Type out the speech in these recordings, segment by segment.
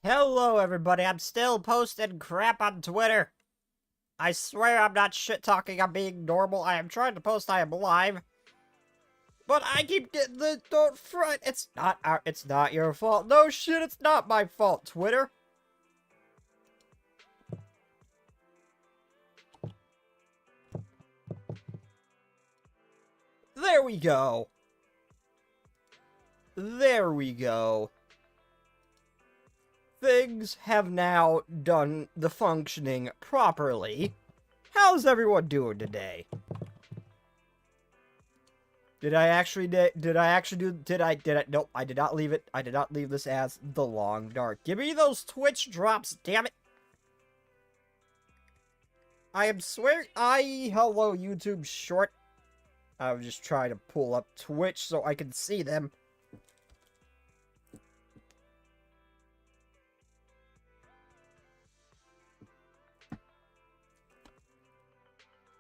Hello, everybody. I'm still posting crap on Twitter. I swear I'm not shit-talking. I'm being normal. I am trying to post I am live. But I keep getting the don't front. It's not your fault. No shit, it's not my fault, Twitter. There we go. There we go. Things have now done the functioning properly. How's everyone doing today? Nope, I did not leave it. I did not leave this as the long dark. Give me those Twitch drops, damn it. I am swearing, hello YouTube short. I was just trying to pull up Twitch so I can see them.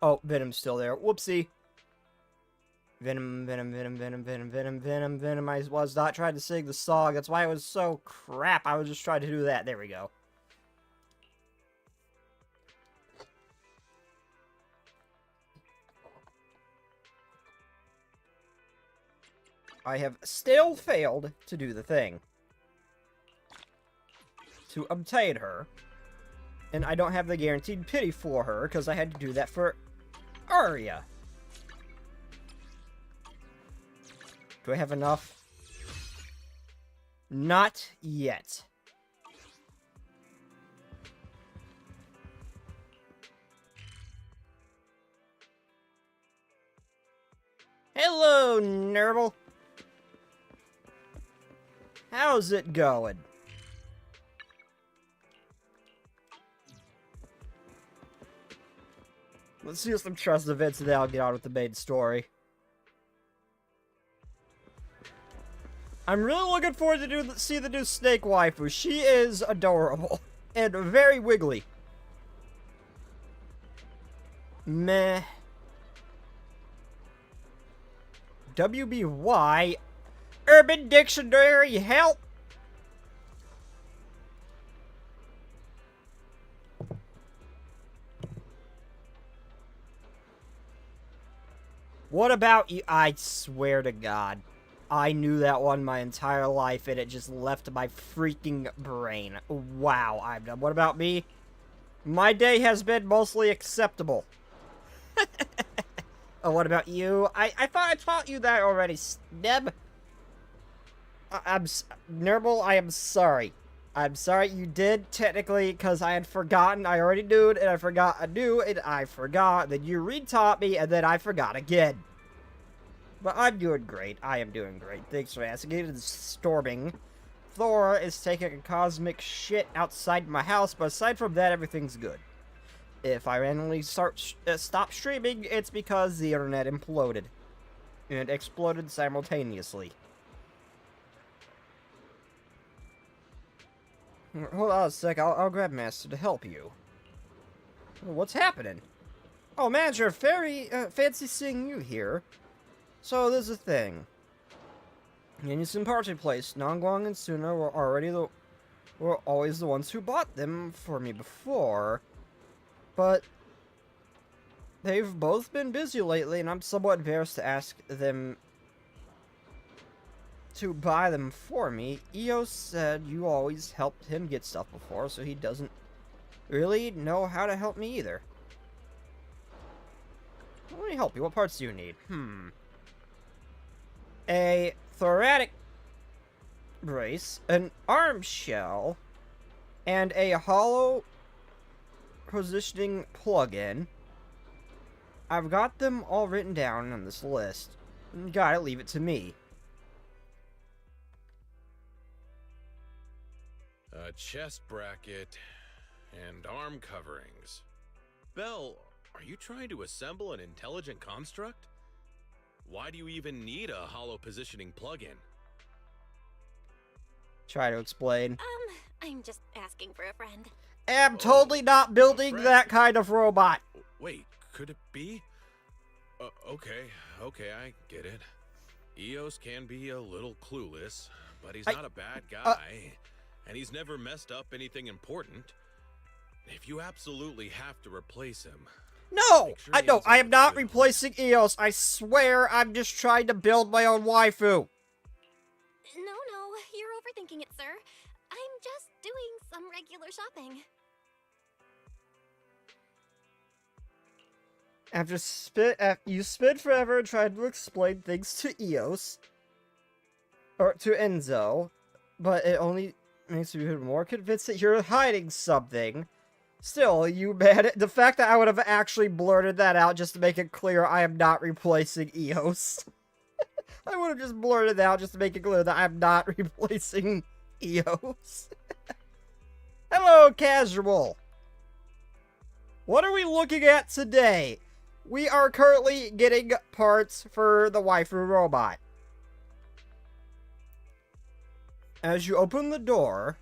Oh, Venom's still there. Whoopsie. Venom. I was not trying to sing the song. That's why it was so crap. I was just trying to do that. There we go. I have still failed to do the thing. To obtain her. And I don't have the guaranteed pity for her, because I had to do that for Arya. Do I have enough? Not yet. Hello, Nerble. How's it going? Let's do some trust events and then I'll get on with the main story. I'm really looking forward to see the new SNEK waifu. She is adorable and very wiggly. Meh. WBY? Urban Dictionary, help! What about you? I swear to God. I knew that one my entire life and it just left my freaking brain. Wow, I'm done. What about me? My day has been mostly acceptable. Oh, what about you? I thought I taught you that already, Sneb. Nerble, I am sorry. I'm sorry you did, technically, because I had forgotten. I already knew it, and I forgot I knew, and I forgot. Then you re-taught me, and then I forgot again. But I'm doing great. I am doing great. Thanks for asking. It is storming. Thor is taking a cosmic shit outside my house, but aside from that, everything's good. If I randomly stop streaming, it's because the internet imploded. And exploded simultaneously. Hold on a sec, I'll grab Master to help you. What's happening? Oh, manager, very fancy seeing you here. So, there's a thing. In some party place, Nangguang and Suna were always the ones who bought them for me before. But they've both been busy lately, and I'm somewhat embarrassed to ask them to buy them for me. Eos said you always helped him get stuff before, so he doesn't really know how to help me either. Let me help you. What parts do you need? A thoracic brace, an arm shell, and a hollow positioning plug-in. I've got them all written down on this list. Gotta leave it to me. A chest bracket and arm coverings. Bell, are you trying to assemble an intelligent construct? Why do you even need a hollow positioning plug-in? Try to explain. I'm just asking for a friend. I'm totally not building that kind of robot. Wait, could it be? Okay, I get it. Eos can be a little clueless, but he's not a bad guy. and he's never messed up anything important. If you absolutely have to replace him... No! make sure I he no, ends I up am with not good replacing Eos. I swear I'm just trying to build my own waifu. No, you're overthinking it, sir. I'm just doing some regular shopping. You spent forever trying to explain things to Eos. Or to Enzo. But it only makes me even more convinced that you're hiding something. Still, the fact that I would have actually blurted that out just to make it clear I am not replacing Eos. I would have just blurted it out just to make it clear that I'm not replacing Eos. Hello, casual. What are we looking at today? We are currently getting parts for the waifu robot. As you open the door,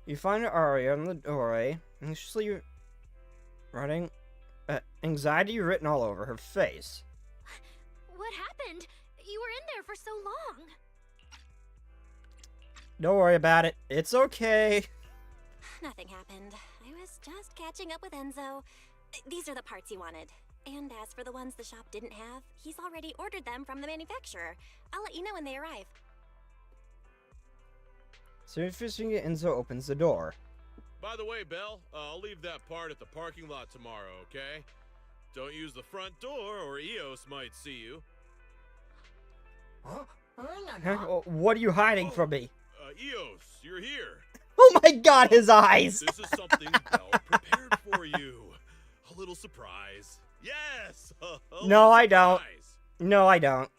you find Arya in the doorway, and she's writing anxiety written all over her face. What happened? You were in there for so long. Don't worry about it. It's okay. Nothing happened. I was just catching up with Enzo. These are the parts he wanted. And as for the ones the shop didn't have, he's already ordered them from the manufacturer. I'll let you know when they arrive. So fishing Enzo opens the door. By the way, Belle, I'll leave that part at the parking lot tomorrow, okay? Don't use the front door or Eos might see you. Huh? What are you hiding from me? Eos, you're here. Oh my god, his eyes! This is something Belle prepared for you. A little surprise. Yes! No, I don't. No, I don't.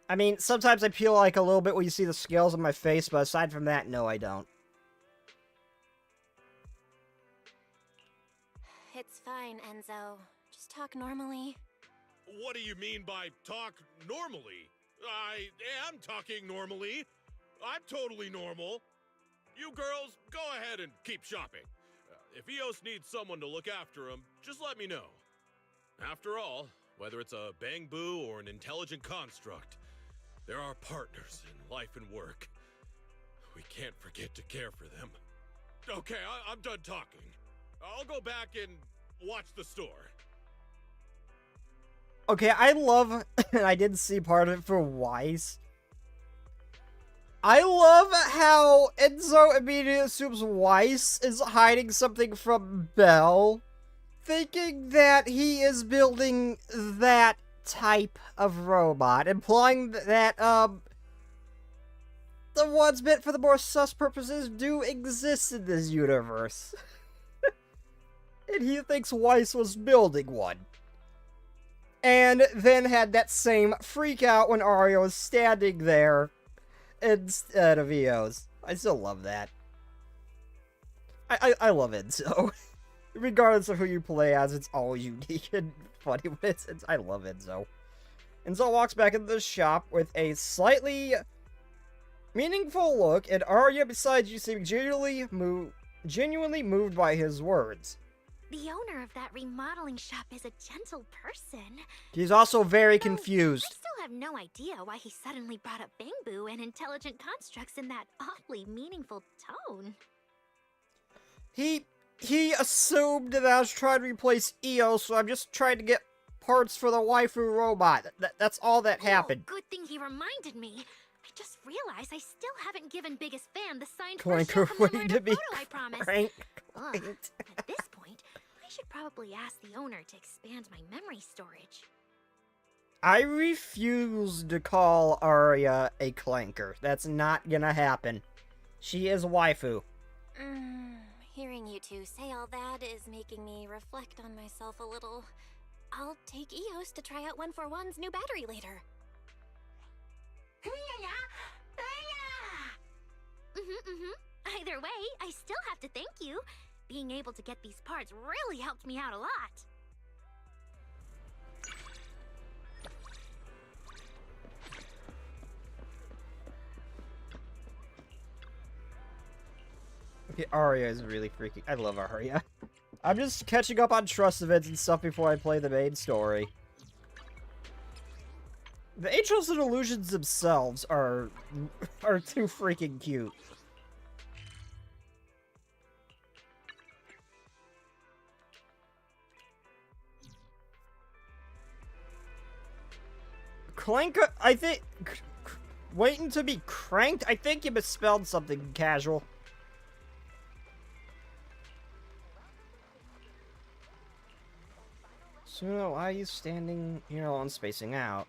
I mean, sometimes I peel like a little bit when you see the scales on my face, but aside from that, no, I don't. It's fine, Enzo. Just talk normally. What do you mean by talk normally? I am talking normally. I'm totally normal. You girls, go ahead and keep shopping. If Eos needs someone to look after him, just let me know. After all, whether it's a bang-boo or an intelligent construct, there are partners in life and work. We can't forget to care for them. Okay, I'm done talking. I'll go back and watch the store. Okay, I love, and I didn't see part of it for Weiss. I love how Enzo immediately assumes Weiss is hiding something from Belle, thinking that he is building that type of robot, implying that, the ones meant for the more sus purposes do exist in this universe. And he thinks Weiss was building one. And then had that same freak out when Arya was standing there instead of Eos. I still love that. I love Enzo. Regardless of who you play as, it's all unique and funny. I love Enzo. Enzo walks back into the shop with a slightly meaningful look, and Arya beside you seem genuinely moved by his words. The owner of that remodeling shop is a gentle person. He's also very Though confused. I still have no idea why he suddenly brought up Bang-Boo and intelligent constructs in that oddly meaningful tone. He assumed that I was trying to replace Eos, so I'm just trying to get parts for the waifu robot. That's all that happened. Oh, good thing he reminded me. I just realized I still haven't given Biggest Fan the signed Clanker first waiting to be photo I promised. cranked. Ugh, at this point, I should probably ask the owner to expand my memory storage. I refuse to call Arya a clanker. That's not gonna happen. She is a waifu. Hearing you two say all that is making me reflect on myself a little. I'll take Eos to try out 141's new battery later. Either way, I still have to thank you. Being able to get these parts really helped me out a lot. Okay, Arya is really freaky. I love Arya. I'm just catching up on trust events and stuff before I play the main story. The Angels and Illusions themselves are too freaking cute. Clank, I think... Waiting to be cranked? I think you misspelled something, Casual. So why are you standing here alone spacing out?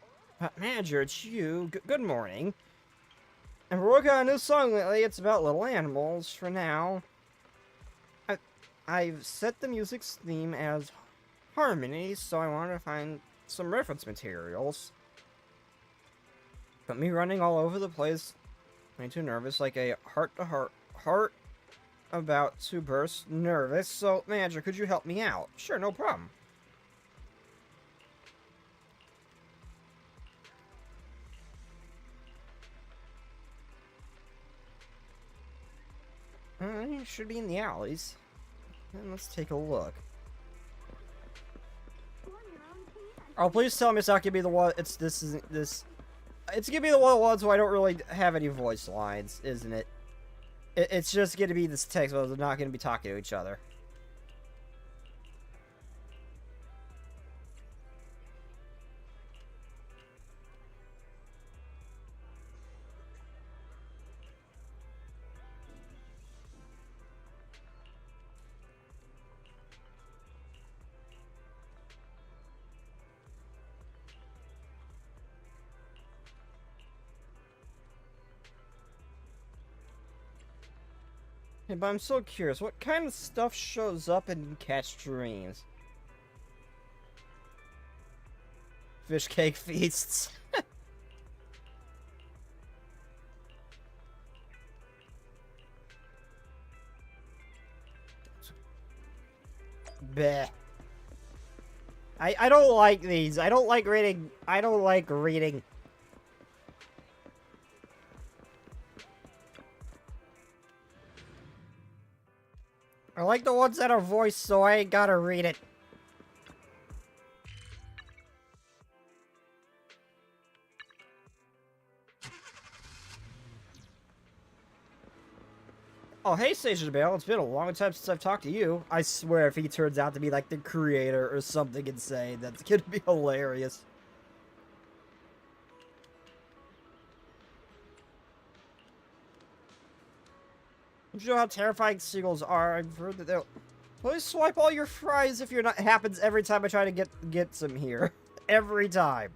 Manager, it's you. Good morning. And we're working on a new song lately. It's about little animals for now. I've set the music's theme as harmony, so I want to find some reference materials. But me running all over the place made me too nervous, like a heart about to burst nervous. So, manager, could you help me out? Sure, no problem. It should be in the alleys. And let's take a look. Oh, please tell me it's not gonna be the one. It's gonna be the ones where I don't really have any voice lines, isn't it? It's just gonna be this text, but they're not gonna be talking to each other. Hey, but I'm so curious, what kind of stuff shows up in Catch Dreams? Fish cake feasts. Bleh. I don't like these. I don't like reading. I don't like reading. I like the ones that are voiced, so I ain't gotta read it. Oh, hey, Station Bale. It's been a long time since I've talked to you. I swear, if he turns out to be like the creator or something insane, that's gonna be hilarious. You know how terrifying seagulls are. I've heard that they'll... Please swipe all your fries if you're not... It happens every time I try to get some here. Every time.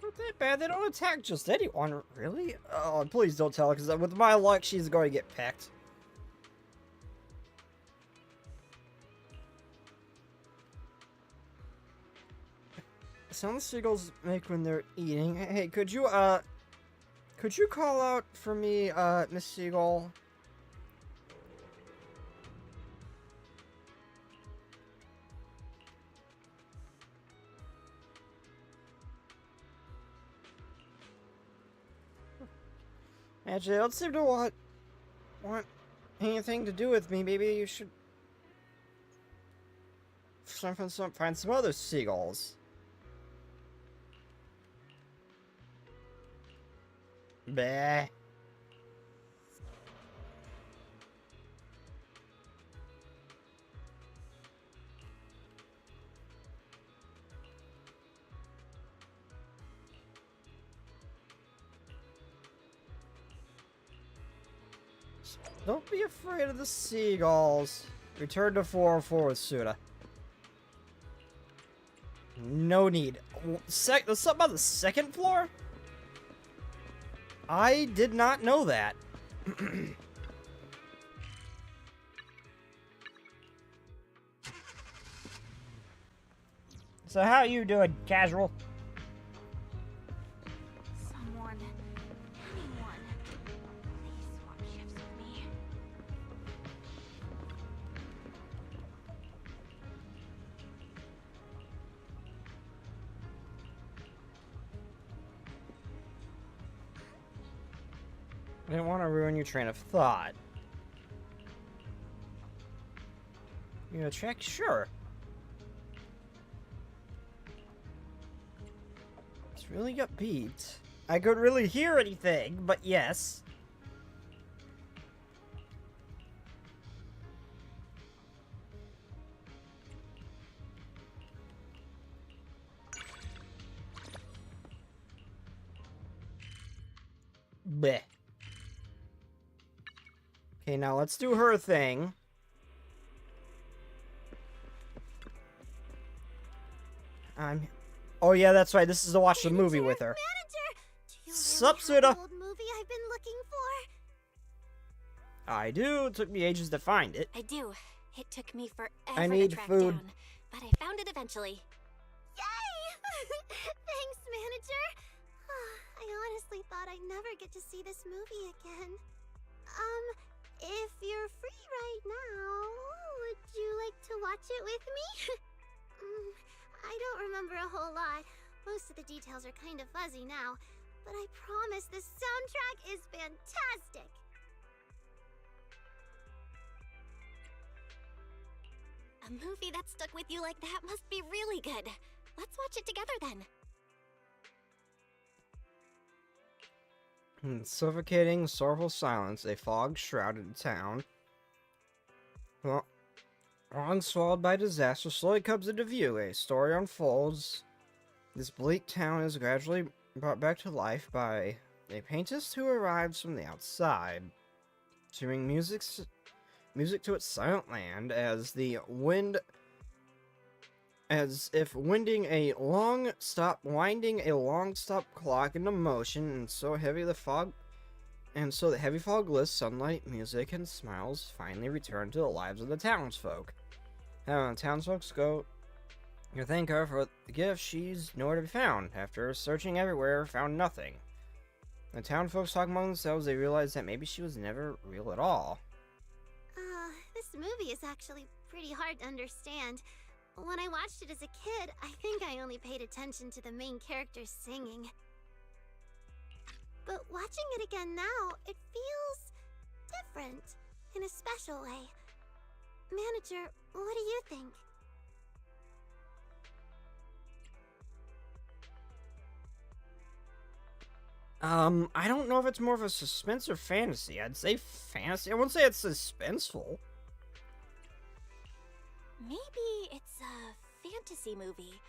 Not that bad. They don't attack just anyone, really? Oh, please don't tell her, because with my luck, she's going to get pecked. Sound seagulls make when they're eating. Hey, could you call out for me, Miss Seagull? Actually, don't seem to want anything to do with me. Maybe you should find some other seagulls. Bah. Don't be afraid of the seagulls. Return to 404 with Suda. No need. There's something on the second floor? I did not know that. So how you doing, Casual? Someone, anyone, please swap shifts with me. I didn't want to ruin your train of thought. You gonna check? Sure. It's really upbeat. I couldn't really hear anything, but yes. Bleh. Okay, now let's do her thing. Oh yeah, that's right. This is to watch the movie with her. Manager, do you Sup, really have Suda? the old movie I've been looking for? I do. It took me ages to find it. I do. It took me forever I need to track food. down, but I found it eventually. Yay! Thanks, manager. I honestly thought I'd never get to see this movie again. If you're free right now, would you like to watch it with me? I don't remember a whole lot. Most of the details are kind of fuzzy now, but I promise the soundtrack is fantastic. A movie that stuck with you like that must be really good. Let's watch it together then. In suffocating, sorrowful silence, a fog shrouded town. Well, long swallowed by disaster, slowly comes into view. A story unfolds. This bleak town is gradually brought back to life by a paintist who arrives from the outside, to bring music to its silent land as if winding a long stop clock into motion, and so the heavy fog lifts, sunlight, music, and smiles finally return to the lives of the townsfolk. Now, the townsfolk go to thank her for the gift. She's nowhere to be found. After searching everywhere, found nothing. The townfolk talk among themselves. They realize that maybe she was never real at all. This movie is actually pretty hard to understand. When I watched it as a kid, I think I only paid attention to the main characters singing. But watching it again now, it feels different, in a special way. Manager, what do you think? I don't know if it's more of a suspense or fantasy. I'd say fantasy. I wouldn't say it's suspenseful. Maybe it's a fantasy movie.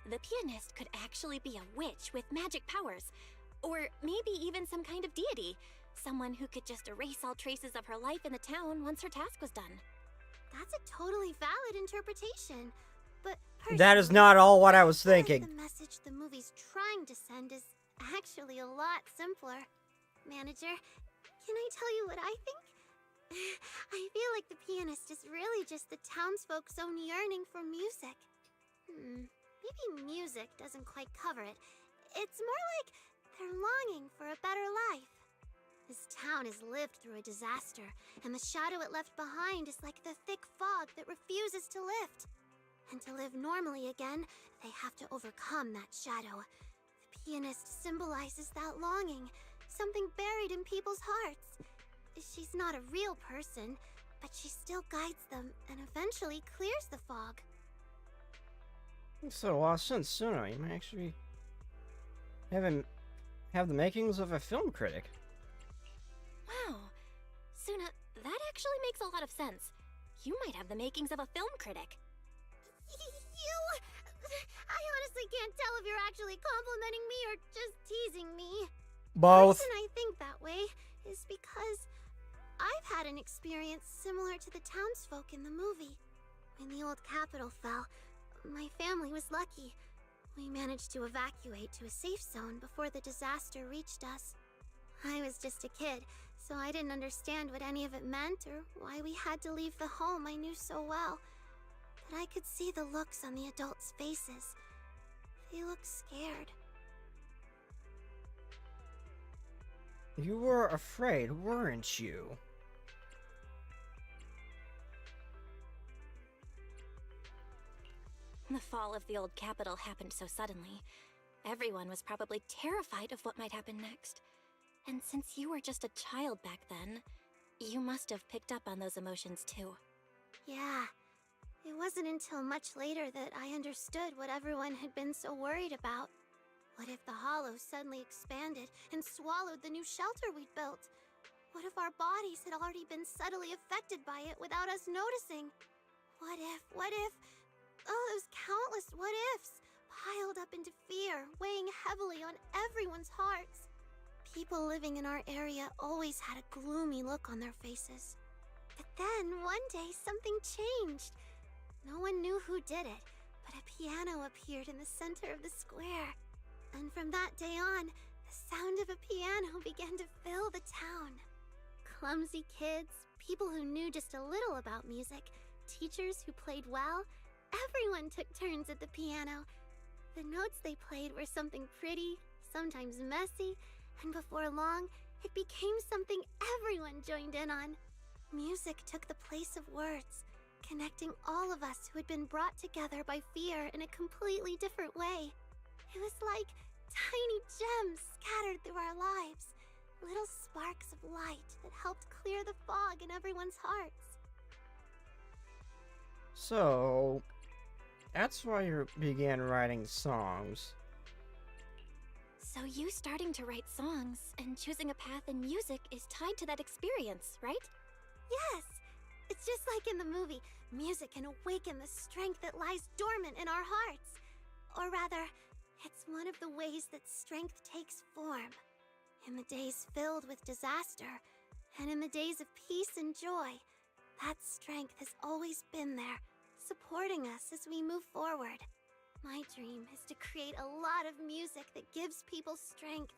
The pianist could actually be a witch with magic powers. Or maybe even some kind of deity. Someone who could just erase all traces of her life in the town once her task was done. That's a totally valid interpretation. But That is not all what I was thinking. The message the movie's trying to send is actually a lot simpler. Manager, can I tell you what I think? I feel like the pianist is really just the townsfolk's own yearning for music. Maybe music doesn't quite cover it. It's more like they're longing for a better life. This town has lived through a disaster, and the shadow it left behind is like the thick fog that refuses to lift. And to live normally again, they have to overcome that shadow. The pianist symbolizes that longing, something buried in people's hearts. She's not a real person, but she still guides them and eventually clears the fog. So, a lot of sense, Suna. You might actually have the makings of a film critic. Wow. Suna, that actually makes a lot of sense. You might have the makings of a film critic. You... I honestly can't tell if you're actually complimenting me or just teasing me. Both. The reason I think that way is because I've had an experience similar to the townsfolk in the movie. When the old capital fell, my family was lucky. We managed to evacuate to a safe zone before the disaster reached us. I was just a kid, so I didn't understand what any of it meant or why we had to leave the home I knew so well. But I could see the looks on the adults' faces. They looked scared. You were afraid, weren't you? The fall of the old capital happened so suddenly. Everyone was probably terrified of what might happen next. And since you were just a child back then, you must have picked up on those emotions too. Yeah. It wasn't until much later that I understood what everyone had been so worried about. What if the hollow suddenly expanded and swallowed the new shelter we'd built? What if our bodies had already been subtly affected by it without us noticing? What if... Oh, those countless what-ifs piled up into fear, weighing heavily on everyone's hearts. People living in our area always had a gloomy look on their faces. But then, one day, something changed. No one knew who did it, but a piano appeared in the center of the square. And from that day on, the sound of a piano began to fill the town. Clumsy kids, people who knew just a little about music, teachers who played well, everyone took turns at the piano. The notes they played were something pretty, sometimes messy, and before long, it became something everyone joined in on. Music took the place of words, connecting all of us who had been brought together by fear in a completely different way. It was like tiny gems scattered through our lives, little sparks of light that helped clear the fog in everyone's hearts. So, that's why you began writing songs. So you starting to write songs and choosing a path in music is tied to that experience, right? Yes! It's just like in the movie, music can awaken the strength that lies dormant in our hearts. Or rather, it's one of the ways that strength takes form. In the days filled with disaster, and in the days of peace and joy, that strength has always been there, supporting us as we move forward. My dream is to create a lot of music that gives people strength,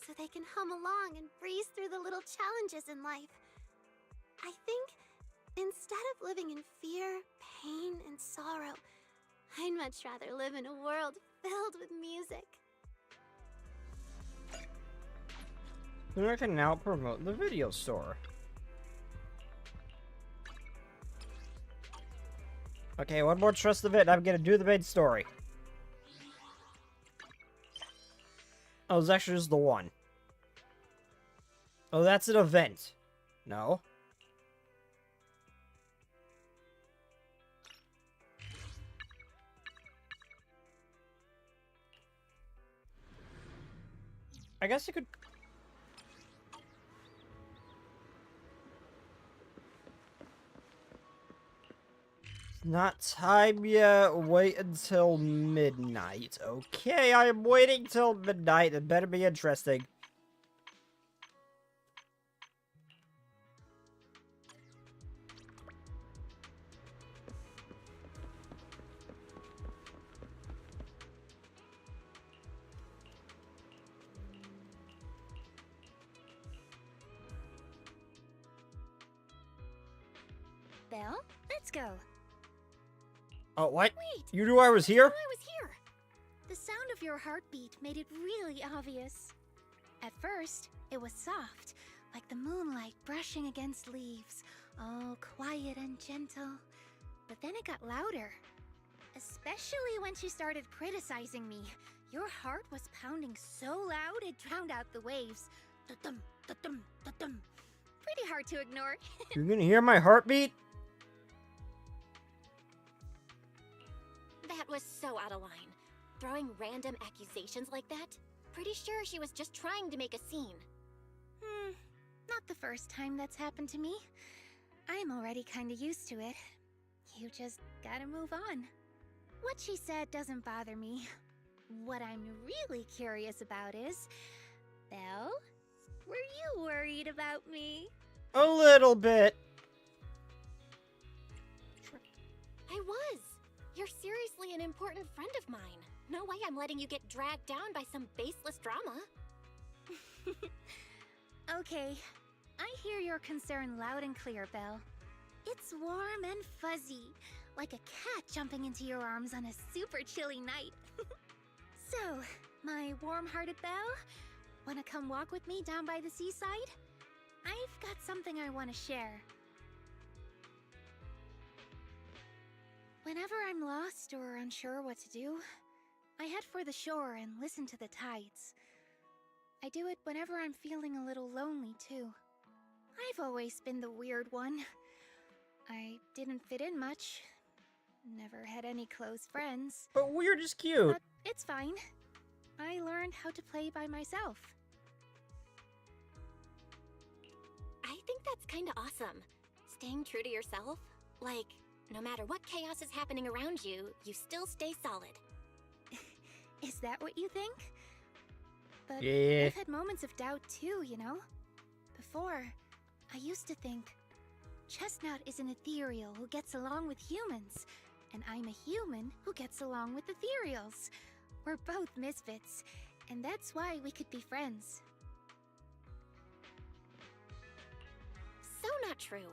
so they can hum along and breeze through the little challenges in life. I think instead of living in fear, pain, and sorrow, I'd much rather live in a world filled with music. Then I can now promote the video store. Okay, one more trust of it, and I'm gonna do the main story. Oh, it's actually just the one. Oh, that's an event. No. I guess I could... Not time yet. Wait until midnight. Okay, I am waiting till midnight. It better be interesting. Belle, let's go. Oh, what? Wait, You knew I was here? I was here. The sound of your heartbeat made it really obvious. At first, it was soft, like the moonlight brushing against leaves, all quiet and gentle. But then it got louder. Especially when she started criticizing me. Your heart was pounding so loud it drowned out the waves. Da-dum, da-dum, da-dum. Pretty hard to ignore. You're gonna hear my heartbeat? That was so out of line. Throwing random accusations like that? Pretty sure she was just trying to make a scene. Not the first time that's happened to me. I'm already kinda used to it. You just gotta move on. What she said doesn't bother me. What I'm really curious about is... Belle? Were you worried about me? A little bit. I was. You're seriously an important friend of mine. No way I'm letting you get dragged down by some baseless drama. Okay, I hear your concern loud and clear, Belle. It's warm and fuzzy, like a cat jumping into your arms on a super chilly night. So, my warm-hearted Belle, wanna come walk with me down by the seaside? I've got something I want to share. Whenever I'm lost or unsure what to do, I head for the shore and listen to the tides. I do it whenever I'm feeling a little lonely, too. I've always been the weird one. I didn't fit in much. Never had any close friends. But weird is cute. But it's fine. I learned how to play by myself. I think that's kinda awesome. Staying true to yourself. Like, no matter what chaos is happening around you, you still stay solid. Is that what you think? But Yeah. I've had moments of doubt too, you know? Before, I used to think, Chestnut is an ethereal who gets along with humans, and I'm a human who gets along with ethereals. We're both misfits, and that's why we could be friends. So not true.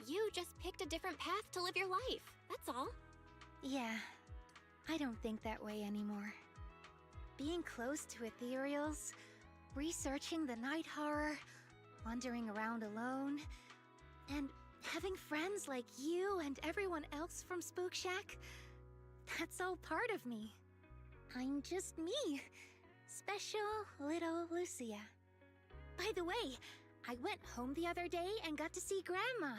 You just picked a different path to live your life. That's all. Yeah, I don't think that way anymore. Being close to ethereals, researching the night horror, wandering around alone, and having friends like you and everyone else from Spook Shack, that's all part of me. I'm just me. Special little Lucia. By the way, I went home the other day and got to see Grandma.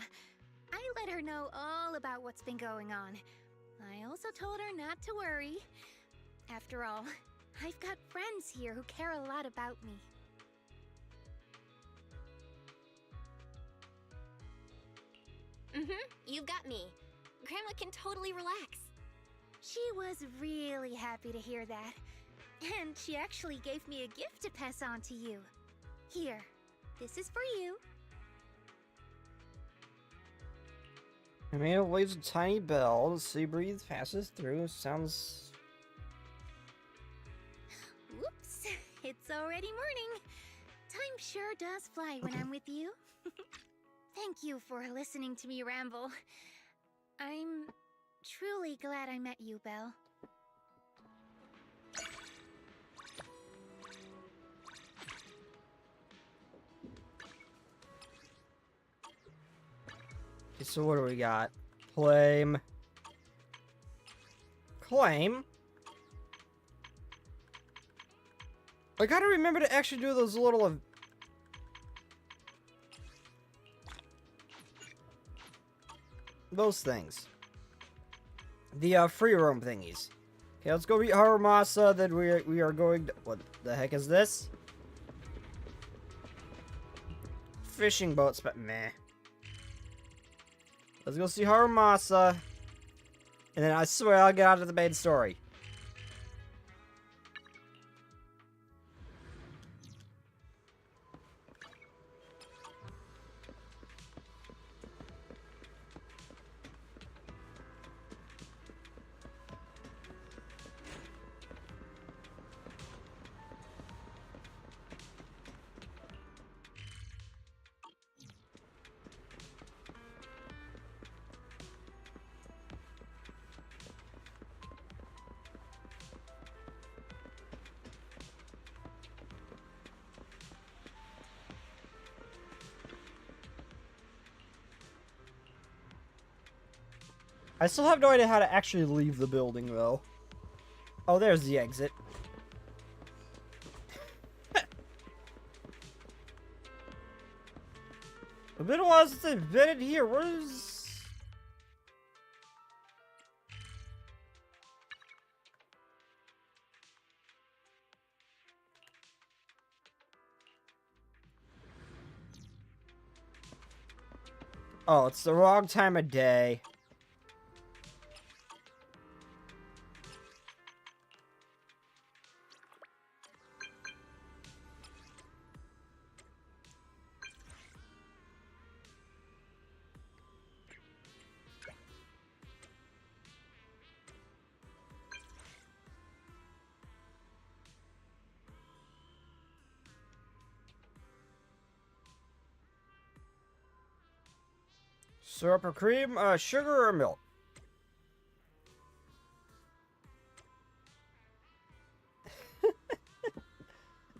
I let her know all about what's been going on. I also told her not to worry. After all, I've got friends here who care a lot about me. You've got me. Grandma can totally relax. She was really happy to hear that. And she actually gave me a gift to pass on to you. Here, this is for you. Amanda waves a tiny bell. The sea breeze passes through. Sounds... Whoops, it's already morning. Time sure does fly when I'm with you. Thank you for listening to me ramble. I'm truly glad I met you, Belle. Okay, so what do we got? Claim. Claim? I gotta remember to actually do those little... those things. The free roam thingies. Okay, let's go meet Harumasa, then we are going to... What the heck is this? Fishing boats, but meh. Let's go see Harumasa. And then I swear I'll get out of the main story. I still have no idea how to actually leave the building, though. Oh, there's the exit. A bit of a while since I've been in here. Where's... Oh, it's the wrong time of day. Syrup or cream, sugar or milk?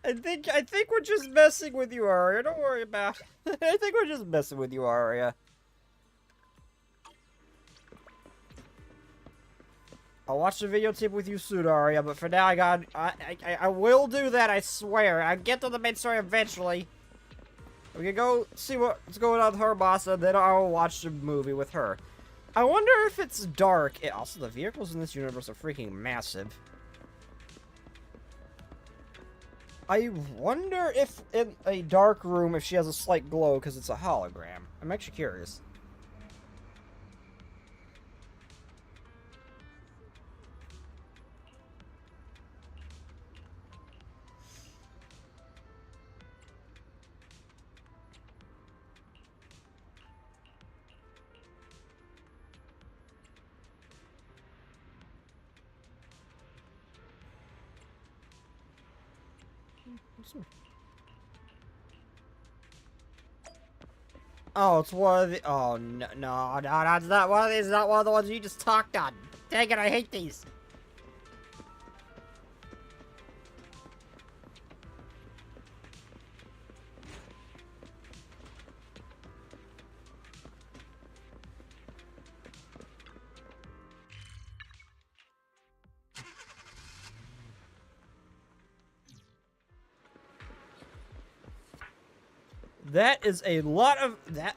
I think we're just messing with you, Aria. Don't worry about it. I think we're just messing with you, Aria. I'll watch the videotape with you soon, Aria, but for now I will do that, I swear. I'll get to the main story eventually. We can go see what's going on with her boss, and then I'll watch the movie with her. I wonder if it's dark. Also, the vehicles in this universe are freaking massive. I wonder if in a dark room, if she has a slight glow because it's a hologram. I'm actually curious. Oh, it's one of the. Oh, no, that's not one of these. Not one of the ones you just talked on. Dang it, I hate these. That is a lot of that.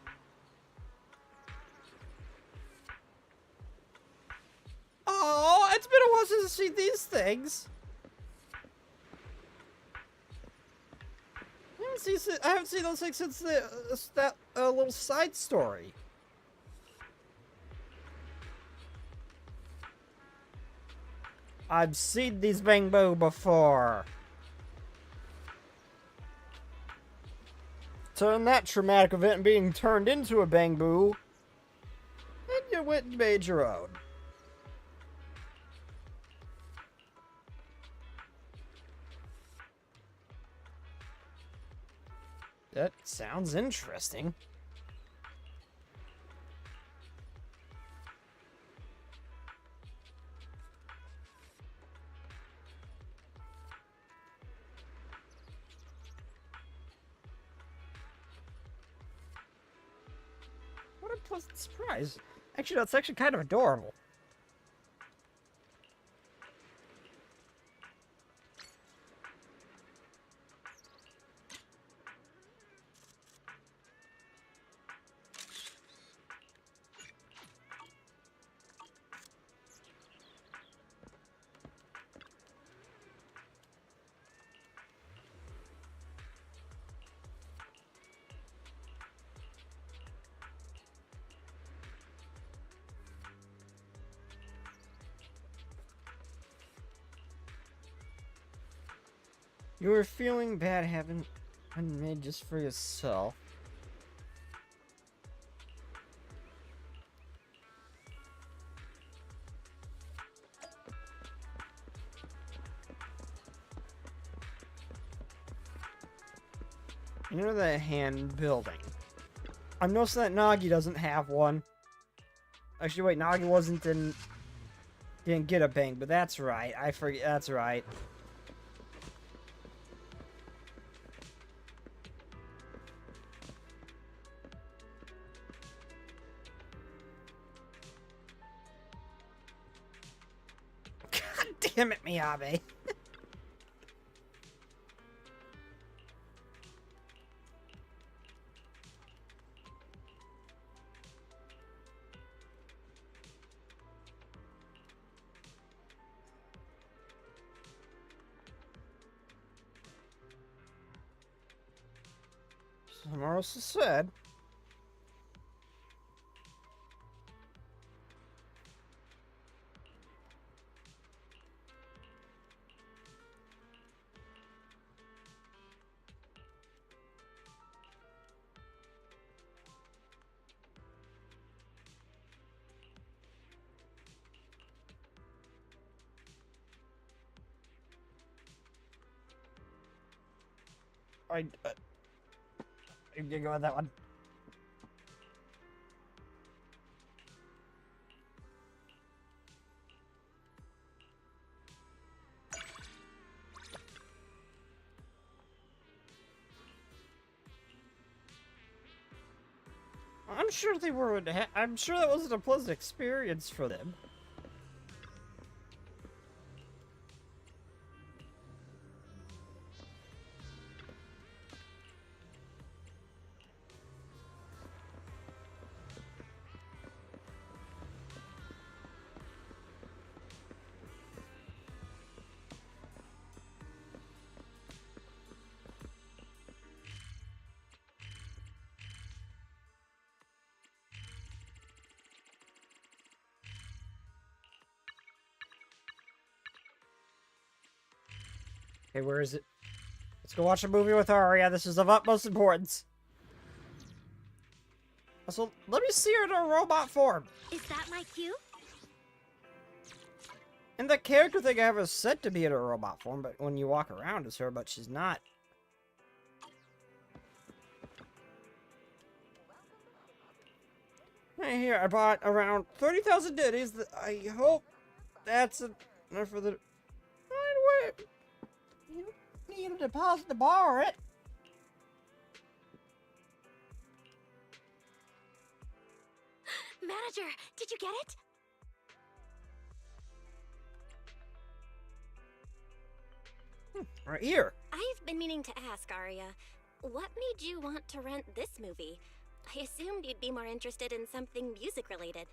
Oh, it's been a while since I've seen these things. I haven't seen those things since that little side story. I've seen these Bangbo before. Turn that traumatic event being turned into a Bangbo, and you went and made your own. That sounds interesting. What a pleasant surprise. Actually, that's actually kind of adorable. You were feeling bad having one made just for yourself. You know that hand building. I'm noticing that Nagi doesn't have one. Actually, wait, Nagi didn't get a bang, but that's right. I forget. That's right. Damn it, Miyabe. Samarosa said. I can go with that one. I'm sure they were. I'm sure that wasn't a pleasant experience for them. Okay, where is it? Let's go watch a movie with Arya. This is of utmost importance. Also, let me see her in a robot form. Is that my cue? And the character thing I have is said to be in a robot form, but when you walk around it's her, but she's not. Right here, I bought around 30,000 ditties. I hope that's enough for the... Wait. You need a deposit to borrow it. Manager, did you get it? Right here. I've been meaning to ask, Arya, what made you want to rent this movie? I assumed you'd be more interested in something music-related.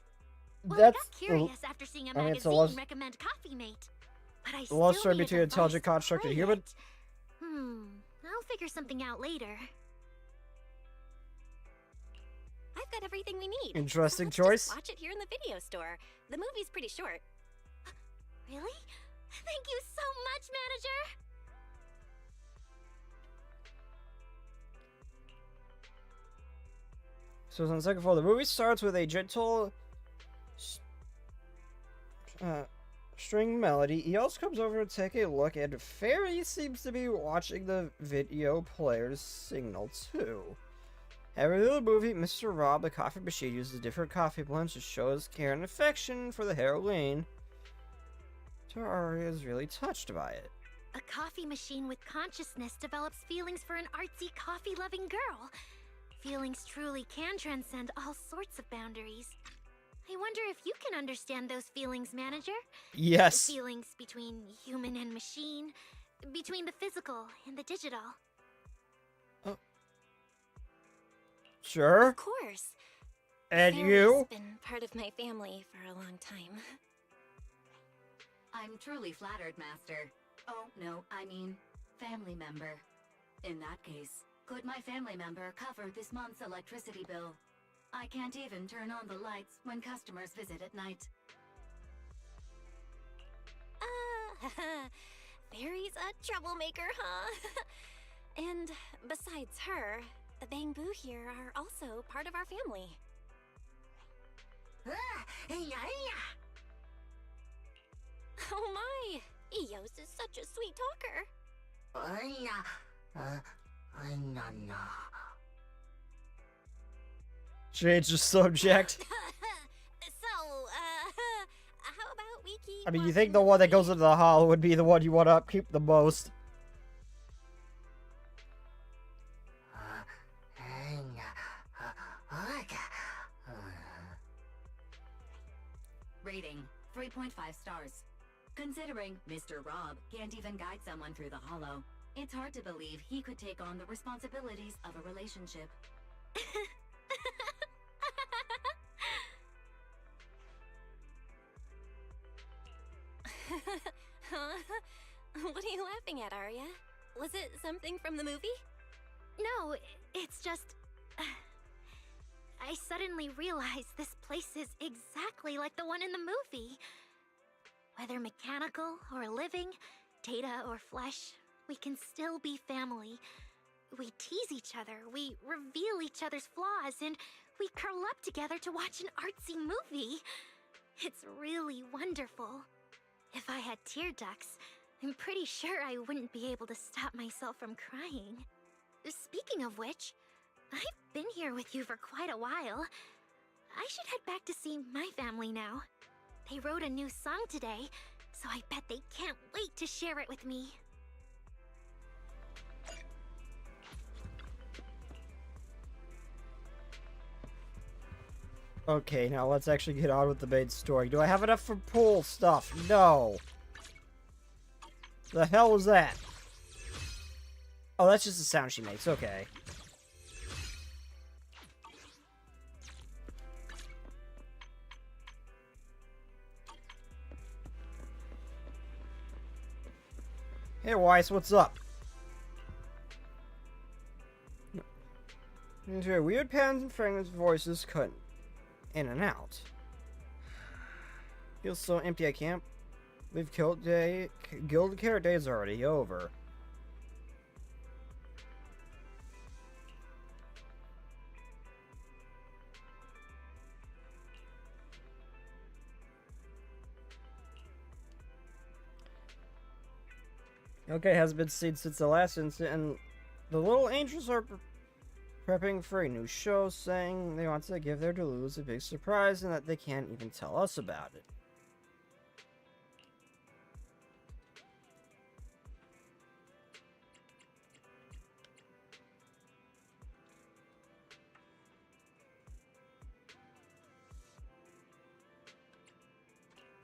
Well, I got curious after seeing a it's a magazine love- recommend Coffee Mate. But I The still love story need a between an intelligent device to construct and play human. it. I'll figure something out later. I've got everything we need. Interesting so let's choice. just watch it here in the video store. The movie's pretty short. Really? Thank you so much, Manager! So on the second floor, the movie starts with a gentle string melody. He also comes over to take a look, and Fairy seems to be watching the video player's signal too. Every little movie, Mr. Rob, the coffee machine, uses different coffee blends to show his care and affection for the heroine. Arya is really touched by it. A coffee machine with consciousness develops feelings for an artsy, coffee-loving girl. Feelings truly can transcend all sorts of boundaries. I wonder if you can understand those feelings, Manager? Yes. Feelings between human and machine, between the physical and the digital. Sure. Of course. And Fairy's you? been part of my family for a long time. I'm truly flattered, Master. Oh, no, I mean, family member. In that case, could my family member cover this month's electricity bill? I can't even turn on the lights when customers visit at night. Fairy's a troublemaker, huh? And besides her, the Bangbu here are also part of our family. Oh my! Eos is such a sweet talker. Change the subject. So, how about we keep I mean, you watching think the one that goes movie? into the hall would be the one you want to upkeep the most. Rating, 3.5 stars. Considering Mr. Rob can't even guide someone through the hollow, it's hard to believe he could take on the responsibilities of a relationship. Huh? What are you laughing at, Arya? Was it something from the movie? No, it's just... I suddenly realized this place is exactly like the one in the movie. Whether mechanical or living, data or flesh, we can still be family. We tease each other, we reveal each other's flaws, and we curl up together to watch an artsy movie. It's really wonderful. If I had tear ducts, I'm pretty sure I wouldn't be able to stop myself from crying. Speaking of which, I've been here with you for quite a while. I should head back to see my family now. They wrote a new song today, so I bet they can't wait to share it with me. Okay, now let's actually get on with the main story. Do I have enough for pool stuff? No. The hell was that? Oh, that's just the sound she makes. Okay. Hey, Weiss, what's up? Into weird patterns and fragments, voices cut in and out. Feels so empty I can't. We've killed day. Guild Carrot Day is already over. Okay, has been seen since the last incident, and the little angels are prepping for a new show, saying they want to give their Delus a big surprise and that they can't even tell us about it.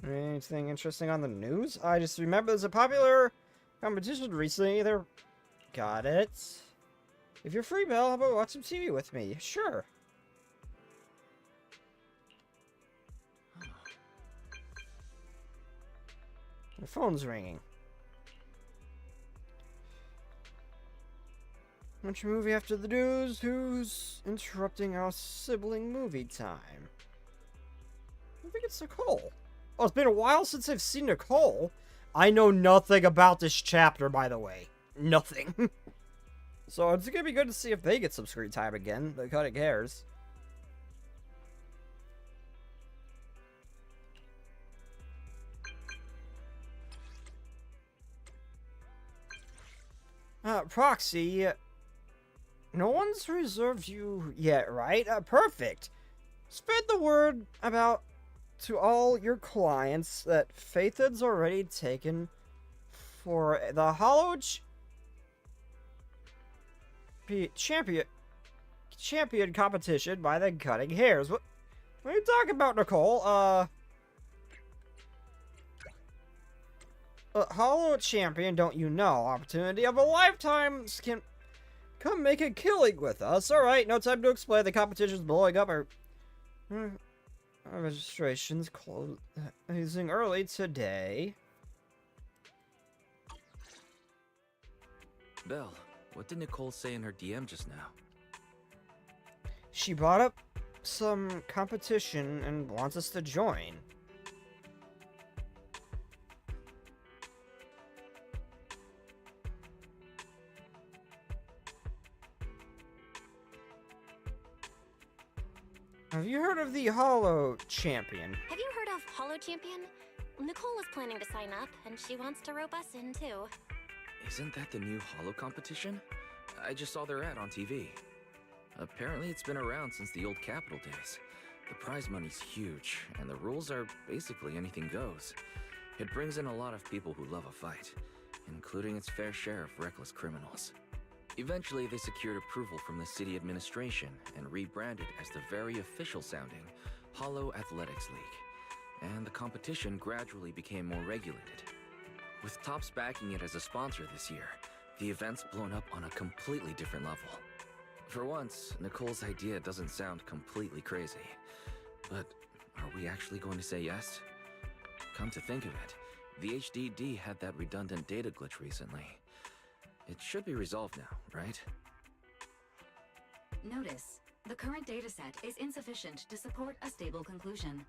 Anything interesting on the news? I just remember there's a popular competition recently. Got it. If you're free, Belle, how about watch some TV with me? Sure. The phone's ringing. Watch a movie after the news. Who's interrupting our sibling movie time? I think it's Nicole. Oh, it's been a while since I've seen Nicole. I know nothing about this chapter, by the way. Nothing. So it's gonna be good to see if they get some screen time again. The cutting hairs. Proxy. No one's reserved you yet, right? Perfect. Spread the word about to all your clients that Faithed's already taken for the Hollow champion competition by the Cutting Hairs. What are you talking about, Nicole? Hollow champion, don't you know? Opportunity of a lifetime. Can come make a killing with us. Alright, no time to explain. The competition's blowing up. Our registration's closing early today. Belle, what did Nicole say in her DM just now? She brought up some competition and wants us to join. Have you heard of the Hollow Champion? Have you heard of Hollow Champion? Nicole is planning to sign up, and she wants to rope us in too. Isn't that the new Hollow competition? I just saw their ad on TV. Apparently it's been around since the old Capital days. The prize money's huge, and the rules are basically anything goes. It brings in a lot of people who love a fight, including its fair share of reckless criminals. Eventually, they secured approval from the city administration and rebranded as the very official-sounding Hollow Athletics League, and the competition gradually became more regulated. With Topps backing it as a sponsor this year, the event's blown up on a completely different level. For once, Nicole's idea doesn't sound completely crazy. But are we actually going to say yes? Come to think of it, the HDD had that redundant data glitch recently. It should be resolved now, right? Notice, the current dataset is insufficient to support a stable conclusion.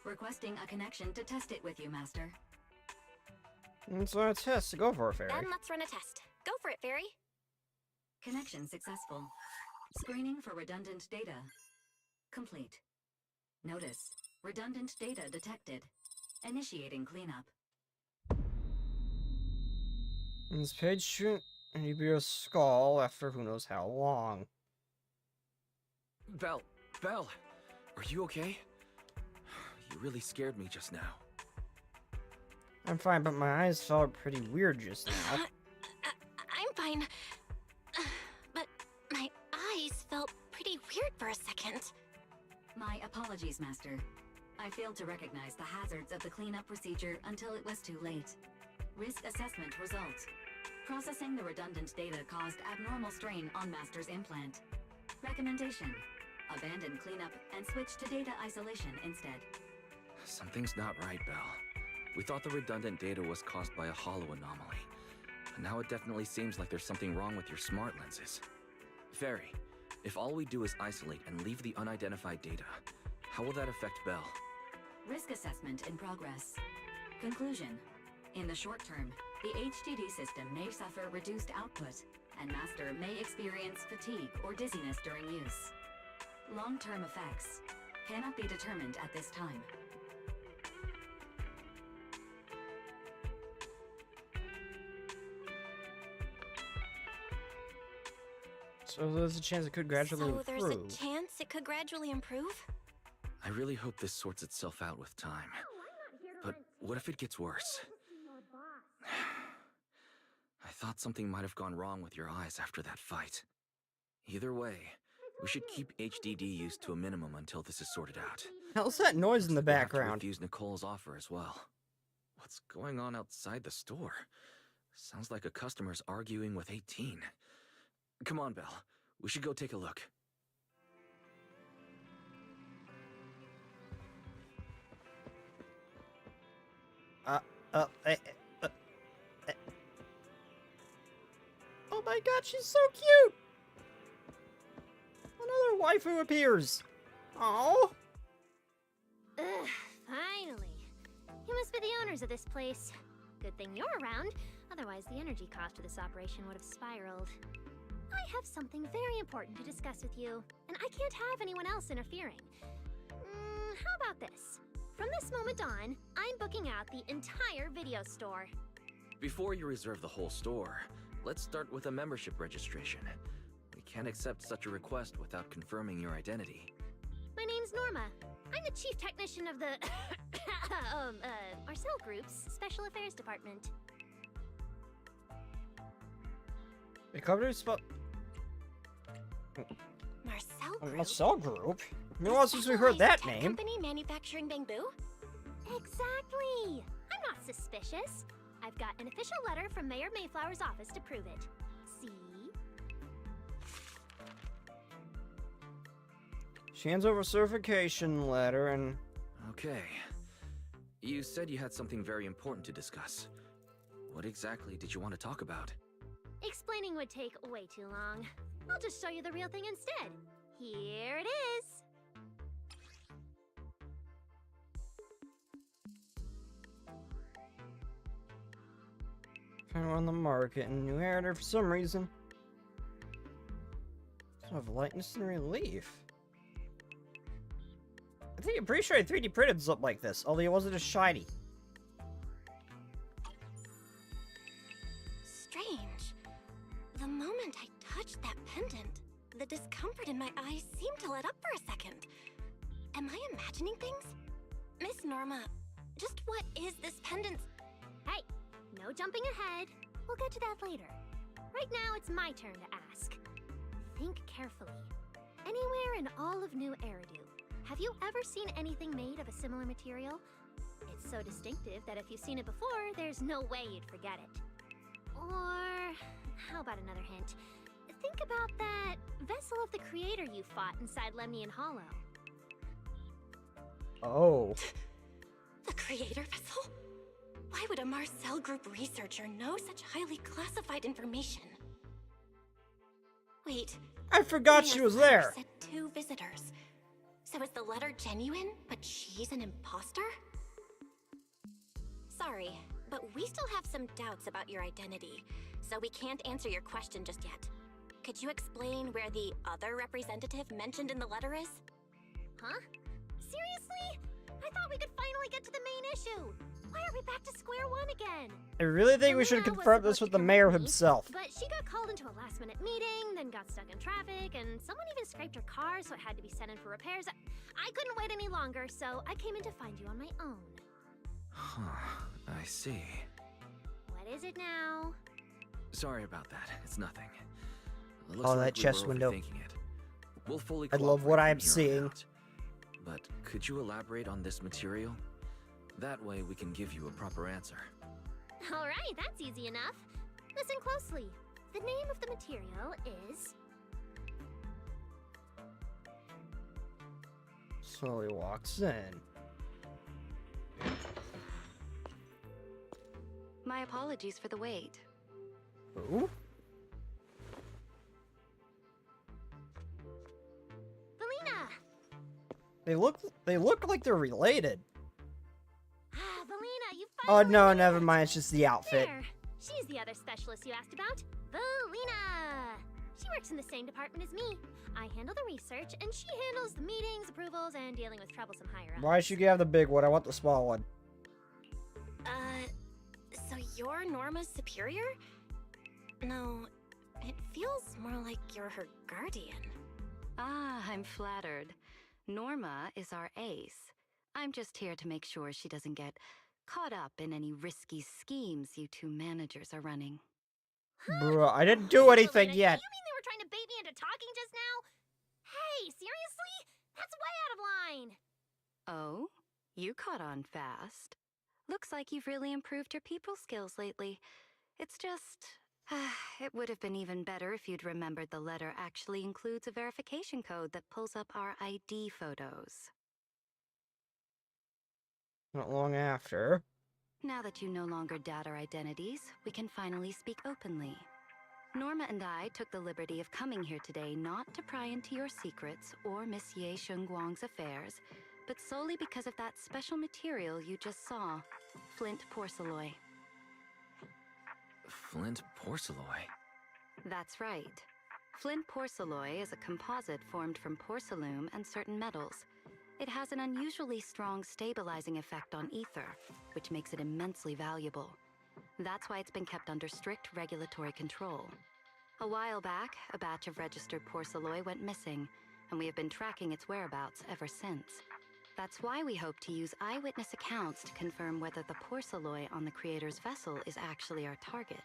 Requesting a connection to test it with you, Master. Let's run a test. Go for it, Fairy. Then let's run a test. Go for it, Fairy. Connection successful. Screening for redundant data. Complete. Notice, redundant data detected. Initiating cleanup. This page shouldn't be a skull after who knows how long. Belle, are you okay? You really scared me just now. I'm fine, but my eyes felt pretty weird just now. I'm fine. But my eyes felt pretty weird for a second. My apologies, Master. I failed to recognize the hazards of the cleanup procedure until it was too late. Risk assessment result. Processing the redundant data caused abnormal strain on Master's implant. Recommendation. Abandon cleanup and switch to data isolation instead. Something's not right, Belle. We thought the redundant data was caused by a hollow anomaly. But now it definitely seems like there's something wrong with your smart lenses. Fairy, if all we do is isolate and leave the unidentified data, how will that affect Belle? Risk assessment in progress. Conclusion. In the short term, the HDD system may suffer reduced output, and Master may experience fatigue or dizziness during use. Long-term effects cannot be determined at this time. So there's a chance it could gradually So improve. there's a chance it could gradually improve? I really hope this sorts itself out with time. But what if it gets worse? I thought something might have gone wrong with your eyes after that fight. Either way, we should keep HDD use to a minimum until this is sorted out. How's that noise in the We'll have to background? refuse Nicole's offer as well. What's going on outside the store? Sounds like a customer's arguing with 18. Come on, Belle. We should go take a look. Oh my god, she's so cute! Another waifu appears. Oh. Ugh, finally. You must be the owners of this place. Good thing you're around, otherwise the energy cost of this operation would have spiraled. I have something very important to discuss with you, and I can't have anyone else interfering. How about this? From this moment on, I'm booking out the entire video store. Before you reserve the whole store, let's start with a membership registration. We can't accept such a request without confirming your identity. My name's Norma. I'm the chief technician of the Marcel Group's Special Affairs Department. The company spelled Marcel Group? Marcel Group? No one since we heard that Specialized tech name. Company manufacturing bamboo? Exactly! I'm not suspicious. I've got an official letter from Mayor Mayflower's office to prove it. See? She hands over a certification letter and... Okay. You said you had something very important to discuss. What exactly did you want to talk about? Explaining would take way too long. I'll just show you the real thing instead. Here it is! Kind of on the market and new editor for some reason. Sort of lightness and relief. I'm pretty sure I 3D printed something like this, although it wasn't as shiny. Strange. The moment I touched that pendant, the discomfort in my eyes seemed to let up for a second. Am I imagining things? Miss Norma, just what is this pendant's... Hey, no jumping ahead. We'll get to that later. Right now, it's my turn to ask. Think carefully. Anywhere in all of New Eridu, have you ever seen anything made of a similar material? It's so distinctive that if you've seen it before, there's no way you'd forget it. Or, how about another hint? Think about that vessel of the creator you fought inside Lemnian Hollow. Oh. The creator vessel? Why would a Marcel Group researcher know such highly classified information? Wait. I forgot Leah's she was letter there. said 2 visitors. So is the letter genuine, but she's an imposter? Sorry, but we still have some doubts about your identity, so we can't answer your question just yet. Could you explain where the other representative mentioned in the letter is? Huh? Seriously? I thought we could finally get to the main issue. Why are we back to square one again? I really think we should Elena was confirm this supposed with to the come mayor with me, himself. But she got called into a last-minute meeting, then got stuck in traffic, and someone even scraped her car, so it had to be sent in for repairs. I couldn't wait any longer, so I came in to find you on my own. Huh, I see. What is it now? Sorry about that. It's nothing. It Oh, looks that like we chest were window. overthinking it. We'll fully I love what cooperate I am from here on seeing. out. But could you elaborate on this material? That way we can give you a proper answer. All right, that's easy enough. Listen closely. The name of the material is... Slowly walks in. My apologies for the wait. Ooh. Valina! They look like they're related. Ah, Valina, you Oh finally no, made never it. mind, it's just the outfit. There. She's the other specialist you asked about. Valina! She works in the same department as me. I handle the research, and she handles the meetings, approvals, and dealing with troublesome higher-ups. Why should you have the big one? I want the small one. So you're Norma's superior? No, it feels More like you're her guardian. Ah, I'm flattered. Norma is our ace. I'm just here to make sure she doesn't get caught up in any risky schemes you two managers are running. Bruh, I didn't do anything Valina, yet. You mean they were trying to bait me into talking just now? Hey, seriously? That's way out of line. Oh? You caught on fast. Looks like you've really improved your people skills lately. It's just... it would have been even better if you'd remembered the letter actually includes a verification code that pulls up our ID photos. Not long after. Now that you no longer doubt our identities, we can finally speak openly. Norma and I took the liberty of coming here today not to pry into your secrets or Miss Ye Shengguang's affairs, but solely because of that special material you just saw, flint porcelain. Flint porcelain? That's right. Flint porcelain is a composite formed from porcelain and certain metals. It has an unusually strong stabilizing effect on ether, which makes it immensely valuable. That's why it's been kept under strict regulatory control. A while back, a batch of registered porcelain went missing, and we have been tracking its whereabouts ever since. That's why we hope to use eyewitness accounts to confirm whether the porcelain on the creator's vessel is actually our target.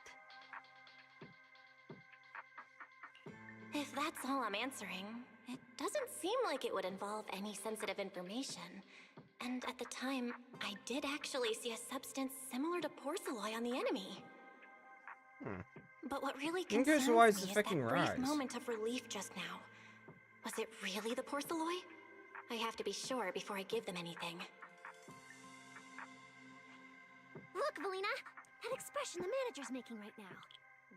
If that's all I'm answering, it doesn't seem like it would involve any sensitive information. And at the time, I did actually see a substance similar to porcelain on the enemy. But what really concerns me why is it's that affecting brief Rise. moment of relief just now. Was it really the porcelain? I have to be sure before I give them anything. Look, Valina, that expression the manager's making right now.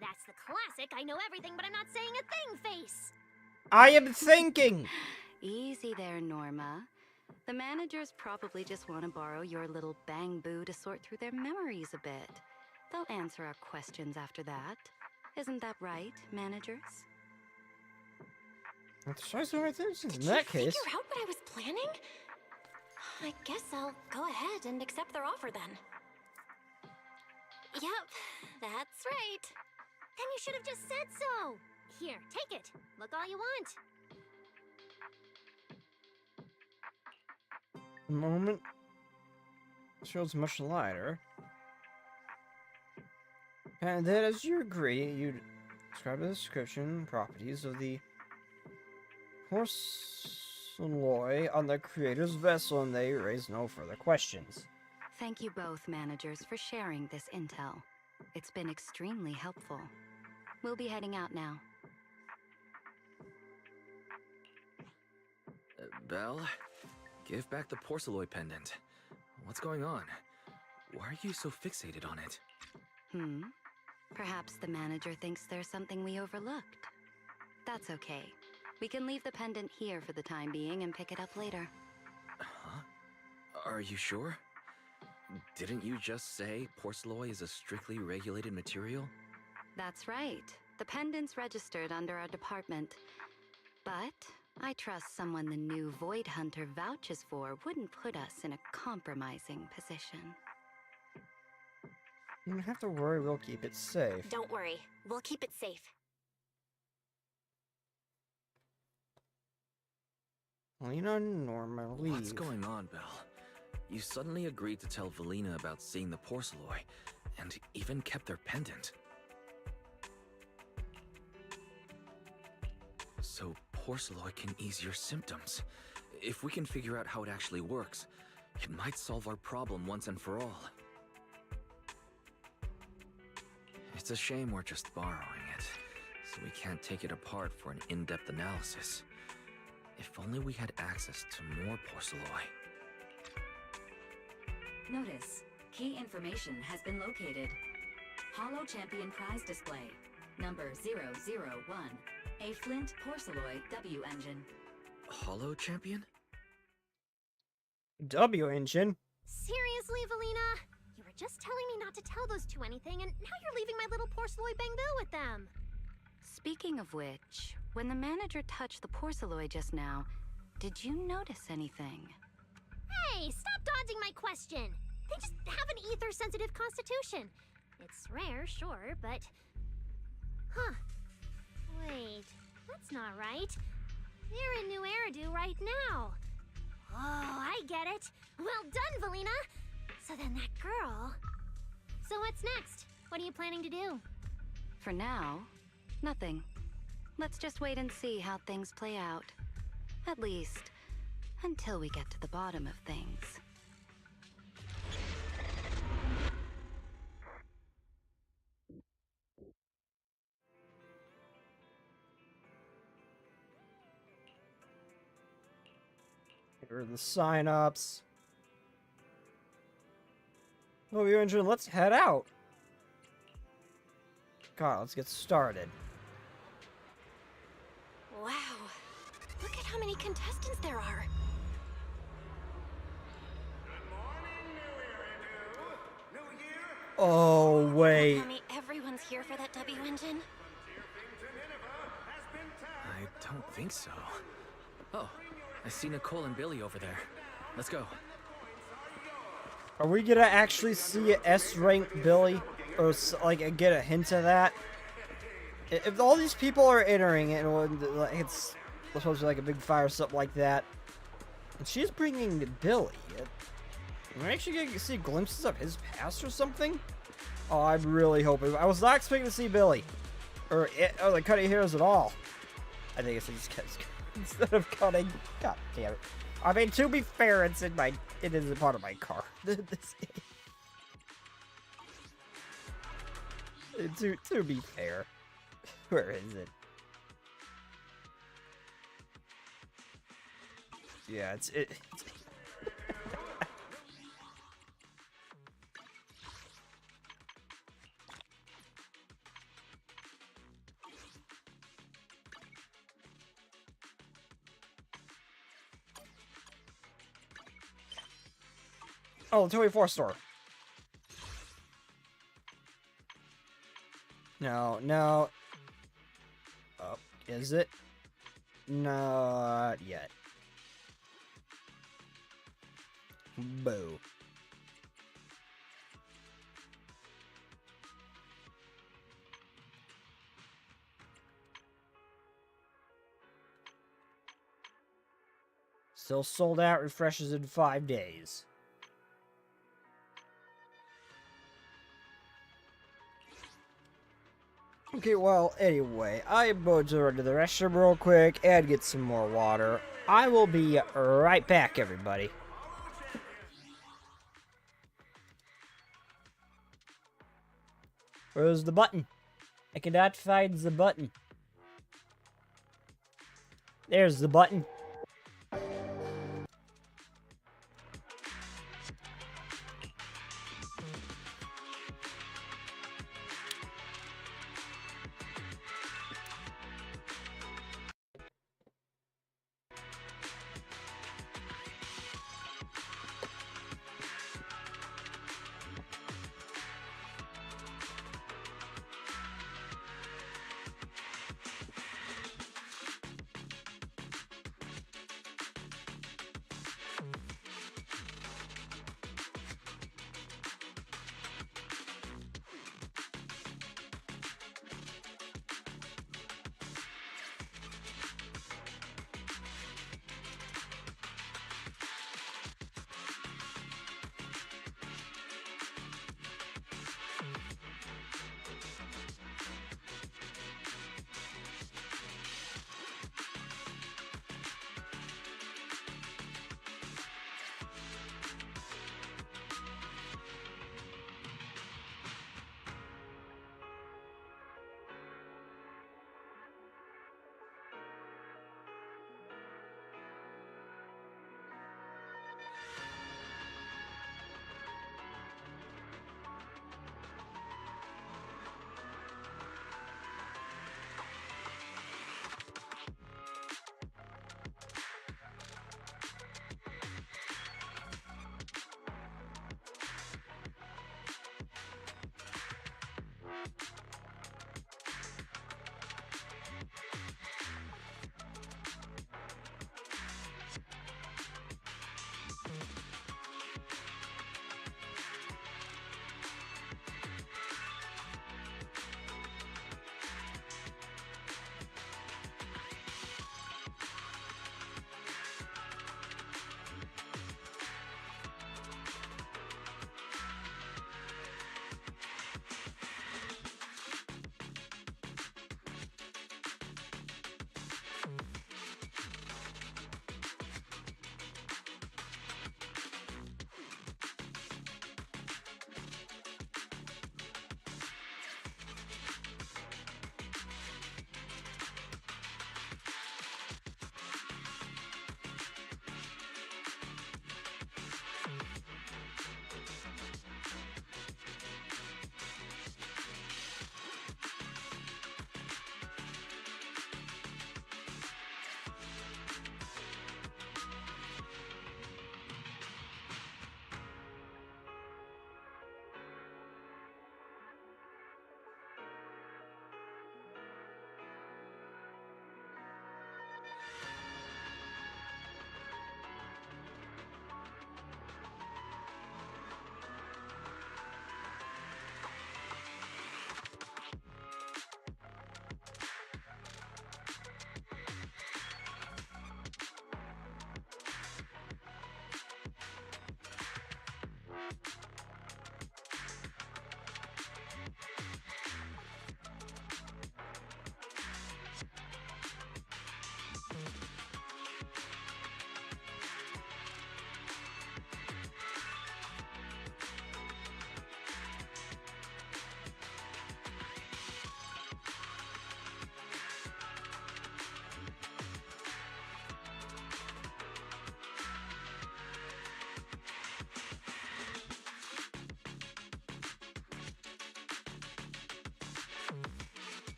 That's the classic I know everything but I'm not saying a thing face. I am thinking! Easy there, Norma. The managers probably just want to borrow your little bang boo to sort through their memories a bit. They'll answer our questions after that. Isn't that right, managers? That's right there. In Did that you case. figure out what I was planning? I guess I'll go ahead and accept their offer then. Yep, that's right. Then you should have just said so. Here, take it. Look all you want. The moment shows much lighter. And then, as you agree, you describe the description and properties of the porcelain on the creator's vessel, and they raise no further questions. Thank you both, managers, for sharing this intel. It's been extremely helpful. We'll be heading out now. Belle, give back the porcelain pendant. What's going on? Why are you so fixated on it? Perhaps the manager thinks there's something we overlooked. That's okay. We can leave the pendant here for the time being and pick it up later. Huh? Are you sure? Didn't you just say porcelain is a strictly regulated material? That's right. The pendant's registered under our department. But I trust someone the new Void Hunter vouches for wouldn't put us in a compromising position. You don't have to worry, we'll keep it safe. Don't worry, we'll keep it safe. Lena and Norma leave. What's going on, Belle? You suddenly agreed to tell Valina about seeing the porcelain, and even kept their pendant. So porcelain can ease your symptoms. If we can figure out how it actually works, it might solve our problem once and for all. It's a shame we're just borrowing it, so we can't take it apart for an in-depth analysis. If only we had access to more porcelain. Notice, key information has been located. Holo Champion prize display, number 001, a Flint porcelain W engine. Holo Champion? W engine? Seriously, Valina? You were just telling me not to tell those two anything, and now you're leaving my little porcelain bang-boo with them. Speaking of which, when the manager touched the porcelain just now, did you notice anything? Hey, stop dodging my question. They just have an ether-sensitive constitution. It's rare, sure, but... Huh. Wait. that's not right. They're in New Eridu right now. Oh, I get it. Well done, Valina. So then that girl... So what's next? What are you planning to do? For now, nothing. Let's just wait and see how things play out. At least, until we get to the bottom of things. Here are the sign-ups. Oh, you're injured. Let's head out. God, let's get started. Wow. Look at how many contestants there are. Oh, wait. Tell me everyone's here for that W engine? I don't think so. Oh, I see Nicole and Billy over there. Let's go. Are we gonna actually see an S-rank Billy? Or, like, get a hint of that? If all these people are entering it, and it's supposed to be like a big fire or something like that, and she's bringing Billy, am I actually gonna see glimpses of his past or something? Oh, I'm really hoping. I was not expecting to see Billy. Or the cutting hairs at all. I think it's just instead of cutting. God damn it. I mean, to be fair, it is a part of my car. This game. To be fair. Where is it? Yeah, it's Oh, the 24 store. No. Oh, is it? Not yet. Boo. Still sold out, refreshes in 5 days. Okay, well, anyway, I'm going to run to the restroom real quick and get some more water. I will be right back, everybody. Where's the button? I cannot find the button. There's the button.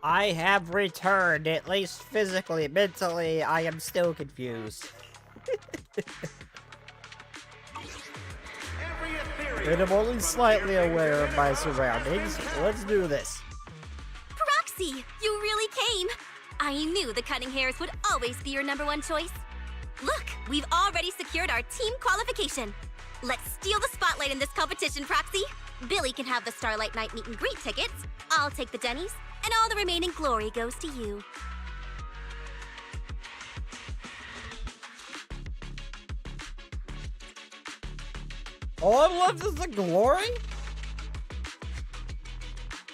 I have returned, at least physically. Mentally, I am still confused. But I'm only slightly aware of my surroundings. Let's do this. Proxy, you really came. I knew the Cunning Hairs would always be your #1 choice. Look, we've already secured our team qualification. Let's steal the spotlight in this competition, Proxy. Billy can have the Starlight Night meet and greet tickets. I'll take the Denny's, and all the remaining glory goes to you. All I'm left is the glory?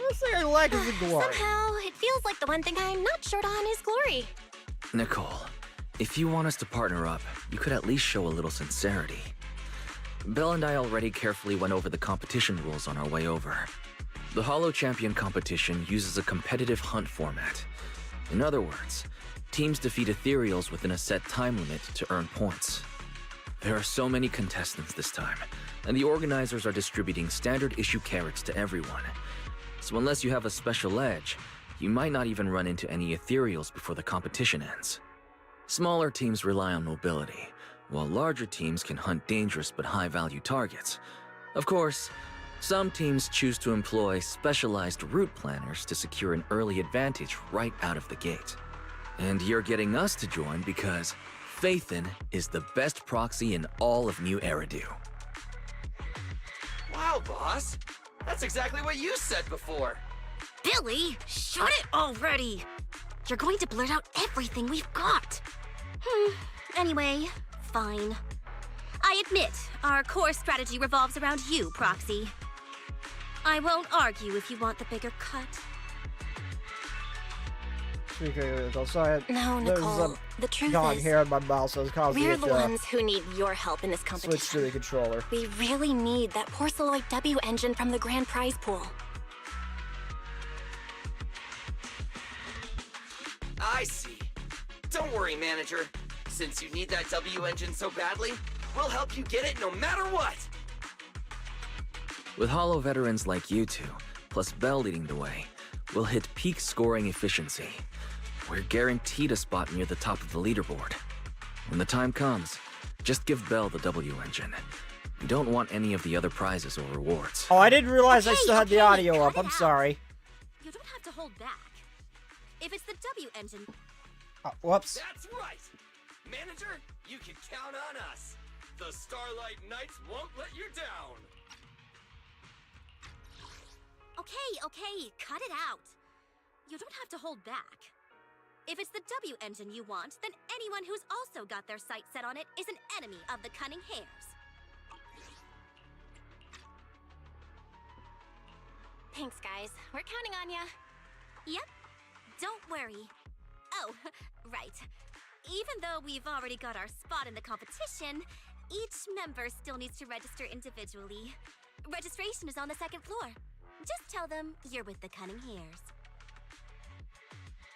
Last thing I lack is the glory. Somehow, it feels like the one thing I'm not short on is glory. Nicole, if you want us to partner up, you could at least show a little sincerity. Belle and I already carefully went over the competition rules on our way over. The Hollow Champion competition uses a competitive hunt format. In other words, teams defeat ethereals within a set time limit to earn points. There are so many contestants this time, and the organizers are distributing standard issue carrots to everyone. So unless you have a special edge, you might not even run into any ethereals before the competition ends. Smaller teams rely on mobility, while larger teams can hunt dangerous but high-value targets. Of course, some teams choose to employ specialized route planners to secure an early advantage right out of the gate. And you're getting us to join because Phaethon is the best proxy in all of New Eridu. Wow, boss! That's exactly what you said before! Billy, shut it already! You're going to blurt out everything we've got. Anyway, fine. I admit, our core strategy revolves around you, Proxy. I won't argue if you want the bigger cut. Sorry, No, Nicole, the truth dog is, hair in my mouth, so it's causing we're it the to ones who need your help in this competition. switch to the controller. We really need that Porceloid W engine from the grand prize pool. I see. Don't worry, manager. Since you need that W engine so badly, we'll help you get it no matter what! With Hollow veterans like you two, plus Belle leading the way, we'll hit peak scoring efficiency. We're guaranteed a spot near the top of the leaderboard. When the time comes, just give Belle the W engine. We don't want any of the other prizes or rewards. Oh, I didn't realize I Okay, still had the okay, audio cut up. it I'm out. sorry. You don't have to hold back. If it's the W engine, Whoops. That's right! Manager, you can count on us! The Starlight Knights won't let you down! Okay, cut it out. You don't have to hold back. If it's the W engine you want, then anyone who's also got their sights set on it is an enemy of the Cunning Hairs. Thanks, guys. We're counting on ya. Yep. Don't worry. Oh, right. Even though we've already got our spot in the competition, each member still needs to register individually. Registration is on the second floor. Just tell them you're with the Cunning Hairs.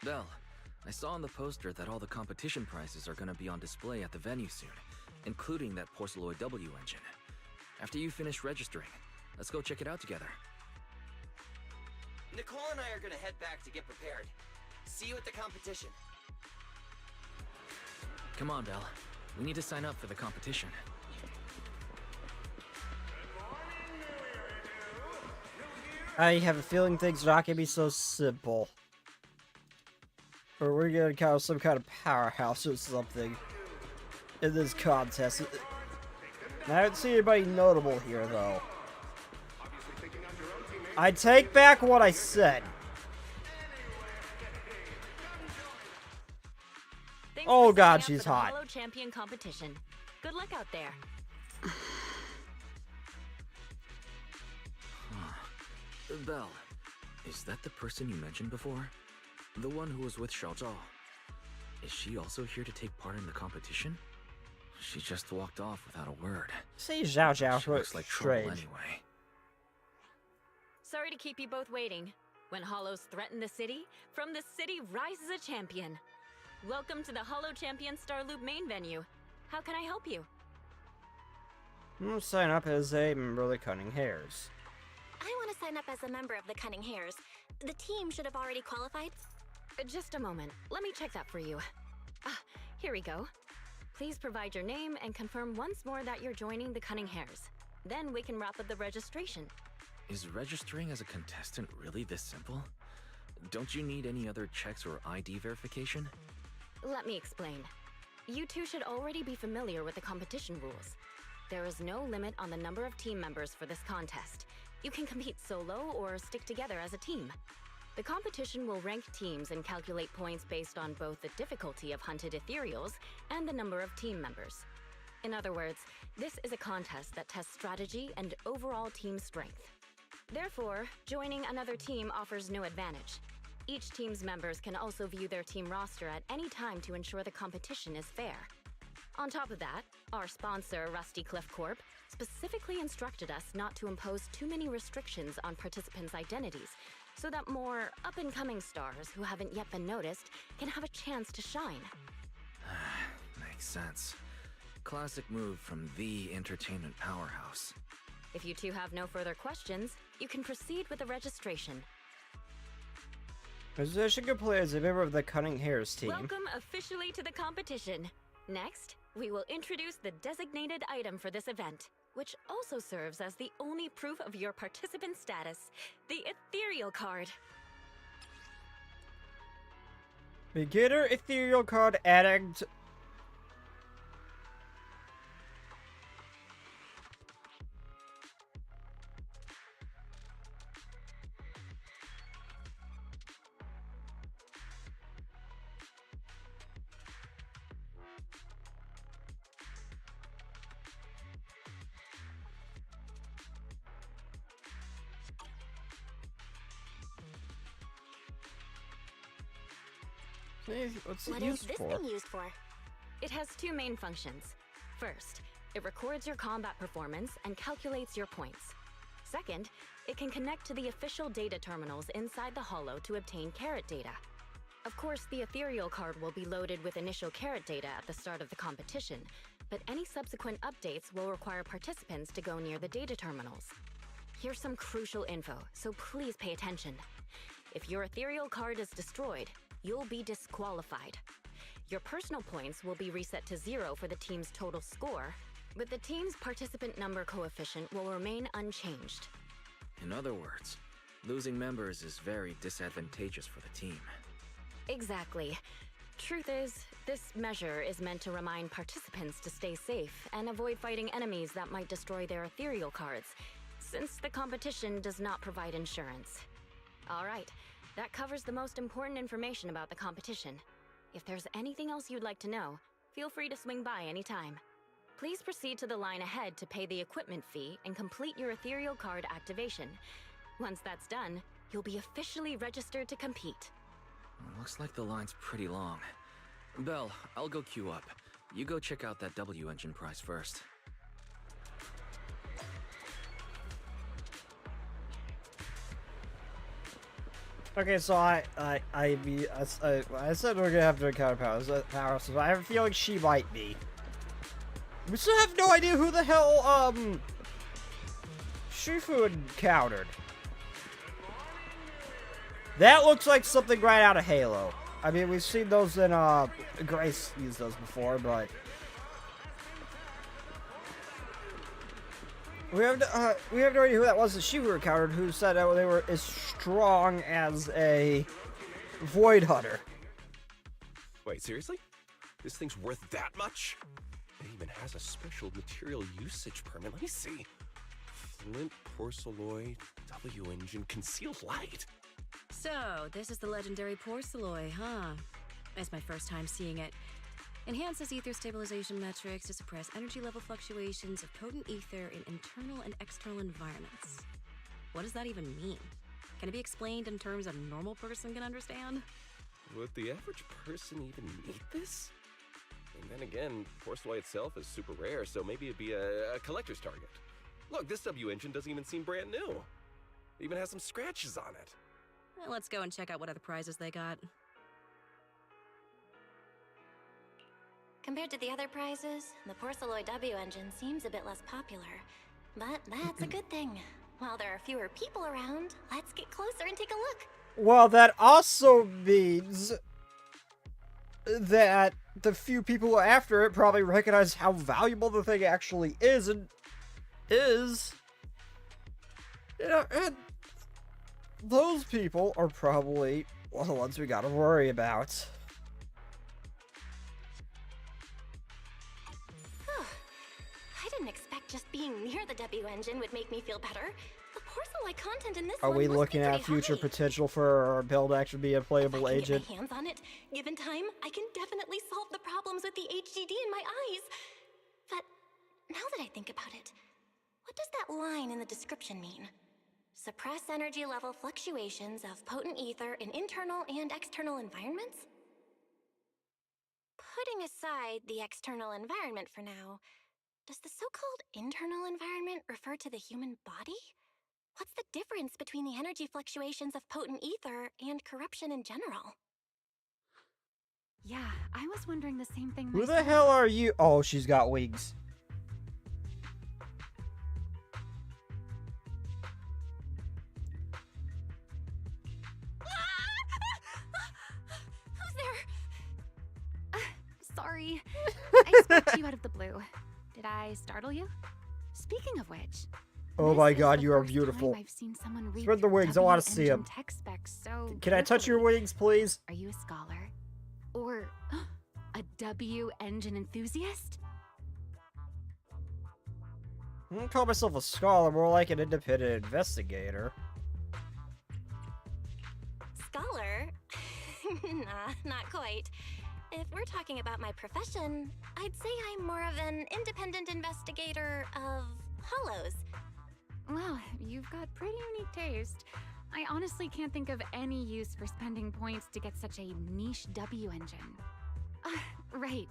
Belle, I saw on the poster that all the competition prizes are gonna be on display at the venue soon, including that Porceloid W engine. After you finish registering, let's go check it out together. Nicole and I are gonna head back to get prepared. See you at the competition. Come on, Belle. We need to sign up for the competition. I have a feeling things are not gonna be so simple. Or we're gonna call some kind of powerhouse or something in this contest. I don't see anybody notable here, though. I take back what I said. Thanks Oh for God, signing up she's for the hot. Hollow Champion competition. Good luck out there. Belle, is that the person you mentioned before? The one who was with Xiaozhao? Is she also here to take part in the competition? She just walked off without a word. Say Zhao Zhao, She looks like trouble strange. anyway. Sorry to keep you both waiting. When Hollows threaten the city, from the city rises a champion. Welcome to the Hollow Champion Star Loop main venue. How can I help you? I'm gonna sign up as a member of the Cunning Hairs. I want to sign up as a member of the Cunning Hares. The team should have already qualified. Just a moment. Let me check that for you. Ah, here we go. Please provide your name and confirm once more that you're joining the Cunning Hares. Then we can wrap up the registration. Is registering as a contestant really this simple? Don't you need any other checks or ID verification? Let me explain. You two should already be familiar with the competition rules. There is no limit on the number of team members for this contest. You can compete solo or stick together as a team. The competition will rank teams and calculate points based on both the difficulty of hunted ethereals and the number of team members. In other words, this is a contest that tests strategy and overall team strength. Therefore, joining another team offers no advantage. Each team's members can also view their team roster at any time to ensure the competition is fair. On top of that, our sponsor, Rusty Cliff Corp, specifically instructed us not to impose too many restrictions on participants' identities, so that more up-and-coming stars who haven't yet been noticed can have a chance to shine. Makes sense. Classic move from the entertainment powerhouse. If you two have no further questions, you can proceed with the registration. Position complete as a member of the Cunning Hares team. Welcome officially to the competition. Next, we will introduce the designated item for this event, which also serves as the only proof of your participant status, the ethereal card. Beginner ethereal card adding to... What's it What is used this for? thing used for? It has two main functions. First, it records your combat performance and calculates your points. Second, it can connect to the official data terminals inside the Holo to obtain carrot data. Of course, the ethereal card will be loaded with initial carrot data at the start of the competition, but any subsequent updates will require participants to go near the data terminals. Here's some crucial info, so please pay attention. If your ethereal card is destroyed, you'll be disqualified. Your personal points will be reset to 0 for the team's total score, but the team's participant number coefficient will remain unchanged. In other words, losing members is very disadvantageous for the team. Exactly. Truth is, this measure is meant to remind participants to stay safe and avoid fighting enemies that might destroy their ethereal cards, since the competition does not provide insurance. All right. That covers the most important information about the competition. If there's anything else you'd like to know, feel free to swing by anytime. Please proceed to the line ahead to pay the equipment fee and complete your ethereal card activation. Once that's done, you'll be officially registered to compete. Looks like the line's pretty long. Belle, I'll go queue up. You go check out that W engine prize first. Okay, so I said we're gonna have to encounter power, so I have a feeling she might be. We still have no idea who the hell, Shifu encountered. That looks like something right out of Halo. I mean, we've seen those in, Grace used those before, but... We have no idea who that was that Shifu encountered, who said that they were as strong as a Void Hunter. Wait, seriously? This thing's worth that much? It even has a special material usage permit. Let me see. Flint, porcelloy, W engine, concealed light. So, this is the legendary porcelloy, huh? It's my first time seeing it. Enhances ether stabilization metrics to suppress energy level fluctuations of potent ether in internal and external environments. What does that even mean? Can it be explained in terms a normal person can understand? Would the average person even need this? And then again, porcelloy itself is super rare, so maybe it'd be a collector's target. Look, this W engine doesn't even seem brand new. It even has some scratches on it. Well, let's go and check out what other prizes they got. Compared to the other prizes, the Porcelloy W engine seems a bit less popular. But that's a good thing. While there are fewer people around, let's get closer and take a look. Well, that also means that the few people after it probably recognize how valuable the thing actually is, and and those people are probably the ones we gotta worry about. I didn't expect just being near the W engine would make me feel better. The porcelain content in this Are one we must looking be at pretty future high. potential for our build to actually be a playable If I can agent? get my hands on it, given time, I can definitely solve the problems with the HDD in my eyes. But now that I think about it, what does that line in the description mean? Suppress energy level fluctuations of potent ether in internal and external environments? Putting aside the external environment for now, does the so-called internal environment refer to the human body? What's the difference between the energy fluctuations of potent ether and corruption in general? Yeah, I was wondering the same thing Who myself. the hell are you? Oh, she's got wings. Who's there? Sorry. I spoke to you out of the blue. Did I startle you? Speaking of which, Oh this my is god, the you are first beautiful. time I've seen someone read Spread the wings, I want to see W-engine them. tech specs so Can I touch your carefully. wings, please? Are you a scholar? Or a W engine enthusiast? I don't call myself a scholar, more like an independent investigator. Scholar? Nah, not quite. If we're talking about my profession, I'd say I'm more of an independent investigator of hollows. Well, you've got pretty unique taste. I honestly can't think of any use for spending points to get such a niche W engine. Right.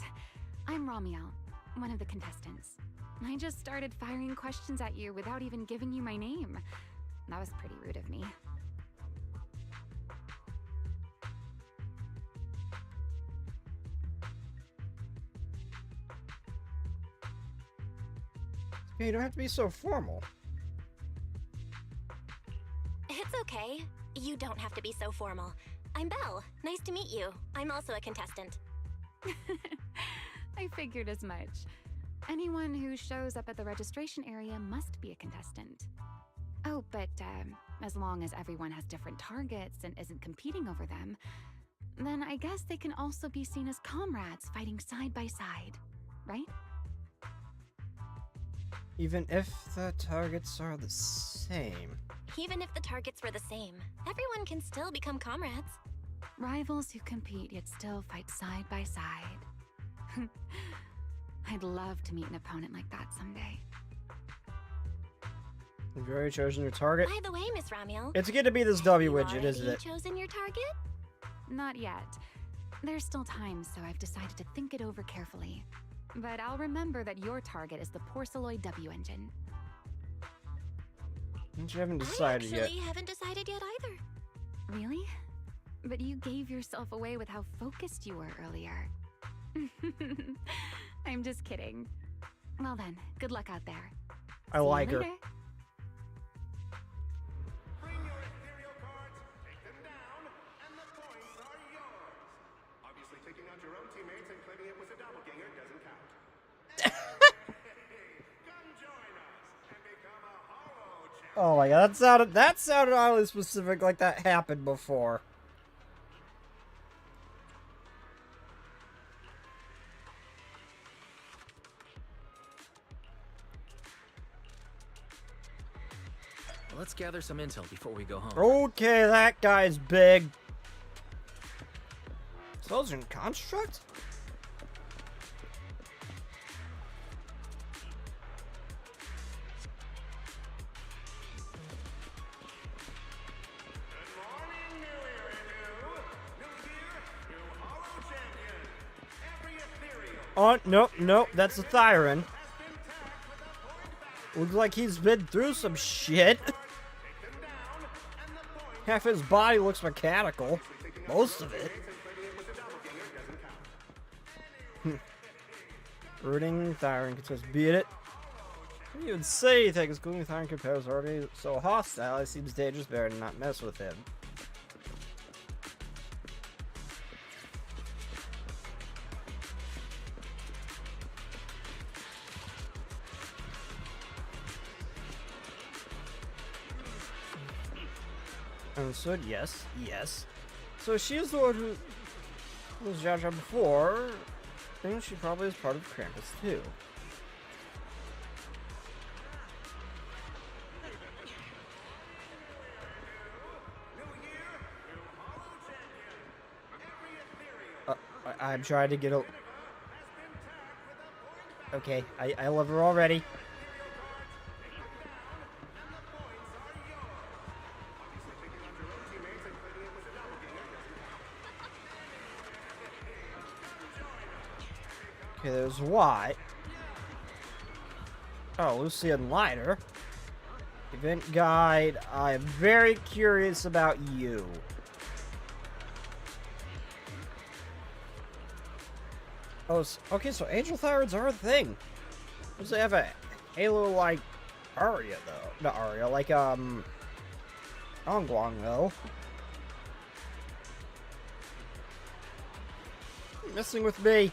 I'm Ramiel, one of the contestants. I just started firing questions at you without even giving you my name. That was pretty rude of me. Yeah, you don't have to be so formal. It's okay. You don't have to be so formal. I'm Belle. Nice to meet you. I'm also a contestant. I figured as much. Anyone who shows up at the registration area must be a contestant. Oh, but as long as everyone has different targets and isn't competing over them, then I guess they can also be seen as comrades fighting side by side, right? Even if the targets are the same. Even if the targets were the same, everyone can still become comrades. Rivals who compete yet still fight side by side. I'd love to meet an opponent like that someday. Have you already chosen your target? By the way, Miss Ramiel, It's going to be this W engine, isn't you it? chosen your target? Not yet. There's still time, so I've decided to think it over carefully. But I'll remember that your target is the Porceloid W engine. You haven't decided I yet. actually haven't decided yet either. Really? But you gave yourself away with how focused you were earlier. I'm just kidding. Well then, good luck out there. I See you like her. later. Bring your ethereal cards, take them down, and the points are yours. Obviously, taking out your own teammates and claiming it was a doppelganger doesn't count. Come join us and become a hollow champion. Oh my god, that sounded oddly specific, like that happened before. Let's gather some intel before we go home. Okay, that guy's big. Intelligent construct? Oh, nope, nope, that's a Thyron. Looks like he's been through some shit. Half his body looks mechanical. Most of it. Rooting, Thyron can just beat it. He would say things, including Thyron compares already so hostile, it seems dangerous, better to not mess with him. Understood, yes, yes. So she is the one who was Jar Jar before, and she probably is part of Krampus too. I'm trying to get a... Okay, I love her already. Okay, there's White. Oh, Lucy and Lighter. Event guide. I'm very curious about you. Oh, okay, so Angel Thyroids are a thing. Does they have a Halo like Aria though? Not Aria, like Ongguang though. You're messing with me.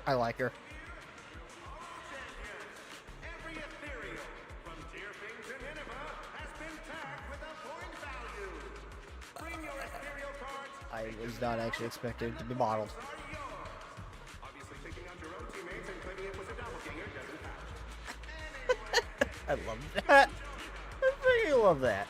I like her. I was not actually expecting it to be modeled. I love that. I freaking love that.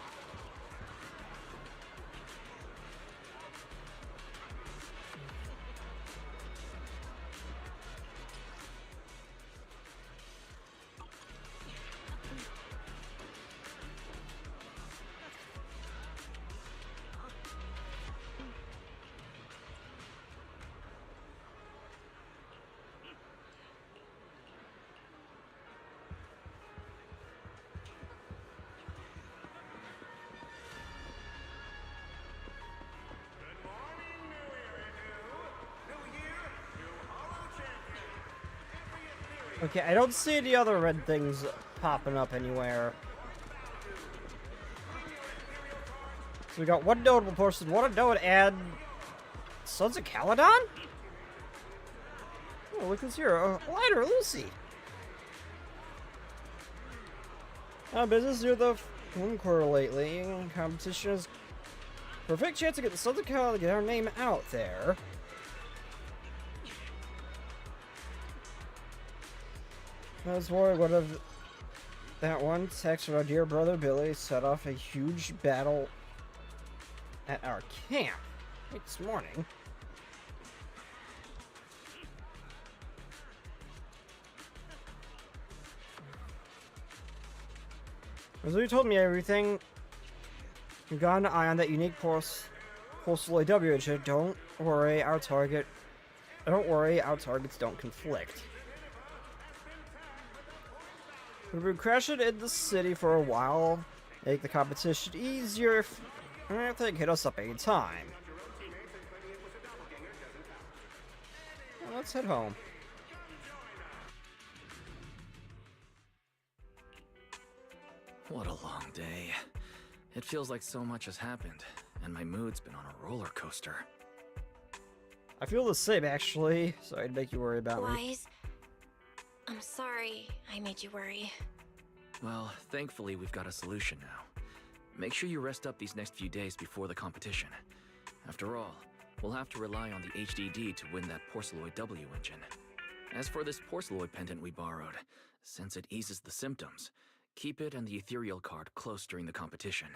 Okay, I don't see any other red things popping up anywhere. So we got one notable person, one node, and Sons of Caledon? Oh, look who's here. Lighter, Lucy. Business near the one quarter lately. Competition is perfect chance to get the Sons of Caledon, get our name out there. I was worried what if that one text from our dear brother Billy set off a huge battle at our camp this morning. As you told me everything, you've got an eye on that unique Porcelain W engine. Don't worry, our targets don't conflict. We've been crashing in the city for a while. Make the competition easier if they hit us up anytime. Well, let's head home. What a long day. It feels like so much has happened, and my mood's been on a roller coaster. I feel the same, actually. Sorry to make you worry about me. Wise, I'm sorry I made you worry. Well, thankfully we've got a solution now. Make sure you rest up these next few days before the competition. After all, we'll have to rely on the HDD to win that Porcelain W engine. As for this Porcelain pendant we borrowed, since it eases the symptoms, keep it and the ethereal card close during the competition.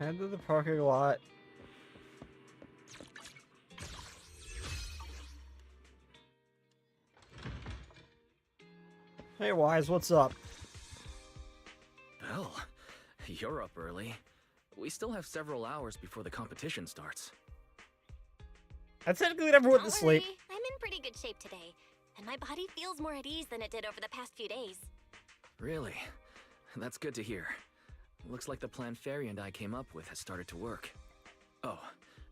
Head to the parking lot. Hey, Wise, what's up? Belle, you're up early. We still have several hours before the competition starts. I technically never went to Don't sleep. worry, I in pretty good shape today, and my body feels more at ease than it did over the past few days. Really? That's good to hear. Looks like the plan Fairy and I came up with has started to work. Oh,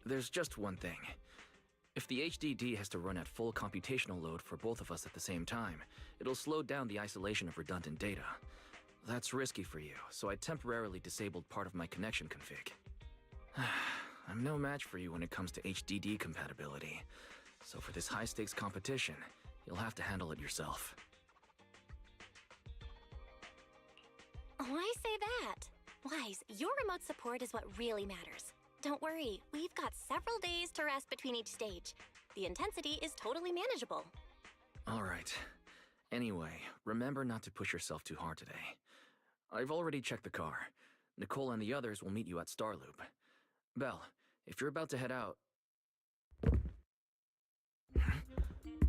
there's just one thing. If the HDD has to run at full computational load for both of us at the same time, it'll slow down the isolation of redundant data. That's risky for you, so I temporarily disabled part of my connection config. I'm no match for you when it comes to HDD compatibility, so for this high-stakes competition, you'll have to handle it yourself. Why say that? Wise, your remote support is what really matters. Don't worry, we've got several days to rest between each stage. The intensity is totally manageable. Alright. Anyway, remember not to push yourself too hard today. I've already checked the car. Nicole and the others will meet you at Starloop. Belle, if you're about to head out...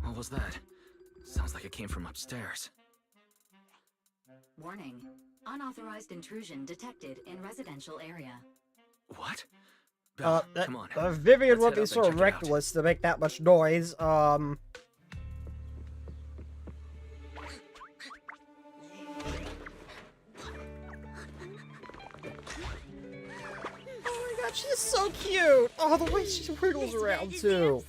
What was that? Sounds like it came from upstairs. Warning. Unauthorized intrusion detected in residential area. What? Belle, That, come on. Vivian Let's would head be up so and check it out. reckless to make that much noise. Oh my god, she's so cute! Oh, the way she wiggles around, too.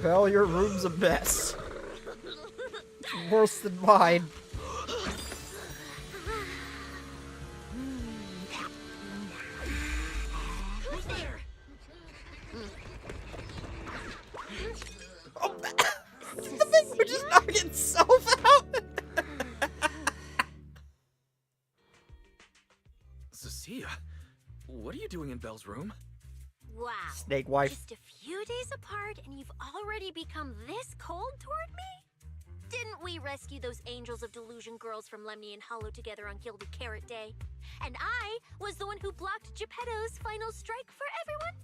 Belle, your room's a mess. Worse than mine. Oh, the thing would just knock itself out. Cecilia, what are you doing in Belle's room? Wow. Snake wife. Just a few days apart and you've already become this cold toward me? Didn't we rescue those angels of delusion girls from Lemny and Hollow together on Gilded Carrot Day? And I was the one who blocked Geppetto's final strike for everyone?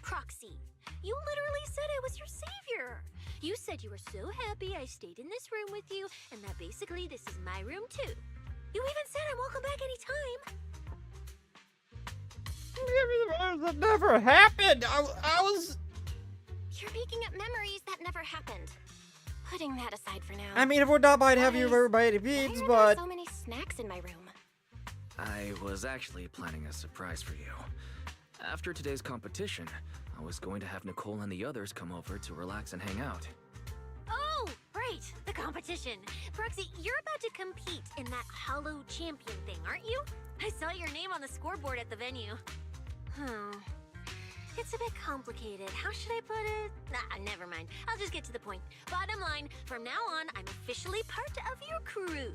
Proxy, you literally said I was your savior. You said you were so happy I stayed in this room with you, and that basically this is my room too. You even said I'm welcome back anytime. That never happened. I was... You're making up memories that never happened. Putting that aside for now. I mean, it would not mind having you everybody beats, Why are but... there so many snacks in my room? I was actually planning a surprise for you. After today's competition, I was going to have Nicole and the others come over to relax and hang out. Oh, right, the competition. Proxy, you're about to compete in that Hollow Champion thing, aren't you? I saw your name on the scoreboard at the venue. It's a bit complicated. How should I put it? Nah, never mind. I'll just get to the point. Bottom line, from now on, I'm officially part of your crew.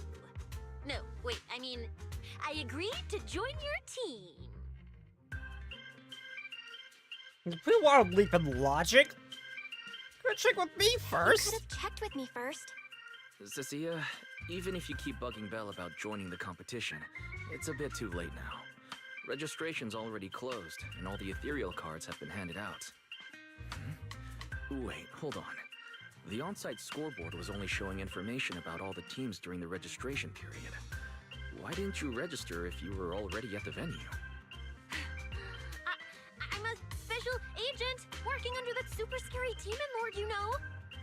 No, wait, I mean, I agreed to join your team. Pretty wild leap in logic. Go check with me You first. could have checked with me first. Cecilia, even if you keep bugging Belle about joining the competition, it's a bit too late now. Registration's already closed, and all the ethereal cards have been handed out. Wait, hold on. The on-site scoreboard was only showing information about all the teams during the registration period. Why didn't you register if you were already at the venue? I'm a special agent working under that super scary demon lord, you know.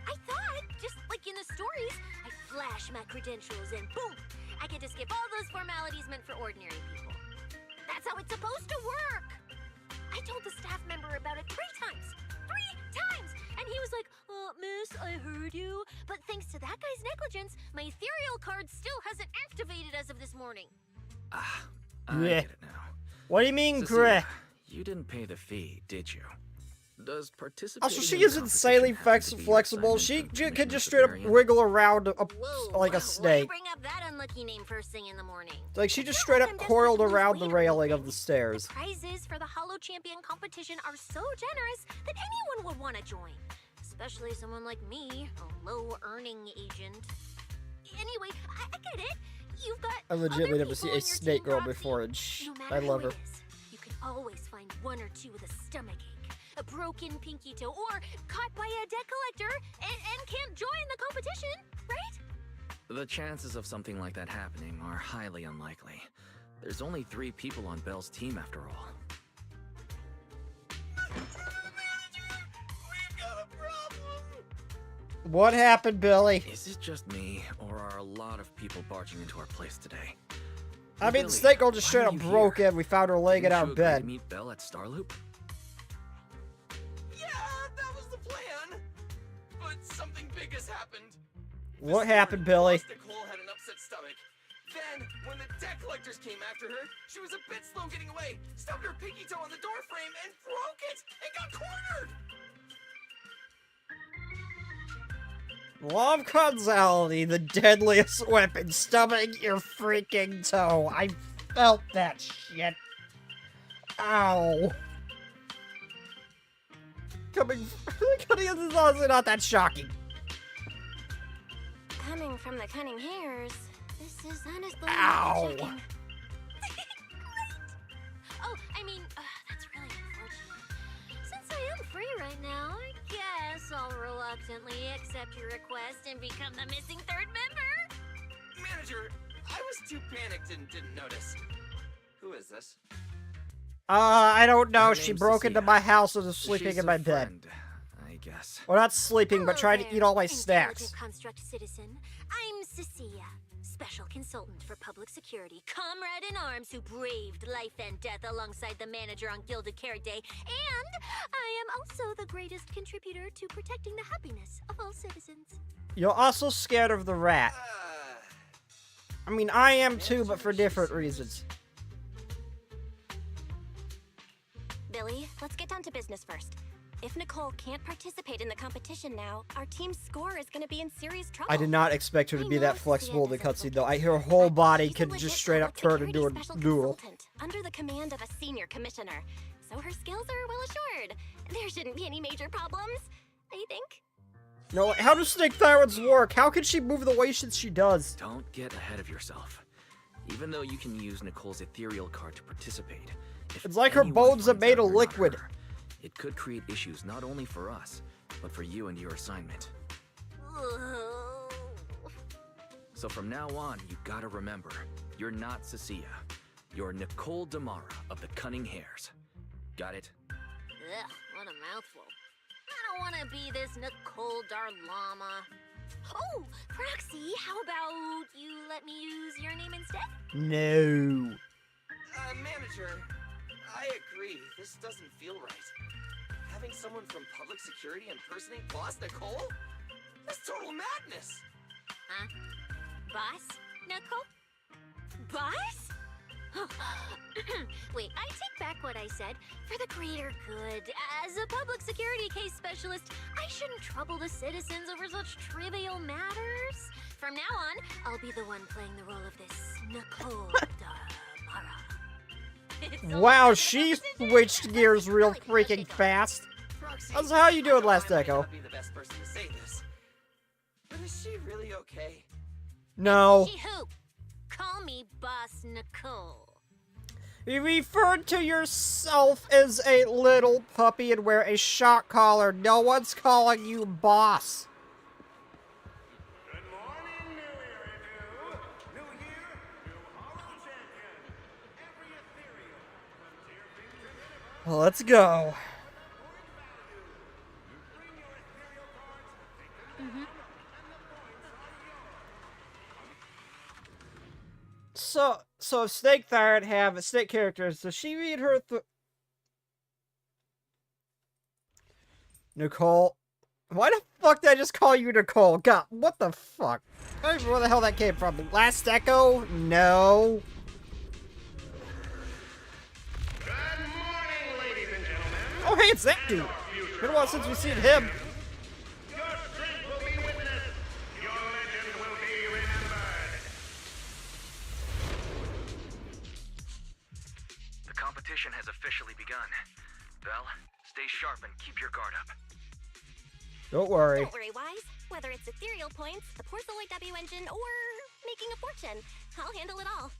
I thought, just like in the stories, I flash my credentials and boom, I get to skip all those formalities meant for ordinary people. That's how it's supposed to work. I told the staff member about it 3 times. 3 times! And he was like, miss, I heard you. But thanks to that guy's negligence, my ethereal card still hasn't activated as of this morning. I Yeah. get it now. What do you mean, Cecilia, Greg? you didn't pay the fee, did you? Does participating Also, she in the is insanely competition happen to be your flexible. She assignment from could just Commissioner straight up Severian? wiggle around like Why a snake. bring up that unlucky name first thing in the morning? Like, she just straight up coiled around the railing of the stairs. Prizes for the Hollow Champion competition are so generous that anyone would want to join. Especially someone like me, a low-earning agent. Anyway, I get it. You've got I legitimately other never see people a on your snake team, girl Roxy. before, and No I matter love who her. it is, you can always find 1 or 2 with a stomachache, a broken pinky toe, or caught by a debt collector and can't join the competition, right? The chances of something like that happening are highly unlikely. There's only 3 people on Bell's team after all. What happened, Billy? Is it just me, or are a lot of people barging into our place today? I mean, Billy, Snake Girl just why straight are up you broke here? in. We found her laying in Didn't our you agree bed. to meet Bell at Starloop? Yeah, that was the plan. But something big has happened. What happened, Billy? Nicole had an upset stomach. Then, when the debt collectors came after her, she was a bit slow getting away, stubbed her pinky toe on the door frame, and broke it, and got cornered! Law of causality, the deadliest weapon, stubbing your freaking toe. I felt that shit. Ow. Cutting is honestly not that shocking. Coming from the cunning hairs, this is honestly Ow. checking. Oh, I mean, that's really unfortunate. Since I am free right now, I guess I'll reluctantly accept your request and become the missing third member. Manager, I was too panicked and didn't notice. Who is this? I don't know. Her She name's broke into Cecilia. my house and was sleeping She's in a my bed. friend, I guess. Well, not sleeping, but Hello trying to there, eat all my Intelligent snacks. Construct citizen. I'm Cecilia, special consultant for public security, comrade in arms who braved life and death alongside the manager on Gilded Carrot Day, and I am also the greatest contributor to protecting the happiness of all citizens. You're also scared of the rat. I mean, I am too, but for different reasons. Billy, let's get down to business first. If Nicole can't participate in the competition now, our team's score is going to be in serious trouble. I did not expect her to be that flexible in the cutscene, though. Her whole body could just straight up turn into a noodle. Consultant, under the command of a senior commissioner. So her skills are well assured. There shouldn't be any major problems, I think. No, how do snake thyroids work? How can she move the way she does? Don't get ahead of yourself. Even though you can use Nicole's ethereal card to participate, if It's like her anyone bones are finds made out of you're not liquid. her, it could create issues not only for us, but for you and your assignment. So from now on, you gotta remember, you're not Cecilia. You're Nicole Damara of the Cunning Hairs. Got it? Ugh, what a mouthful. I don't want to be this Nicole Darlama. Oh, Proxy, how about you let me use your name instead? No. Manager, I agree. This doesn't feel right. Having someone from public security impersonate Boss Nicole? That's total madness. Huh? Boss? Nicole? Boss? Wait, I take back what I said. For the greater good, as a public security case specialist, I shouldn't trouble the citizens over such trivial matters. From now on, I'll be the one playing the role of this Nicole Damara. Wow, she switched gears real freaking fast. How's how you doing, Last Echo? Be the best person to say this. But is she really okay? No. She who? Call me Boss Nicole. You referred to yourself as a little puppy and wear a shock collar. No one's calling you boss. Good morning, New Iridu. New year, new Hollow champion. Every ethereal comes here being delivered. Let's go. Bring your ethereal cards, take them down, and the points are yours. So if Snake Thyroid have a snake character, does she read her Nicole? Why the fuck did I just call you Nicole? God, what the fuck? I don't even know where the hell that came from. Last Echo? No. Good morning, ladies and gentlemen. Oh, hey, it's that dude. Been a while since we've seen him. Your strength will be witnessed. Your legend will be remembered. The competition has officially begun. Belle, stay sharp and keep your guard up. Don't worry. Don't worry, Wise. Whether it's ethereal points, the Porceloid W engine, or making a fortune, I'll handle it all.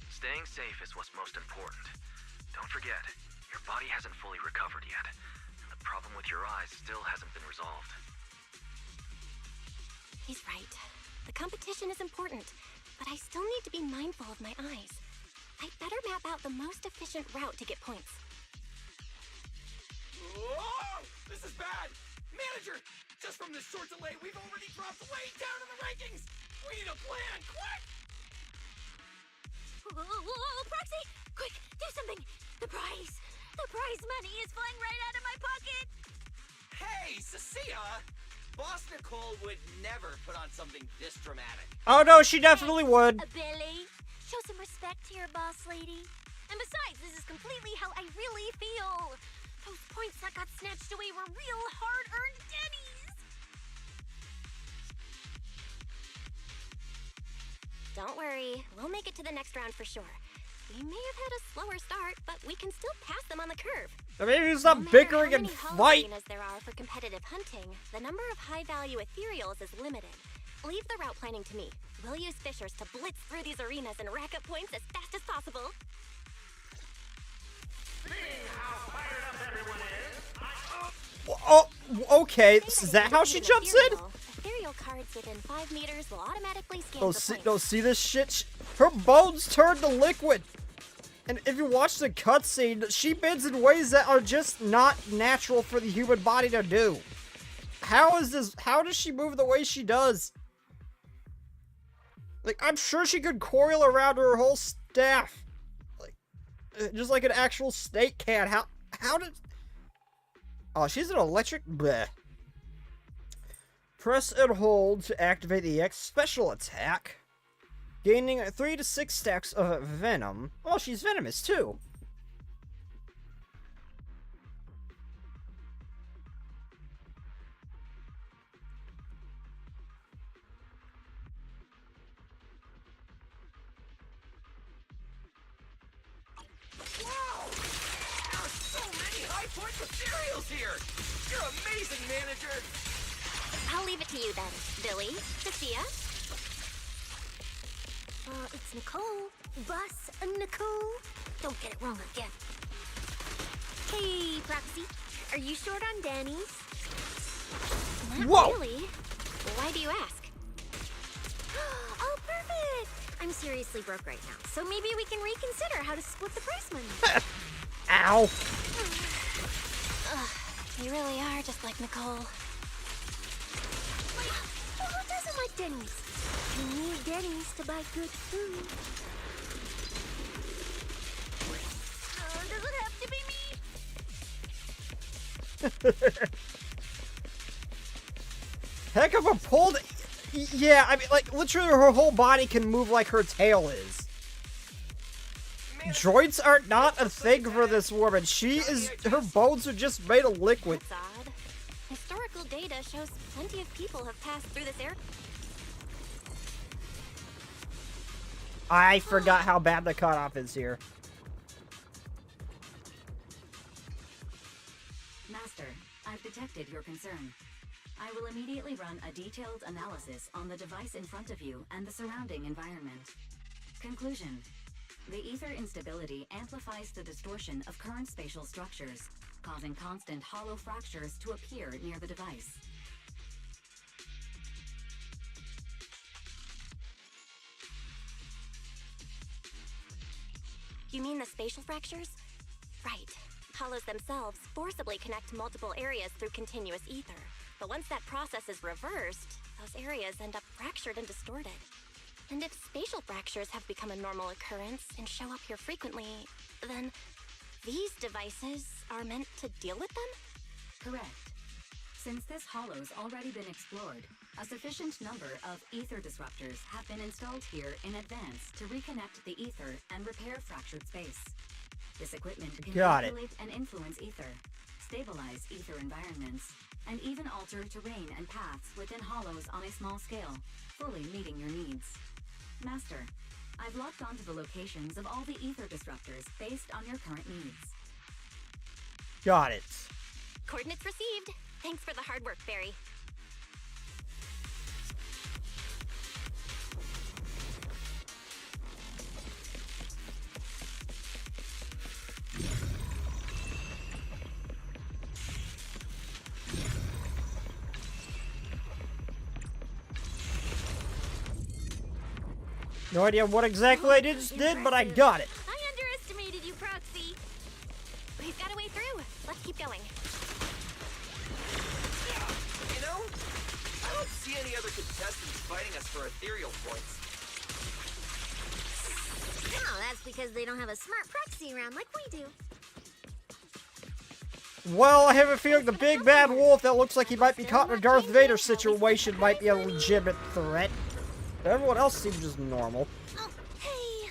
Staying safe is what's most important. Don't forget, your body hasn't fully recovered yet. And the problem with your eyes still hasn't been resolved. He's right. The competition is important, but I still need to be mindful of my eyes. I'd better map out the most efficient route to get points. Whoa! This is bad! Manager! Just from this short delay, we've already dropped way down in the rankings! We need a plan, quick! Whoa, Proxy! Quick, do something! The prize! The prize money is flying right out of my pocket! Hey, Cecilia! Boss Nicole would never put on something this dramatic. Oh no, she definitely would. Billy, show some respect to your boss lady. And besides, this is completely how I really feel. Those points that got snatched away were real hard-earned Denny's. Don't worry, we'll make it to the next round for sure. We may have had a slower start, but we can still pass them on the curve. Or maybe stop bickering and fight. As there are for competitive hunting, the number of high-value ethereals is limited. Leave the route planning to me. We'll use fishers to blitz through these arenas and rack up points as fast as possible. Oh, okay. Is that how she jumps in? Ethereal cards within 5 meters will automatically scan Oh, for see, points. no, see this shit? Her bones turn to liquid. And if you watch the cutscene, she bends in ways that are just not natural for the human body to do. How does she move the way she does? Like, I'm sure she could coil around her whole staff. Like, just like an actual snake can. How did... Oh, she's an electric... Bleh. Press and hold to activate the X special attack. Gaining 3 to 6 stacks of venom. Oh, she's venomous too. Wow! There are so many high-point materials here! You're amazing, manager! I'll leave it to you then, Billy, Sophia. It's Nicole. Boss Nicole. Don't get it wrong again. Hey, Proxy. Are you short on Danny's? Not really. Why do you ask? Oh, perfect. I'm seriously broke right now, so maybe we can reconsider how to split the prize money. Ow. You really are just like Nicole. Well, who doesn't like Denny's? You need Denny's to buy good food. Does it have to be me? Heck of a pull. Yeah, I mean, like, literally her whole body can move like her tail is. Droids are not a thing for this woman. Her bones are just made of liquid. That's odd. Historical data shows plenty of people have passed through this area. I forgot how bad the cutoff is here. Master, I've detected your concern. I will immediately run a detailed analysis on the device in front of you and the surrounding environment. Conclusion. The ether instability amplifies the distortion of current spatial structures, causing constant hollow fractures to appear near the device. You mean the spatial fractures? Right. Hollows themselves forcibly connect multiple areas through continuous ether. But once that process is reversed, those areas end up fractured and distorted. And if spatial fractures have become a normal occurrence and show up here frequently, then these devices are meant to deal with them? Correct. Since this hollow's already been explored, a sufficient number of ether disruptors have been installed here in advance to reconnect the ether and repair fractured space. This equipment can manipulate and influence ether, stabilize ether environments, and even alter terrain and paths within hollows on a small scale, fully meeting your needs. Master, I've locked onto the locations of all the ether disruptors based on your current needs. Got it. Coordinates received. Thanks for the hard work, Barry. No idea what exactly I just did, but I got it. I underestimated you, Proxy. We've got a way through. Let's keep going. You know, I don't see any other contestants fighting us for ethereal points. No, that's because they don't have a smart proxy around like we do. Well, I have a feeling the big bad wolf that looks like he might be caught in a Darth Vader situation might be a legitimate threat. But everyone else seems just normal. Oh, hey,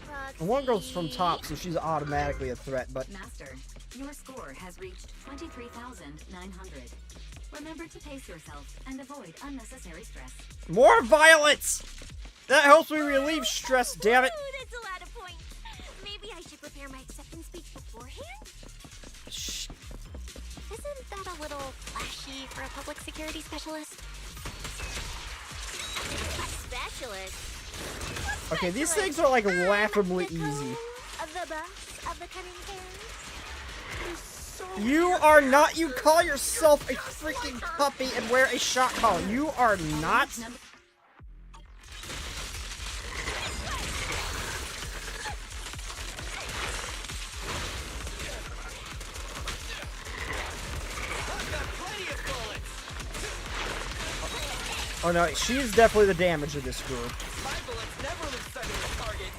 Proxy. The one girl's from top, so she's automatically a threat, but... Master, your score has reached 23,900. Remember to pace yourself and avoid unnecessary stress. More violence! That helps me relieve stress, damn it! Ooh, that's a lot of points. Maybe I should prepare my acceptance speech beforehand? Shh. Isn't that a little flashy for a public security specialist? A specialist? Okay, these things are like laughably easy. Of the boss of the cunning fairies? You are not, you call yourself a freaking puppy and wear a shot collar. You are not. Oh no, she's definitely the damage of this group. My bullets never lose sight of the target.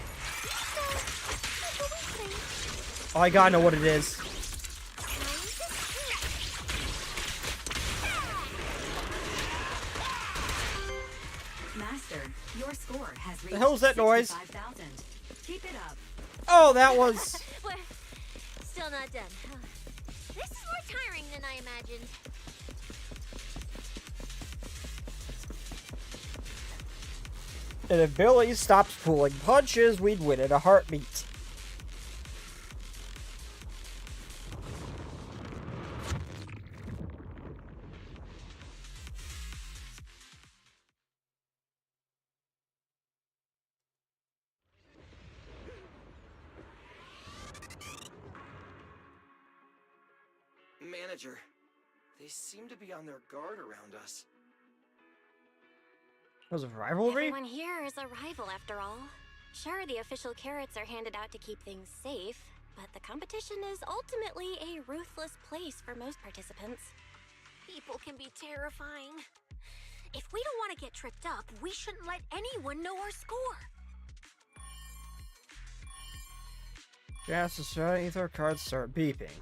Oh, I gotta know what it is. Master, your score has reached The hell's that noise? 65,000. Keep it up. Oh, that was... We're still not done. This is more tiring than I imagined. And if Billy stops pulling punches, we'd win in a heartbeat. Manager, they seem to be on their guard around us. Was it rivalry? Everyone here is a rival, after all. Sure, the official carrots are handed out to keep things safe, but the competition is ultimately a ruthless place for most participants. People can be terrifying. If we don't want to get tripped up, we shouldn't let anyone know our score. Gas is starting, ether cards start beeping.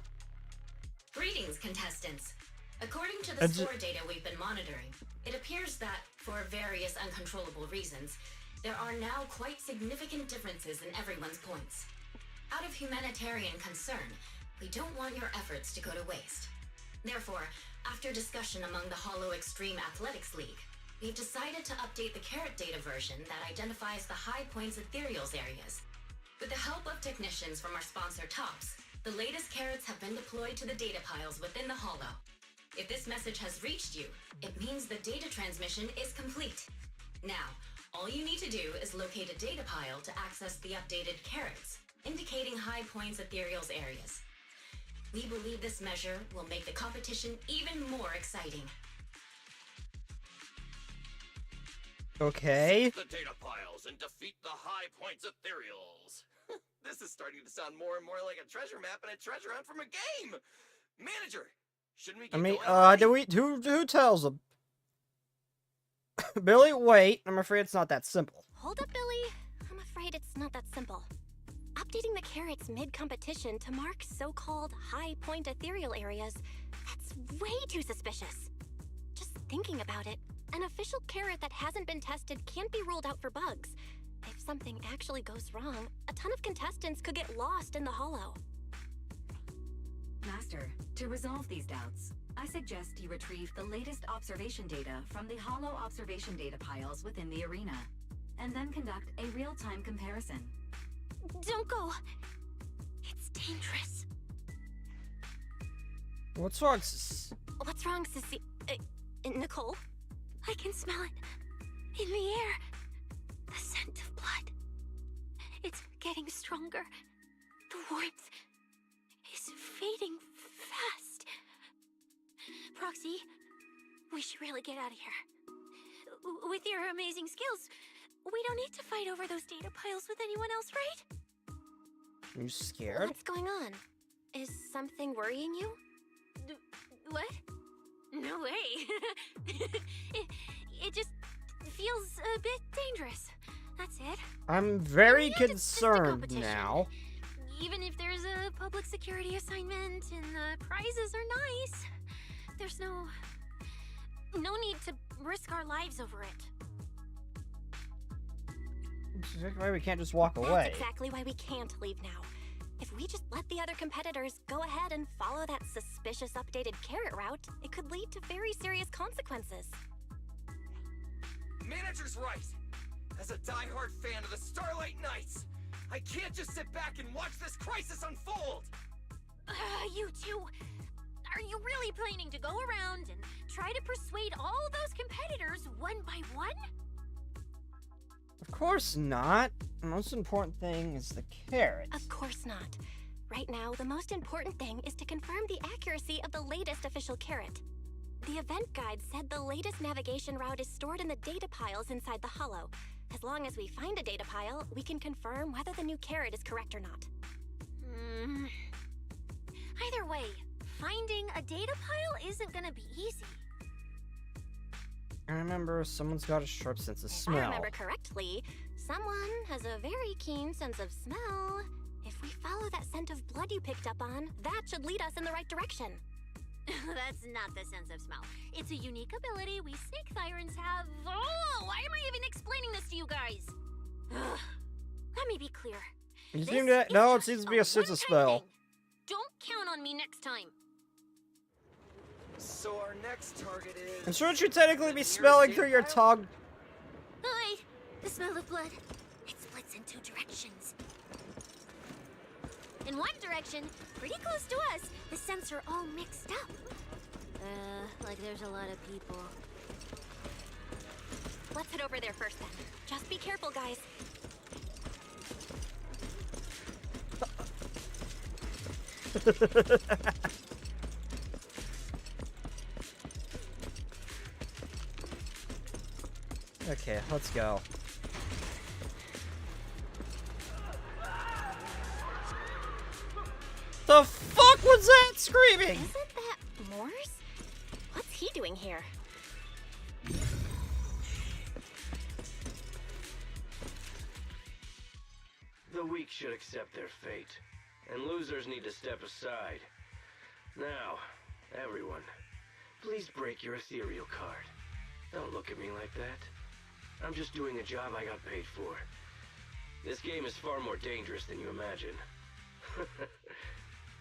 Greetings, contestants. According to the score data we've been monitoring, it appears that, for various uncontrollable reasons, there are now quite significant differences in everyone's points. Out of humanitarian concern, we don't want your efforts to go to waste. Therefore, after discussion among the Hollow Extreme Athletics League, we've decided to update the carrot data version that identifies the high points ethereals areas. With the help of technicians from our sponsor Tops, the latest carrots have been deployed to the data piles within the Hollow. If this message has reached you, it means the data transmission is complete. Now, all you need to do is locate a data pile to access the updated carrots, indicating high points ethereals areas. We believe this measure will make the competition even more exciting. Okay. The data piles and defeat the high points ethereals. This is starting to sound more and more like a treasure map and a treasure hunt from a game. Manager, shouldn't we get going? Who tells them? Billy, wait. I'm afraid it's not that simple. Hold up, Billy. I'm afraid it's not that simple. Updating the carrots mid-competition to mark so-called high-point ethereal areas, that's way too suspicious. Just thinking about it, an official carrot that hasn't been tested can't be ruled out for bugs. If something actually goes wrong, a ton of contestants could get lost in the Hollow. Master, to resolve these doubts, I suggest you retrieve the latest observation data from the Hollow observation data piles within the arena, and then conduct a real-time comparison. Don't go. It's dangerous. What's wrong, What's wrong, Sissy? Nicole? I can smell it. In the air. The scent of blood. It's getting stronger. The warmth is fading fast. Proxy, we should really get out of here. With your amazing skills, We don't need to fight over those data piles with anyone else, right? Are you scared? What's going on? Is something worrying you? What? No way. it just feels a bit dangerous. That's it. I'm very Just a concerned competition. now. Even if there's a public security assignment and the prizes are nice, there's no need to risk our lives over it. That's exactly why we can't just walk away. That's exactly why we can't leave now. If we just let the other competitors go ahead and follow that suspicious updated carrot route, it could lead to very serious consequences. Manager's right. As a diehard fan of the Starlight Knights, I can't just sit back and watch this crisis unfold! You two, are you really planning to go around and try to persuade all those competitors one by one? Of course not. The most important thing is the carrots. Of course not. Right now, the most important thing is to confirm the accuracy of the latest official carrot. The event guide said the latest navigation route is stored in the data piles inside the hollow. As long as we find a data pile, we can confirm whether the new carrot is correct or not. Either way, finding a data pile isn't gonna be easy. I remember someone's got a sharp sense of If smell. I remember correctly, someone has a very keen sense of smell. If we follow that scent of blood you picked up on, that should lead us in the right direction. That's not the sense of smell. It's a unique ability we snake sirens have. Oh, why am I even explaining this to you guys? Ugh. Let me be clear. You This seem to is no, it just seems to be a sense of one-time smell. thing. Don't count on me next time. So our next target is... And shouldn't you technically be smelling through your tongue? Oh, wait. The smell of blood. It splits in two directions. In one direction, pretty close to us, the scents are all mixed up. Like there's a lot of people. Let's head over there first then. Just be careful, guys. Okay, let's go. The fuck was that screaming? Isn't that Morse? What's he doing here? The weak should accept their fate, and losers need to step aside. Now, everyone, please break your ethereal card. Don't look at me like that. I'm just doing a job I got paid for. This game is far more dangerous than you imagine.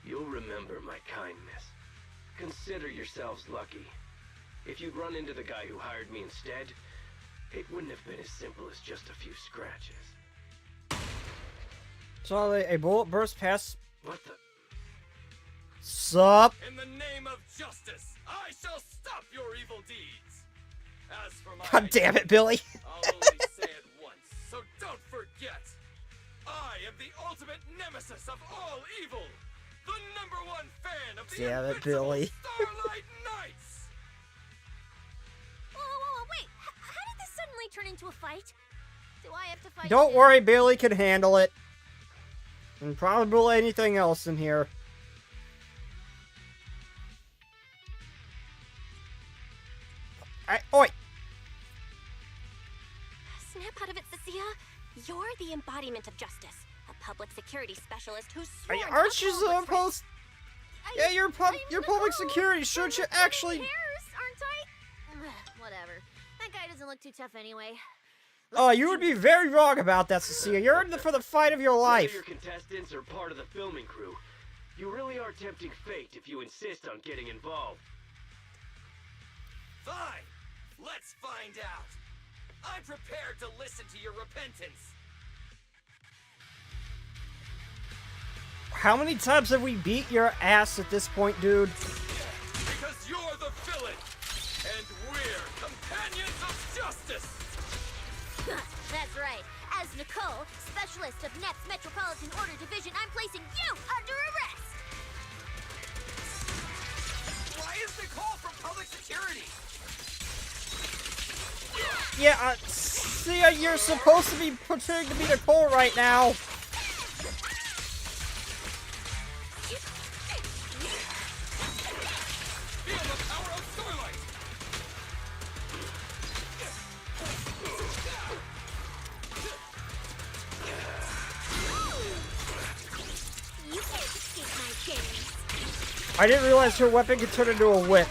You'll remember my kindness. Consider yourselves lucky. If you'd run into the guy who hired me instead, it wouldn't have been as simple as just a few scratches. Saw a bullet burst past. What the? Sup? In the name of justice, I shall stop your evil deeds. As for my God damn it, Billy. I'll only say it once, so don't forget. I am the ultimate nemesis of all evil. The #1 fan of the Damn it, invincible Billy. Starlight Knights. Whoa, wait. How did this suddenly turn into a fight? Do I have to fight? Don't too? worry, Billy can handle it. And probably anything else in here. Oi! Snap out of it, Cecilia. You're the embodiment of justice. A public security specialist who's sworn to Aren't you uphold what's supposed? Yeah, you're public security. Shouldn't you actually? Aren't I? Whatever. That guy doesn't look too tough anyway. Oh, you would be very wrong about that, Cecilia. You're in for the fight of your life. Whether your contestants are part of the filming crew, you really are tempting fate if you insist on getting involved. Fine. Let's find out. I'm prepared to listen to your repentance. How many times have we beat your ass at this point, dude? Because you're the villain, and we're companions of justice. That's right. As Nicole, specialist of NEP's Metropolitan Order Division, I'm placing you under arrest! Why is Nicole from public security? Yeah, Cecilia, you're supposed to be pretending to be Nicole right now. You can't escape my gaze. I didn't realize her weapon could turn into a whip.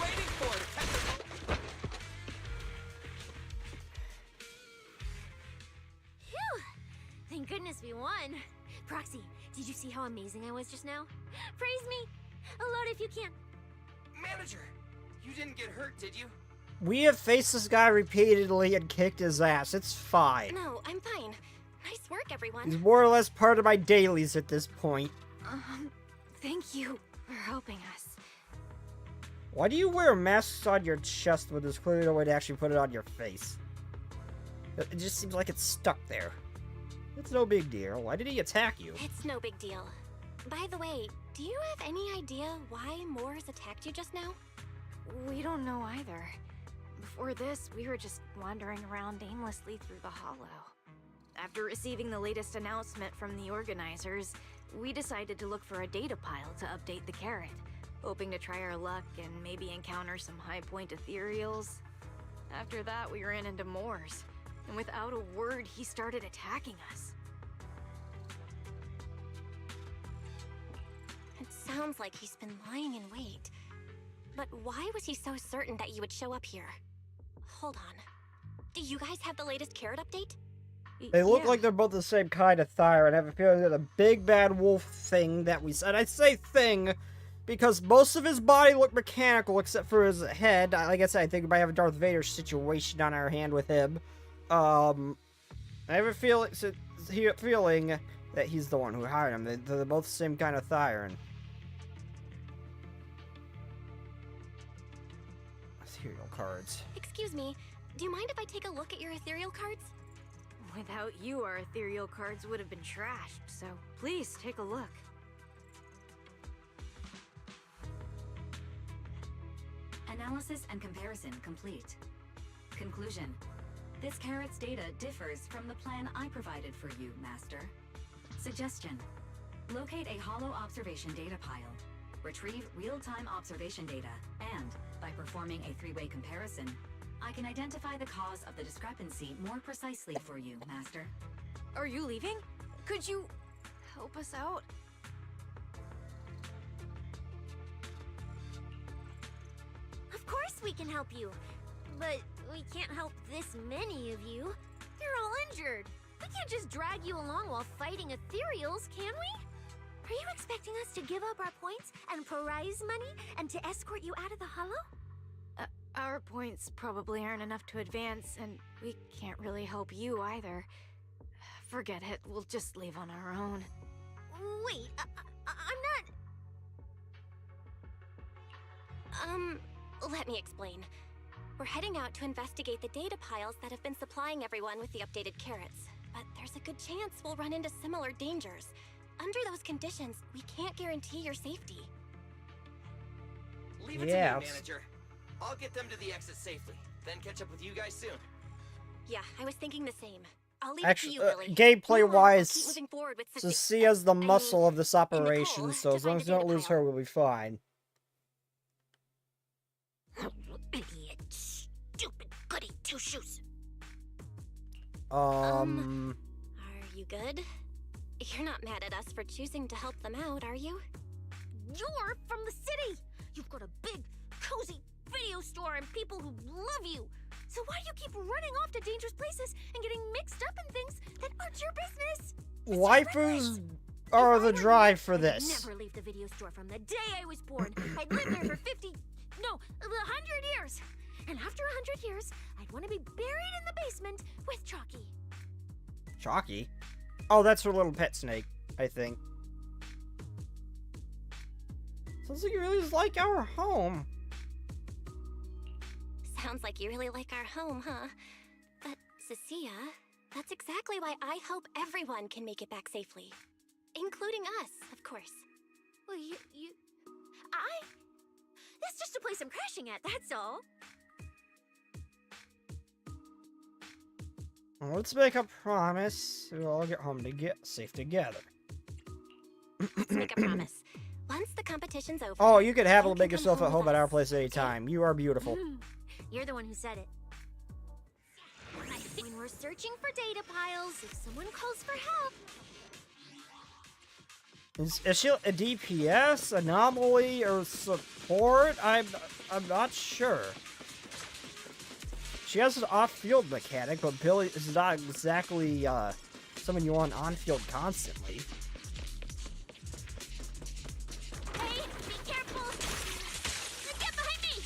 Phew! Thank goodness we won. Proxy, did you see how amazing I was just now? Praise me! Alert if you can. Manager, you didn't get hurt, did you? We have faced this guy repeatedly and kicked his ass. It's fine. No, I'm fine. Nice work, everyone. He's more or less part of my dailies at this point. Thank you for helping us. Why do you wear masks on your chest when there's clearly no way to actually put it on your face? It just seems like it's stuck there. It's no big deal. Why did he attack you? It's no big deal. By the way, do you have any idea why Moors attacked you just now? We don't know either. Before this, we were just wandering around aimlessly through the hollow. After receiving the latest announcement from the organizers, we decided to look for a data pile to update the carrot, hoping to try our luck and maybe encounter some high-point ethereals. After that, we ran into Moors, and without a word, he started attacking us. It sounds like he's been lying in wait. But why was he so certain that you would show up here? Hold on. Do you guys have the latest carrot update? They look like they're both the same kind of thyre, and I have a feeling that the big bad wolf thing that we said. And I say thing because most of his body looked mechanical except for his head. Like I said, I think we might have a Darth Vader situation on our hand with him. I have a feeling that he's the one who hired him. They're both the same kind of thyre. Ethereal cards. Excuse me, do you mind if I take a look at your ethereal cards? Without you, our ethereal cards would have been trashed, so please take a look. Analysis and comparison complete. Conclusion. This carrot's data differs from the plan I provided for you, Master. Suggestion. Locate a hollow observation data pile. Retrieve real-time observation data, and, by performing a three-way comparison, I can identify the cause of the discrepancy more precisely for you, Master. Are you leaving? Could you help us out? Of course we can help you. But we can't help this many of you. You're all injured. We can't just drag you along while fighting ethereals, can we? Are you expecting us to give up our points and prize money and to escort you out of the hollow? Our points probably aren't enough to advance, and we can't really help you either. Forget it, we'll just leave on our own. Wait, I'm not... Let me explain. We're heading out to investigate the data piles that have been supplying everyone with the updated carrots. But there's a good chance we'll run into similar dangers. Under those conditions, we can't guarantee your safety. Leave it to me, Manager. I'll get them to the exit safely, then catch up with you guys soon. Yeah, I was thinking the same. I'll leave Actually, it to you, Billy. gameplay-wise, Cecia's the muscle of this operation, so as long as we don't lose her, we'll be fine. Idiot, stupid goody two-shoes. Are you good? You're not mad at us for choosing to help them out, are you? You're from the city! You've got a big, cozy video store and people who love you! So why do you keep running off to dangerous places and getting mixed up in things that aren't your business? Waifus are the drive for this. I'd never leave the video store from the day I was born. I'd lived there for 100 years. And after 100 years, I'd want to be buried in the basement with Chalky. Chalky? Oh, that's her little pet snake, I think. Sounds like you really just like our home. Sounds like you really like our home, huh? But, Cecilia, that's exactly why I hope everyone can make it back safely. Including us, of course. Well, that's just a place I'm crashing at, that's all. Let's make a promise. We'll all get home to get safe together. Let's make a promise. Once the competition's over... Oh, you can happily can make come yourself at home home with at our us. place anytime. You are beautiful. You're the one who said it. When we're searching for data piles, if someone calls for help... Is she a DPS, anomaly, or support? I'm not sure. She has an off-field mechanic, but Billy is not exactly someone you want on-field constantly. Hey, be careful! Get behind me!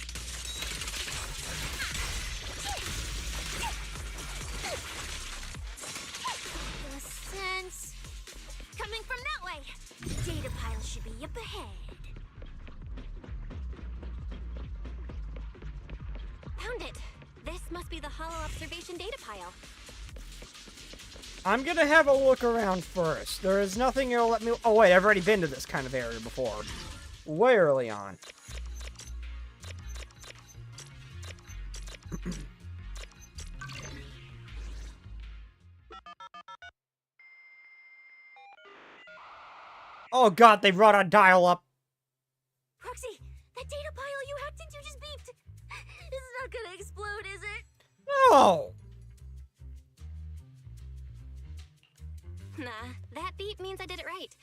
The sense... Coming from that way! Data pile should be up ahead. Found it. This must be the Hollow Observation data pile. I'm gonna have a look around first. There is nothing that'll let me... Oh wait, I've already been to this kind of area before. Way early on. Oh god, they brought on dial-up. Proxy, that data pile you hacked into just beeped. It's not gonna explode, is it? No! Nah, that beep means I did it right.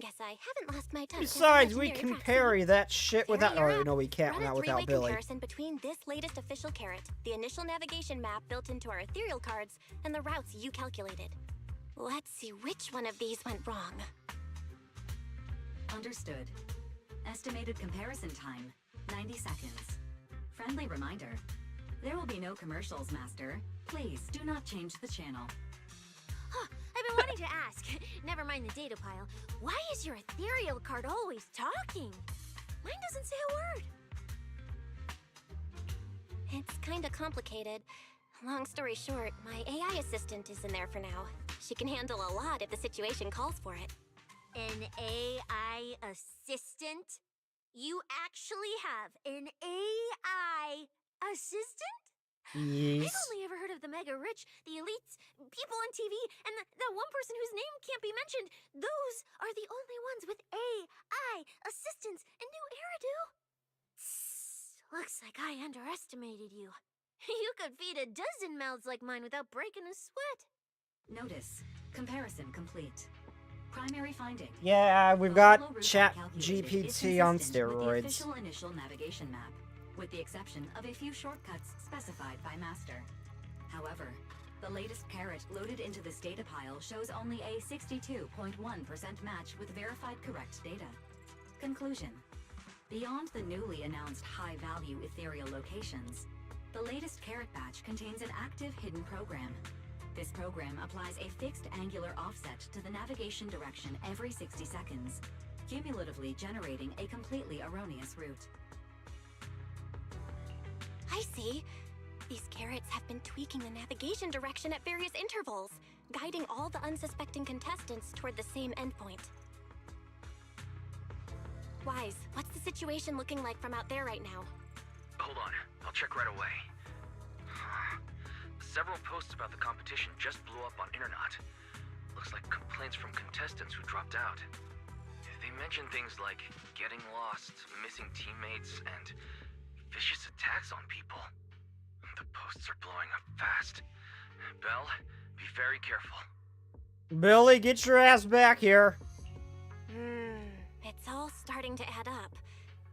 Guess I haven't lost my touch. Besides, we can parry that shit without... Oh, no, we can't. Run a Not three-way without Billy. comparison between this latest official carrot, the initial navigation map built into our ethereal cards, and the routes you calculated. Let's see which one of these went wrong. Understood. Estimated comparison time, 90 seconds. Friendly reminder, there will be no commercials, Master. Please do not change the channel. Huh, I've been wanting to ask. Never mind the data pile. Why is your ethereal card always talking? Mine doesn't say a word. It's kinda complicated. Long story short, my AI assistant is in there for now. She can handle a lot if the situation calls for it. An AI assistant? You actually have an AI assistant? Yes. I've only ever heard of the mega rich, the elites, people on TV, and that one person whose name can't be mentioned. Those are the only ones with AI assistants in New Eridu. Looks like I underestimated you. You could feed a dozen mouths like mine without breaking a sweat. Notice, comparison complete. Primary finding. Yeah, we've The got hollow route Chat calculated is GPT on consistent with the steroids. official initial navigation map, with the exception of a few shortcuts specified by Master. However, the latest carrot loaded into this data pile shows only a 62.1% match with verified correct data. Conclusion. Beyond the newly announced high-value ethereal locations, the latest carrot batch contains an active hidden program. This program applies a fixed angular offset to the navigation direction every 60 seconds, cumulatively generating a completely erroneous route. I see. These carrots have been tweaking the navigation direction at various intervals, guiding all the unsuspecting contestants toward the same endpoint. Wise, what's the situation looking like from out there right now? Hold on, I'll check right away. Several posts about the competition just blew up on internet. Looks like complaints from contestants who dropped out. They mention things like getting lost, missing teammates, and vicious attacks on people. The posts are blowing up fast. Belle, be very careful. Billy, get your ass back here. It's all starting to add up.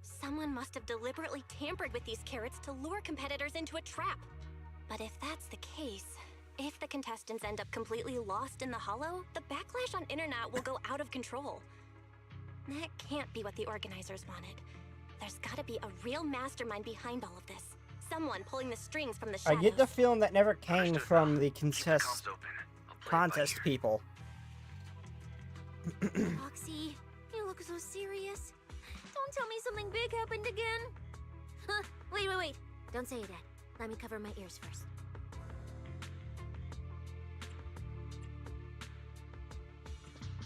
Someone must have deliberately tampered with these carrots to lure competitors into a trap. But if that's the case, if the contestants end up completely lost in the hollow, the backlash on internet will go out of control. That can't be what the organizers wanted. There's gotta be a real mastermind behind all of this. Someone pulling the strings from the I shadows. get the feeling that never came from the contest people. Roxy, you look so serious. Don't tell me something big happened again. Huh, wait. Don't say it yet. Let me cover my ears first.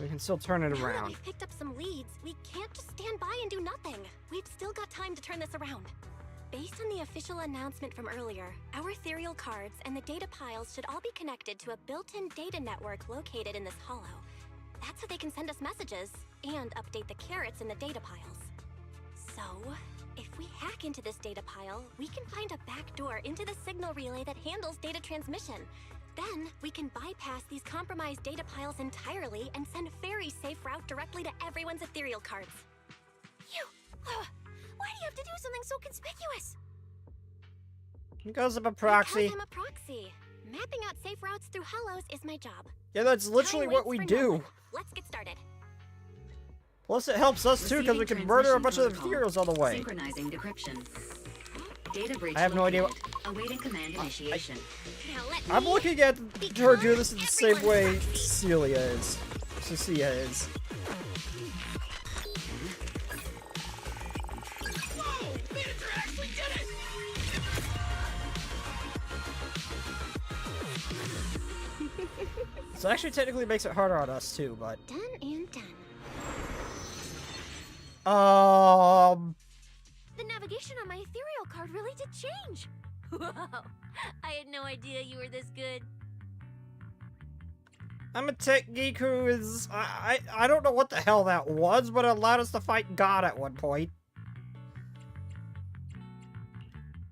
We can still turn it Now that around. we've picked up some leads, we can't just stand by and do nothing. We've still got time to turn this around. Based on the official announcement from earlier, our ethereal cards and the data piles should all be connected to a built-in data network located in this holo. That's how they can send us messages and update the carrots in the data piles. So, if we hack into this data pile, we can find a back door into the signal relay that handles data transmission. Then, we can bypass these compromised data piles entirely and send a very safe route directly to everyone's ethereal cards. Why do you have to do something so conspicuous? Because I'm a proxy. Because I'm a proxy. Mapping out safe routes through holos is my job. Yeah, that's literally what we do. Let's get started. Plus, it helps us too because we can murder a bunch of ethereals on the way. Synchronizing decryption. Data breach I have no idea. Awaiting command initiation. I'm looking at her do this in the same way Cecilia is. Whoa! Manager actually did it! So actually technically makes it harder on us too, but... Done and done. The navigation on my ethereal card really did change. Wow, I had no idea you were this good. I'm a tech geek who is... I don't know what the hell that was, but it allowed us to fight God at one point.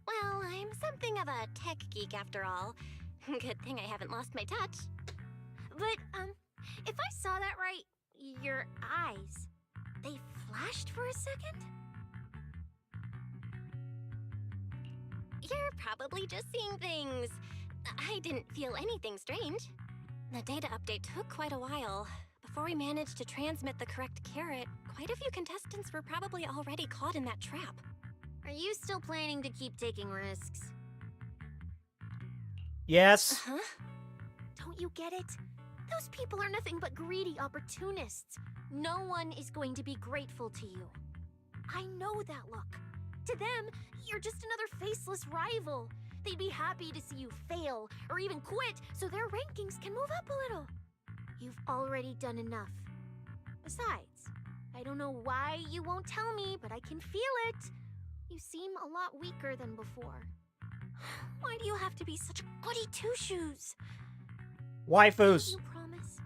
Well, I'm something of a tech geek after all. Good thing I haven't lost my touch. But, if I saw that right, your eyes, they flashed for a second? You're probably just seeing things. I didn't feel anything strange. The data update took quite a while. Before we managed to transmit the correct carrot, quite a few contestants were probably already caught in that trap. Are you still planning to keep taking risks? Yes. Huh? Don't you get it? Those people are nothing but greedy opportunists. No one is going to be grateful to you. I know that look. To them, you're just another faceless rival. They'd be happy to see you fail or even quit so their rankings can move up a little. You've already done enough. Besides, I don't know why you won't tell me, but I can feel it. You seem a lot weaker than before. Why do you have to be such goody two-shoes? Waifus. You promise?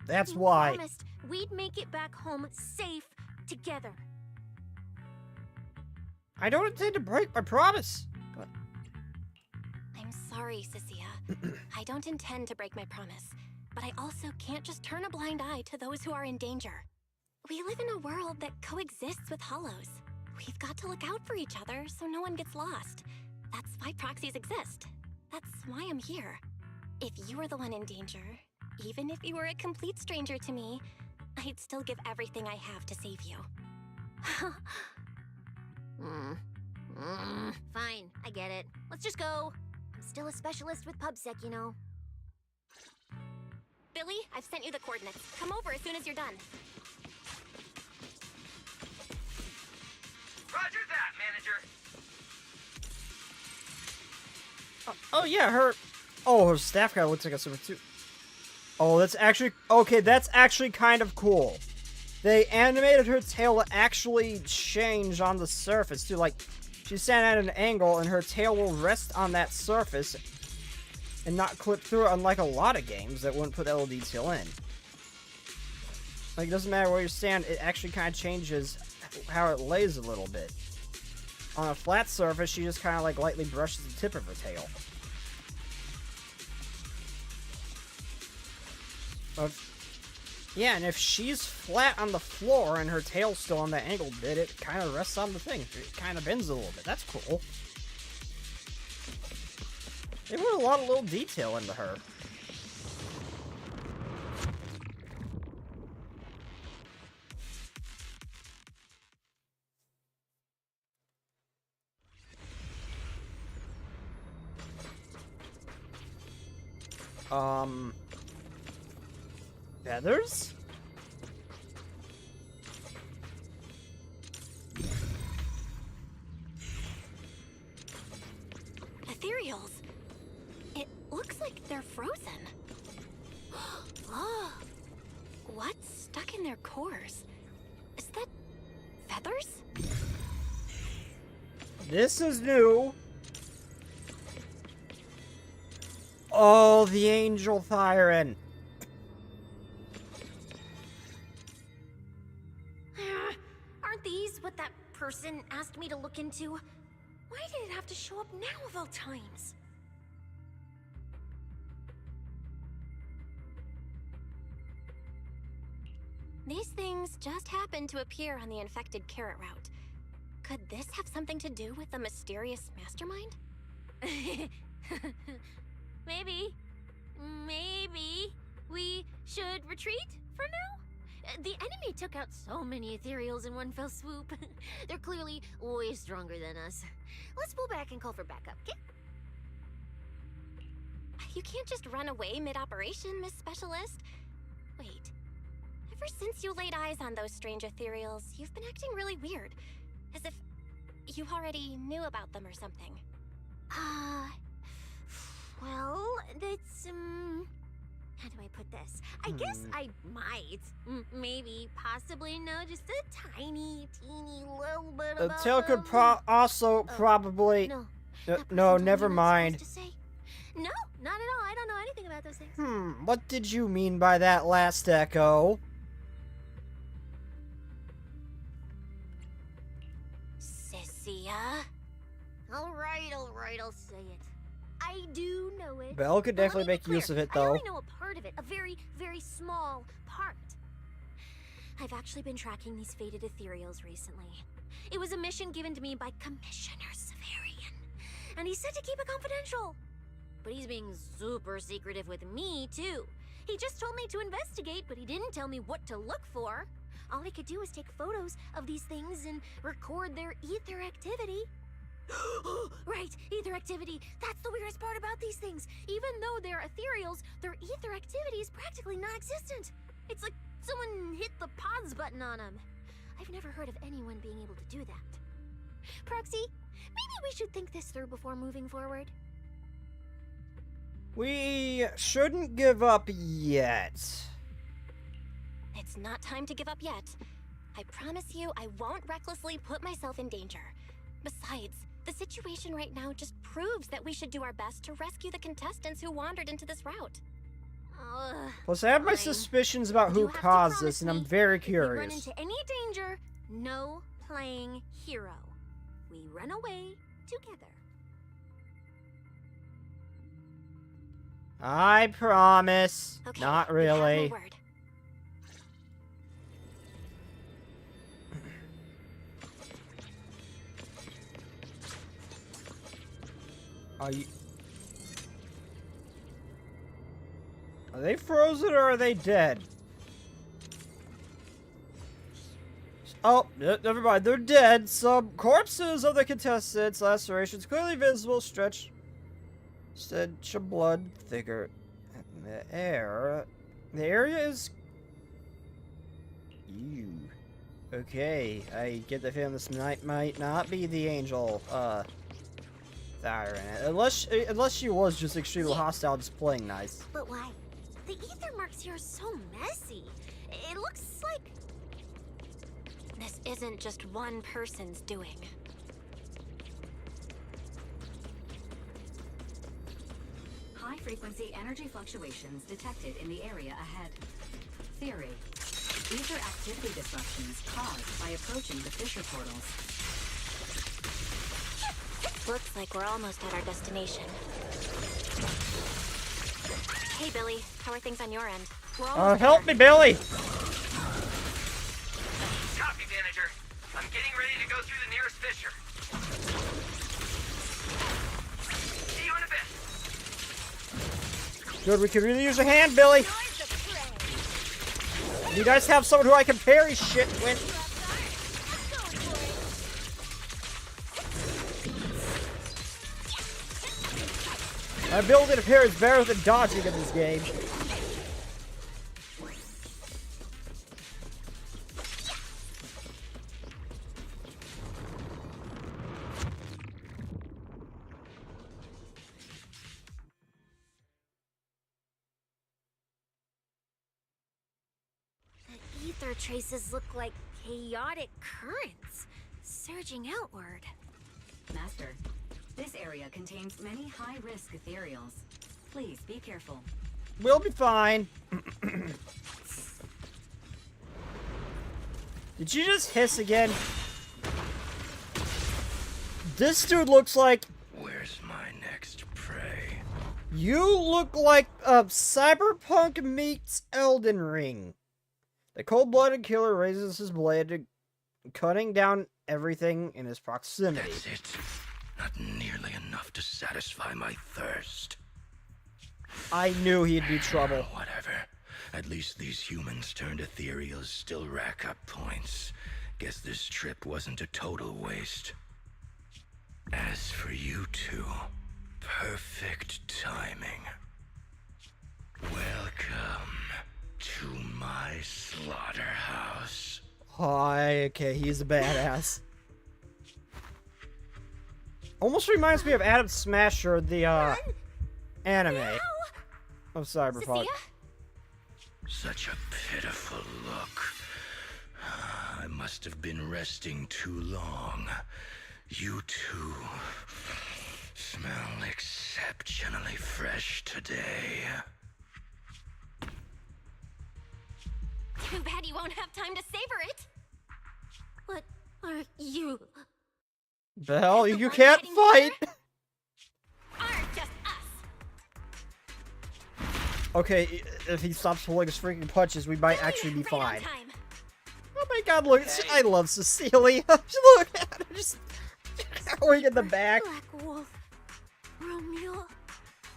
That's You why. promised we'd make it back home safe together. I don't intend to break my promise. But... I'm sorry, Cecilia. I don't intend to break my promise, but I also can't just turn a blind eye to those who are in danger. We live in a world that coexists with holos. We've got to look out for each other so no one gets lost. That's why proxies exist. That's why I'm here. If you were the one in danger, even if you were a complete stranger to me, I'd still give everything I have to save you. Fine, I get it. Let's just go. I'm still a specialist with PubSec, you know. Billy, I've sent you the coordinates. Come over as soon as you're done. Roger that, manager. Oh yeah, her staff guy looks like a super too. Oh, that's actually... Okay, that's actually kind of cool. They animated her tail to actually change on the surface too. Like, she's standing at an angle and her tail will rest on that surface and not clip through it, unlike a lot of games that wouldn't put that little detail in. Like, it doesn't matter where you stand, it actually kind of changes how it lays a little bit. On a flat surface, she just kind of like lightly brushes the tip of her tail. Yeah, and if she's flat on the floor and her tail's still on that angled bit, it kind of rests on the thing. It kind of bends a little bit. That's cool. They put a lot of little detail into her. Feathers? Ethereals. It looks like they're frozen. Oh, what's stuck in their cores? Is that feathers? This is new. Oh, the angel siren. Aren't these what that person asked me to look into? Why did it have to show up now of all times? These things just happened to appear on the infected carrot route. Could this have something to do with the mysterious mastermind? Maybe. Maybe we should retreat for now? The enemy took out so many ethereals in one fell swoop. They're clearly way stronger than us. Let's pull back and call for backup, okay? You can't just run away mid-operation, Miss Specialist. Wait. Ever since you laid eyes on those strange ethereals, you've been acting really weird. As if you already knew about them or something. Well, that's, how do I put this? I guess I might, maybe, possibly know just a tiny, teeny little bit The about tail could them. also probably... No. No, never mind. No, not at all. I don't know anything about those things. What did you mean by that last echo? Sissia? Alright, I'll say it. I do know it. Belle could But let definitely me be make use clear, of it, I though. only know a part of it, a very, very small part. I've actually been tracking these faded ethereals recently. It was a mission given to me by Commissioner Severian, and he said to keep it confidential. But he's being super secretive with me, too. He just told me to investigate, but he didn't tell me what to look for. All I could do was take photos of these things and record their ether activity. Right, ether activity. That's the weirdest part about these things. Even though they're ethereals, their ether activity is practically non-existent. It's like someone hit the pause button on them. I've never heard of anyone being able to do that. Proxy, maybe we should think this through before moving forward. We shouldn't give up yet. It's not time to give up yet. I promise you I won't recklessly put myself in danger. Besides, the situation right now just proves that we should do our best to rescue the contestants who wandered into this route. Plus, I have my suspicions about who caused this, and I'm very If we run curious. into any danger, no playing hero. We run away together. I promise. Okay, Not we have my really. word. Are they frozen or are they dead? Oh, never mind. They're dead. Some corpses of the contestants, lacerations clearly visible, stench of blood thicker in the air. The area is... Ew. Okay, I get the feeling this might not be the angel, siren. Unless she was just extremely hostile, just playing nice. But why? The ether marks here are so messy. It looks like... This isn't just one person's doing. High-frequency energy fluctuations detected in the area ahead. Theory: ether activity disruptions caused by approaching the fissure portals. Looks like we're almost at our destination. Hey, Billy. How are things on your end? We're almost Help me, Billy! Copy, manager. I'm getting ready to go through the nearest fissure. See you in a bit. Good, we could really use a hand, Billy! You guys have someone who I can parry shit with? My ability to parry is better than dodging in this game. The ether traces look like chaotic currents, surging outward. Master, this area contains many high-risk ethereals. Please be careful. We'll be fine. Did you just hiss again? This dude looks like... Where's my next prey? You look like Cyberpunk meets Elden Ring. The cold-blooded killer raises his blade, cutting down everything in his proximity. That's it. Not nearly enough to satisfy my thirst. I knew he'd be trouble. Whatever. At least these humans turned ethereals still rack up points. Guess this trip wasn't a total waste. As for you two, perfect timing. Welcome to my slaughterhouse. Okay, he's a badass. Almost reminds me of Adam Smasher, the anime of Cyberpunk. Such a pitiful look. I must have been resting too long. You two smell exceptionally fresh today. Too bad you won't have time to savor it. What are you? Belle, you can't fight! Aren't just us. Okay, if he stops pulling his freaking punches, we might actually be fine. Oh my god, look, I love Cecilia. Look at her, just going in the back. Black Wolf. Romeo.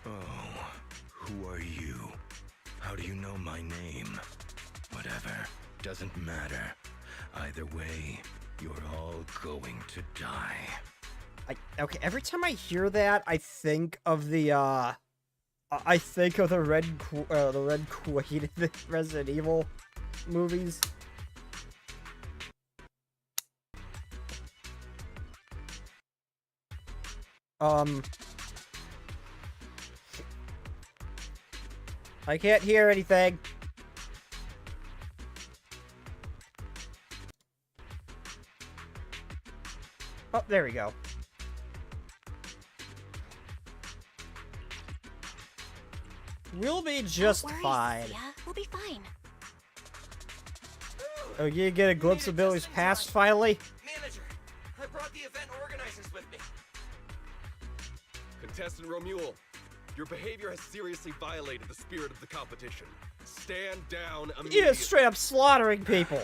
Oh, who are you? How do you know my name? Whatever, doesn't matter. Either way, you're all going to die. Okay, every time I hear that, I think of the Red Queen, the Resident Evil movies. I can't hear anything. Oh, there we go. We'll be just fine. Yeah, we'll be fine. Oh, you get a glimpse of Billy's past finally? Manager, I brought the event organizers with me. Contestant Romuald, your behavior has seriously violated the spirit of the competition. Stand down immediately. You're straight up slaughtering people.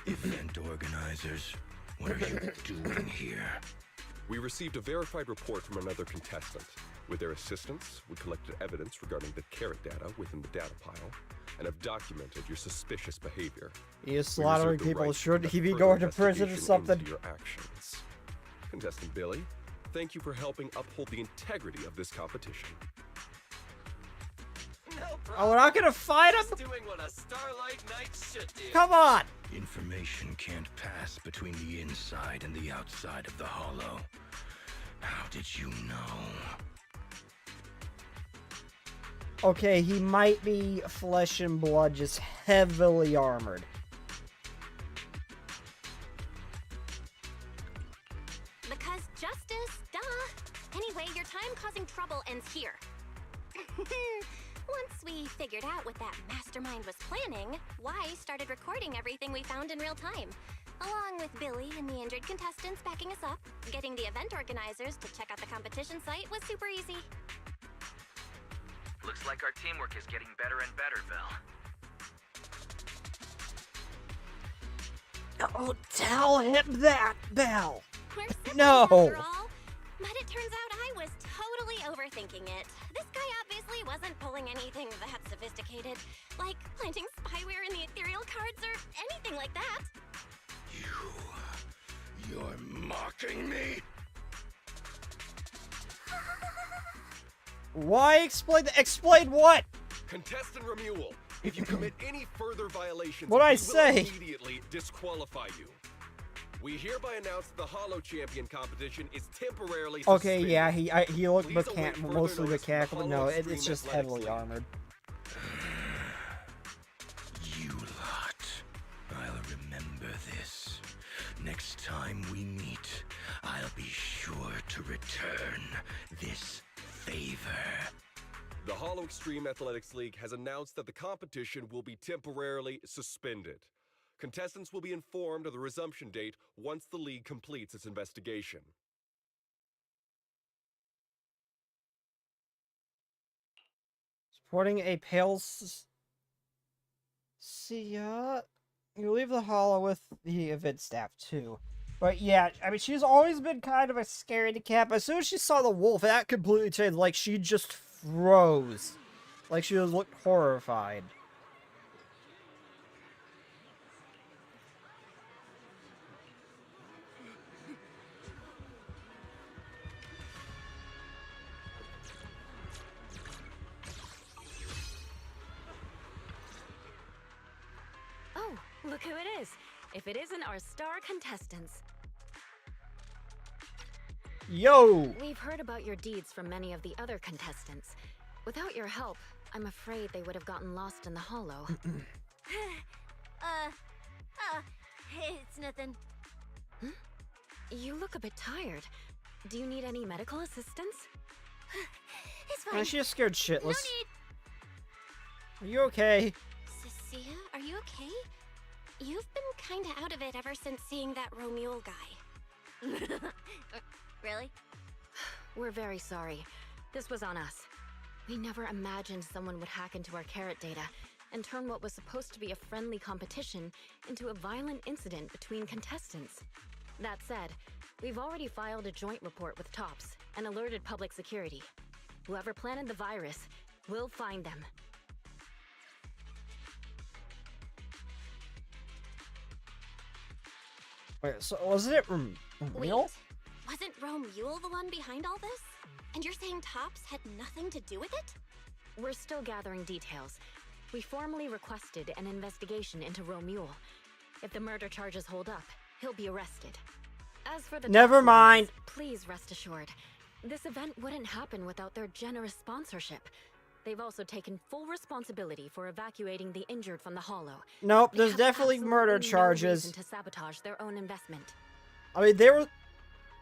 Event organizers, what are you doing here? We received a verified report from another contestant. With their assistance, we collected evidence regarding the carrot data within the data pile, and have documented your suspicious behavior. He is slaughtering people. Shouldn't he be going to prison or something? Your actions. Contestant Billy, thank you for helping uphold the integrity of this competition. No problem. Oh, we're not gonna fight him? Just doing what a Starlight Knight should do. Come on! Information can't pass between the inside and the outside of the hollow. How did you know? Okay, he might be flesh and blood, just heavily armored. Because justice, duh. Anyway, your time causing trouble ends here. Once we figured out what that mastermind was planning, Y started recording everything we found in real time. Along with Billy and the injured contestants backing us up, getting the event organizers to check out the competition site was super easy. Looks like our teamwork is getting better and better, Belle. Oh, tell him that, Belle! We're siblings No! after all. But it turns out I was totally overthinking it. This guy obviously wasn't pulling anything that sophisticated, like planting spyware in the ethereal cards or anything like that. You're mocking me? Why explain what? Contestant Romuald, if you commit any further violations, What'd I we say? will immediately disqualify you. We hereby announce the Hollow Champion competition is temporarily Okay, suspended. yeah, he looked Please await further mostly notice from mechanical, the but no, Hollow it's Extreme just Athletics heavily League. armored. You lot. I'll remember this. Next time we meet, I'll be sure to return this favor. The Hollow Extreme Athletics League has announced that the competition will be temporarily suspended. Contestants will be informed of the resumption date once the league completes its investigation. Supporting a pale... See, you leave the Hollow with the event staff, too. But yeah, I mean, she's always been kind of a scaredy cat. As soon as she saw the wolf, that completely changed. Like, she just froze. Like, she looked horrified. Oh, look who it is. If it isn't our star contestants. Yo! We've heard about your deeds from many of the other contestants. Without your help, I'm afraid they would have gotten lost in the Hollow. It's nothing. You look a bit tired. Do you need any medical assistance? It's fine. She's scared shitless. No need. Are you okay? Cecilia, are you okay? You've been kinda out of it ever since seeing that Romule guy. Really? We're very sorry. This was on us. We never imagined someone would hack into our carrot data and turn what was supposed to be a friendly competition into a violent incident between contestants. That said, we've already filed a joint report with TOPS and alerted public security. Whoever planted the virus, we'll find them. Wait, so wasn't it real? Wasn't Romule the one behind all this? And you're saying TOPS had nothing to do with it? We're still gathering details. We formally requested an investigation into Romule. If the murder charges hold up, he'll be arrested. As for the Never TOPS mind. ones, please rest assured. This event wouldn't happen without their generous sponsorship. They've also taken full responsibility for evacuating the injured from the Hollow. Nope, They there's have definitely murder absolutely no charges. reason to sabotage their own investment. I mean,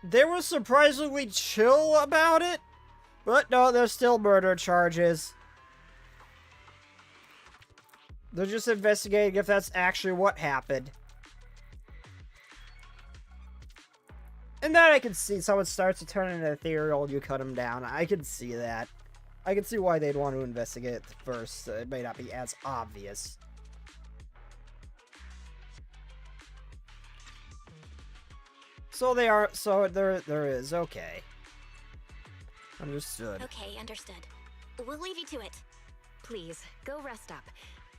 they were surprisingly chill about it, but no, there's still murder charges. They're just investigating if that's actually what happened. And then I can see someone starts to turn into ethereal and you cut him down. I can see that. I can see why they'd want to investigate it first. It may not be as obvious. So there is, okay. Understood. Okay, understood. We'll leave you to it. Please, go rest up.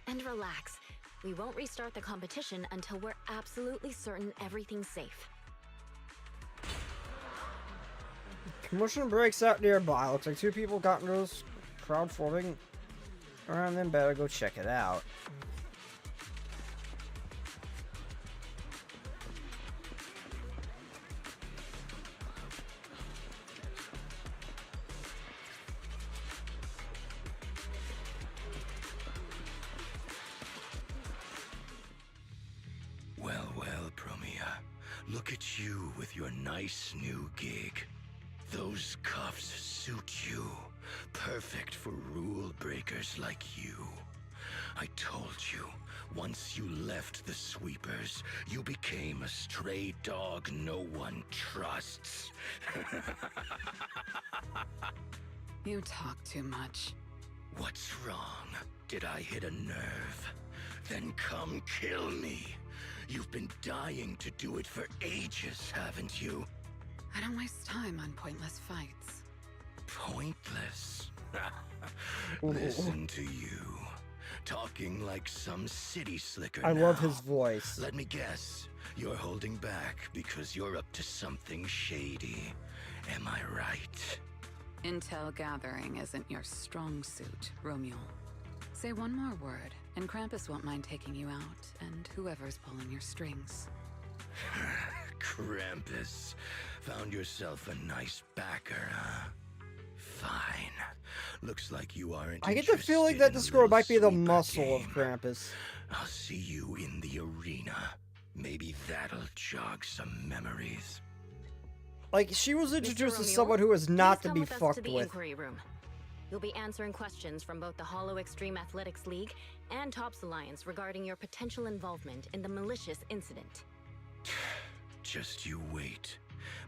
And relax. We won't restart the competition until we're absolutely certain everything's safe. Commotion breaks out nearby. Looks like two people got into this crowd forming around them. Better go check it out. Well, Promia. Look at you with your nice new gig. Those cuffs suit you. Perfect for rule breakers like you. I told you, once you left the sweepers, you became a stray dog no one trusts. You talk too much. What's wrong? Did I hit a nerve? Then come kill me. You've been dying to do it for ages, haven't you? I don't waste time on pointless fights. Pointless? Listen to you. Talking like some city slicker I love now. his voice. Let me guess. You're holding back because you're up to something shady. Am I right? Intel gathering isn't your strong suit, Romule. Say one more word, and Krampus won't mind taking you out, and whoever's pulling your strings. Krampus. Found yourself a nice backer, huh? Fine. Looks like you aren't I get the feeling that this girl might be the muscle of Krampus. I'll see you in the arena. Maybe that'll jog some memories. Like, she was introduced as Romeo, someone who is not please to come be with us fucked to the with. inquiry room. You'll be answering questions from both the Hollow Extreme Athletics League and Tops Alliance regarding your potential involvement in the malicious incident. Just you wait.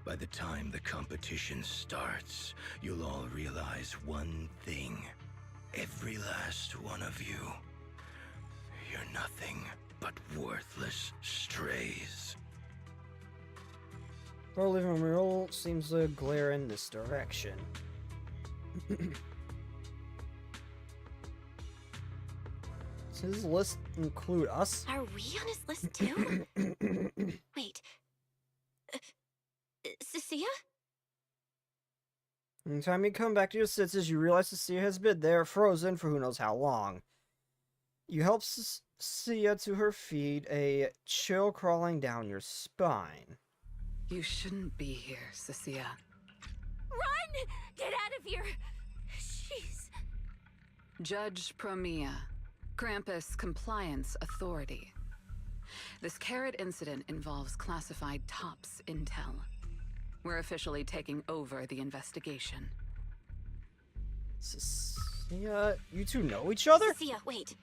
By the time the competition starts, you'll all realize one thing. Every last one of you. You're nothing but worthless strays. Well, living room seems to glare in this direction. Does his list include us? Are we on his list too? Wait. Cecilia? Anytime you come back to your senses, you realize Cecilia has been there, frozen for who knows how long. You help Cecilia to her feet, a chill crawling down your spine. You shouldn't be here, Cecilia. Run! Get out of here! Jeez. Judge Promia, Krampus Compliance Authority. This carrot incident involves classified TOPS intel. We're officially taking over the investigation. Cecilia, you two know each other? Cecilia, wait.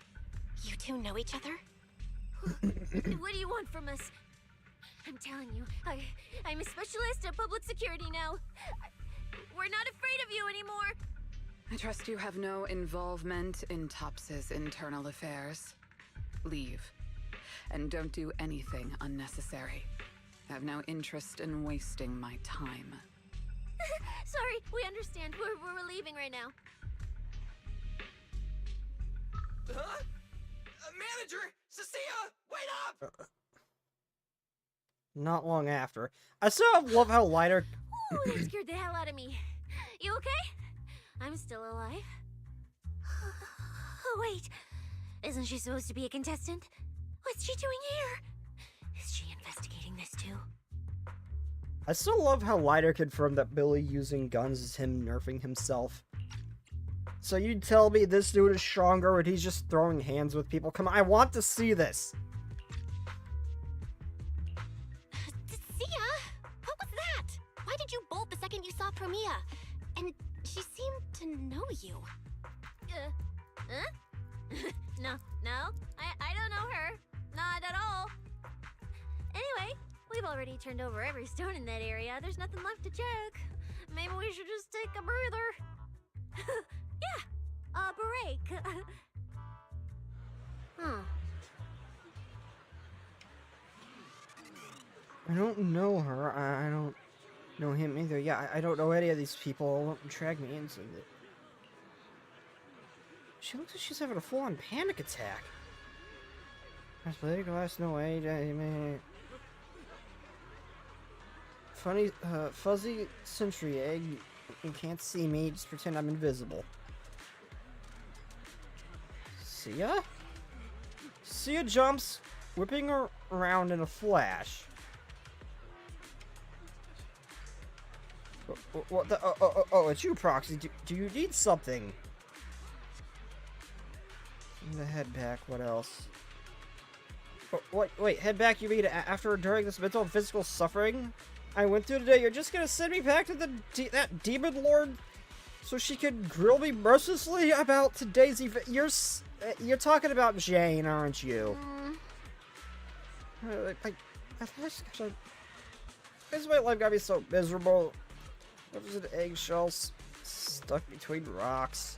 You two know each other? What do you want from us? I'm telling you, I'm a specialist at public security now. We're not afraid of you anymore. I trust you have no involvement in TOPS's internal affairs. Leave. And don't do anything unnecessary. I have no interest in wasting my time. Sorry, we understand. We're leaving right now. Huh? Manager! Cecilia! Wait up! Not long after. I still love how lighter... Ooh, that scared the hell out of me. You okay? I'm still alive. Oh, wait. Isn't she supposed to be a contestant? What's she doing here? Is she investigating this too? I still love how Lighter confirmed that Billy using guns is him nerfing himself. So you tell me this dude is stronger and he's just throwing hands with people? Come on, I want to see this. Cia? What was that? Why did you bolt the second you saw Promia? And she seemed to know you. Huh? No, I don't know her. Not at all. Anyway, we've already turned over every stone in that area. There's nothing left to check. Maybe we should just take a breather. Yeah, a break. I don't know her. I don't know him either. Yeah, I don't know any of these people. Don't drag me into it. She looks like she's having a full-on panic attack. Athletic glass, no way. Man. Funny, fuzzy sentry egg. You can't see me. Just pretend I'm invisible. Cia? Cia jumps, whipping around in a flash. What the? Oh, it's you, Proxy. Do you need something? The head back. What else? Oh, wait, head back? You mean after during this mental and physical suffering I went through today? You're just gonna send me back to that demon lord so she can grill me mercilessly about today's event? You're talking about Jane, aren't you? This my life got me so miserable. I was in eggshells stuck between rocks.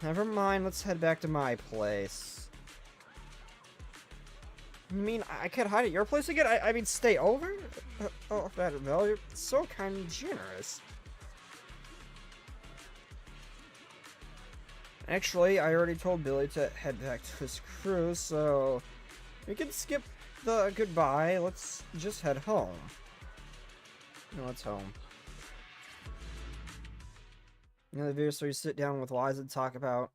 Never mind, let's head back to my place. You mean I could hide at your place again? I mean, stay over? Oh, Madam, you're so kind and generous. Actually, I already told Billy to head back to his crew, so we can skip the goodbye. Let's just head home. No, it's home. In the video, so you sit down with Liza and talk about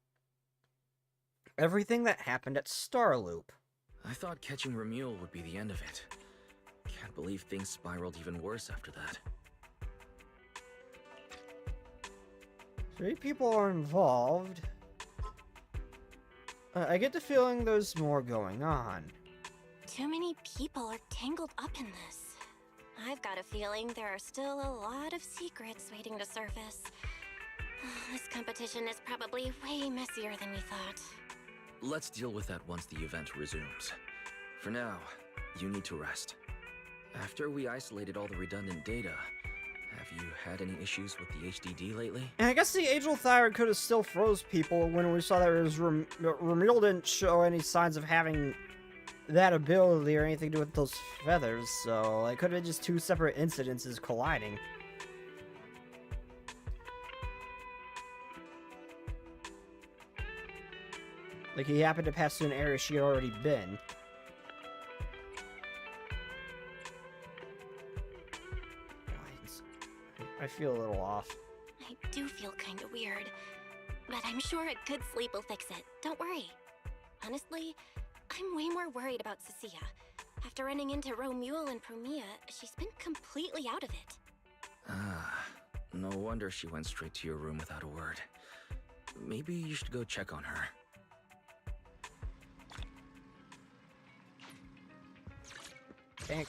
everything that happened at Starloop. I thought catching Ramule would be the end of it. Can't believe things spiraled even worse after that. 3 people are involved. I get the feeling there's more going on. Too many people are tangled up in this. I've got a feeling there are still a lot of secrets waiting to surface. This competition is probably way messier than we thought. Let's deal with that once the event resumes. For now, you need to rest. After we isolated all the redundant data, have you had any issues with the HDD lately? And I guess the Angel Thyroid could have still froze people when we saw that it was Ramil didn't show any signs of having that ability or anything to do with those feathers, so it could have been just two separate incidences colliding. Like he happened to pass through an area she had already been. I feel a little off. I do feel kind of weird, but I'm sure a good sleep will fix it. Don't worry. Honestly, I'm way more worried about Cecilia. After running into Romule and Promia, she's been completely out of it. Ah, no wonder she went straight to your room without a word. Maybe you should go check on her.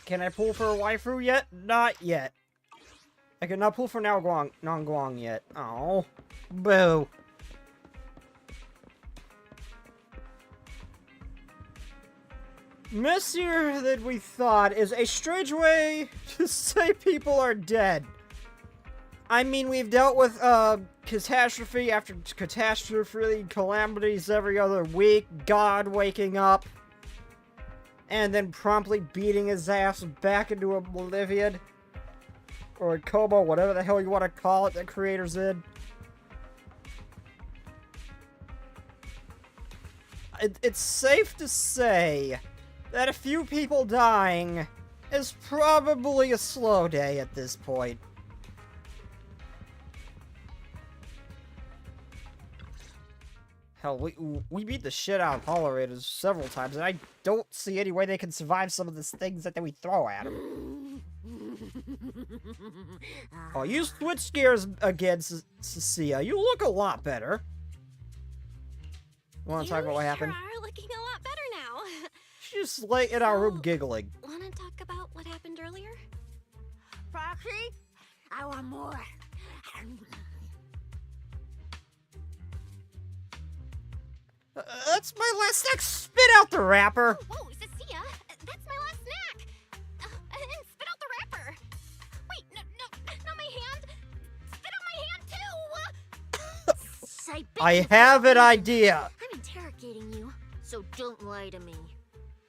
Can I pull for a waifu yet? Not yet. I cannot pull for non-Guang yet. Oh, boo. Messier than we thought is a strange way to say people are dead. I mean, we've dealt with catastrophe after catastrophe, calamities every other week, God waking up, and then promptly beating his ass back into oblivion. Or a coma, whatever the hell you want to call it, that creator's in. It's safe to say that a few people dying is probably a slow day at this point. Hell, we beat the shit out of Hollow Raiders several times, and I don't see any way they can survive some of the things that we throw at them. Oh, you switched gears again, Cecilia. You look a lot better. Want to talk about what happened? You are looking a lot better now. She's just late in our room giggling. Want to talk about what happened earlier? Proxy, I want more. That's my last snack. Spit out the wrapper. Whoa, Cecilia, that's my last snack. And spit out the wrapper. Wait, no, not my hand. Spit out my hand too. I have an idea. I'm interrogating you, so don't lie to me.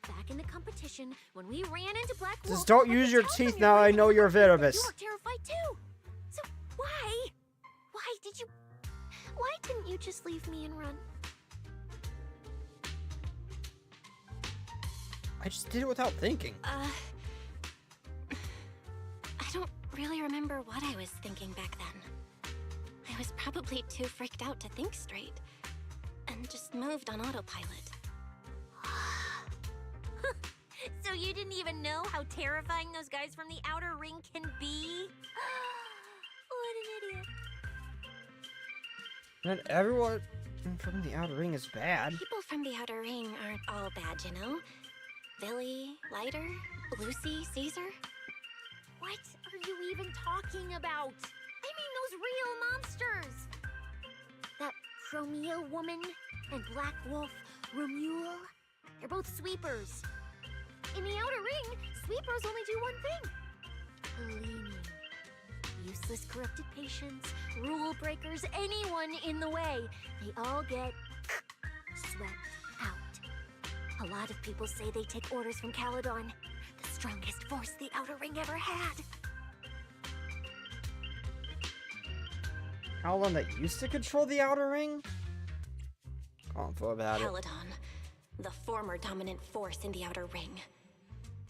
Back in the competition, when we ran into Black Wolf, Just don't use your teeth now. I know you're venomous. You were terrified too. So why? Why didn't you just leave me and run? I just did it without thinking. I don't really remember what I was thinking back then. I was probably too freaked out to think straight, and just moved on autopilot. So you didn't even know how terrifying those guys from the Outer Ring can be? What an idiot. Not everyone from the Outer Ring is bad. People from the Outer Ring aren't all bad, you know? Billy, Lighter, Lucy, Caesar. What are you even talking about? I mean those real monsters! That Promia woman and Black Wolf, Romule, they're both sweepers. In the Outer Ring, sweepers only do one thing. Cleaning. Useless corrupted patients, rule breakers, anyone in the way. They all get swept out. A lot of people say they take orders from Caledon, the strongest force the Outer Ring ever had. Caledon that used to control the Outer Ring? Can't feel about it. Caledon, the former dominant force in the Outer Ring.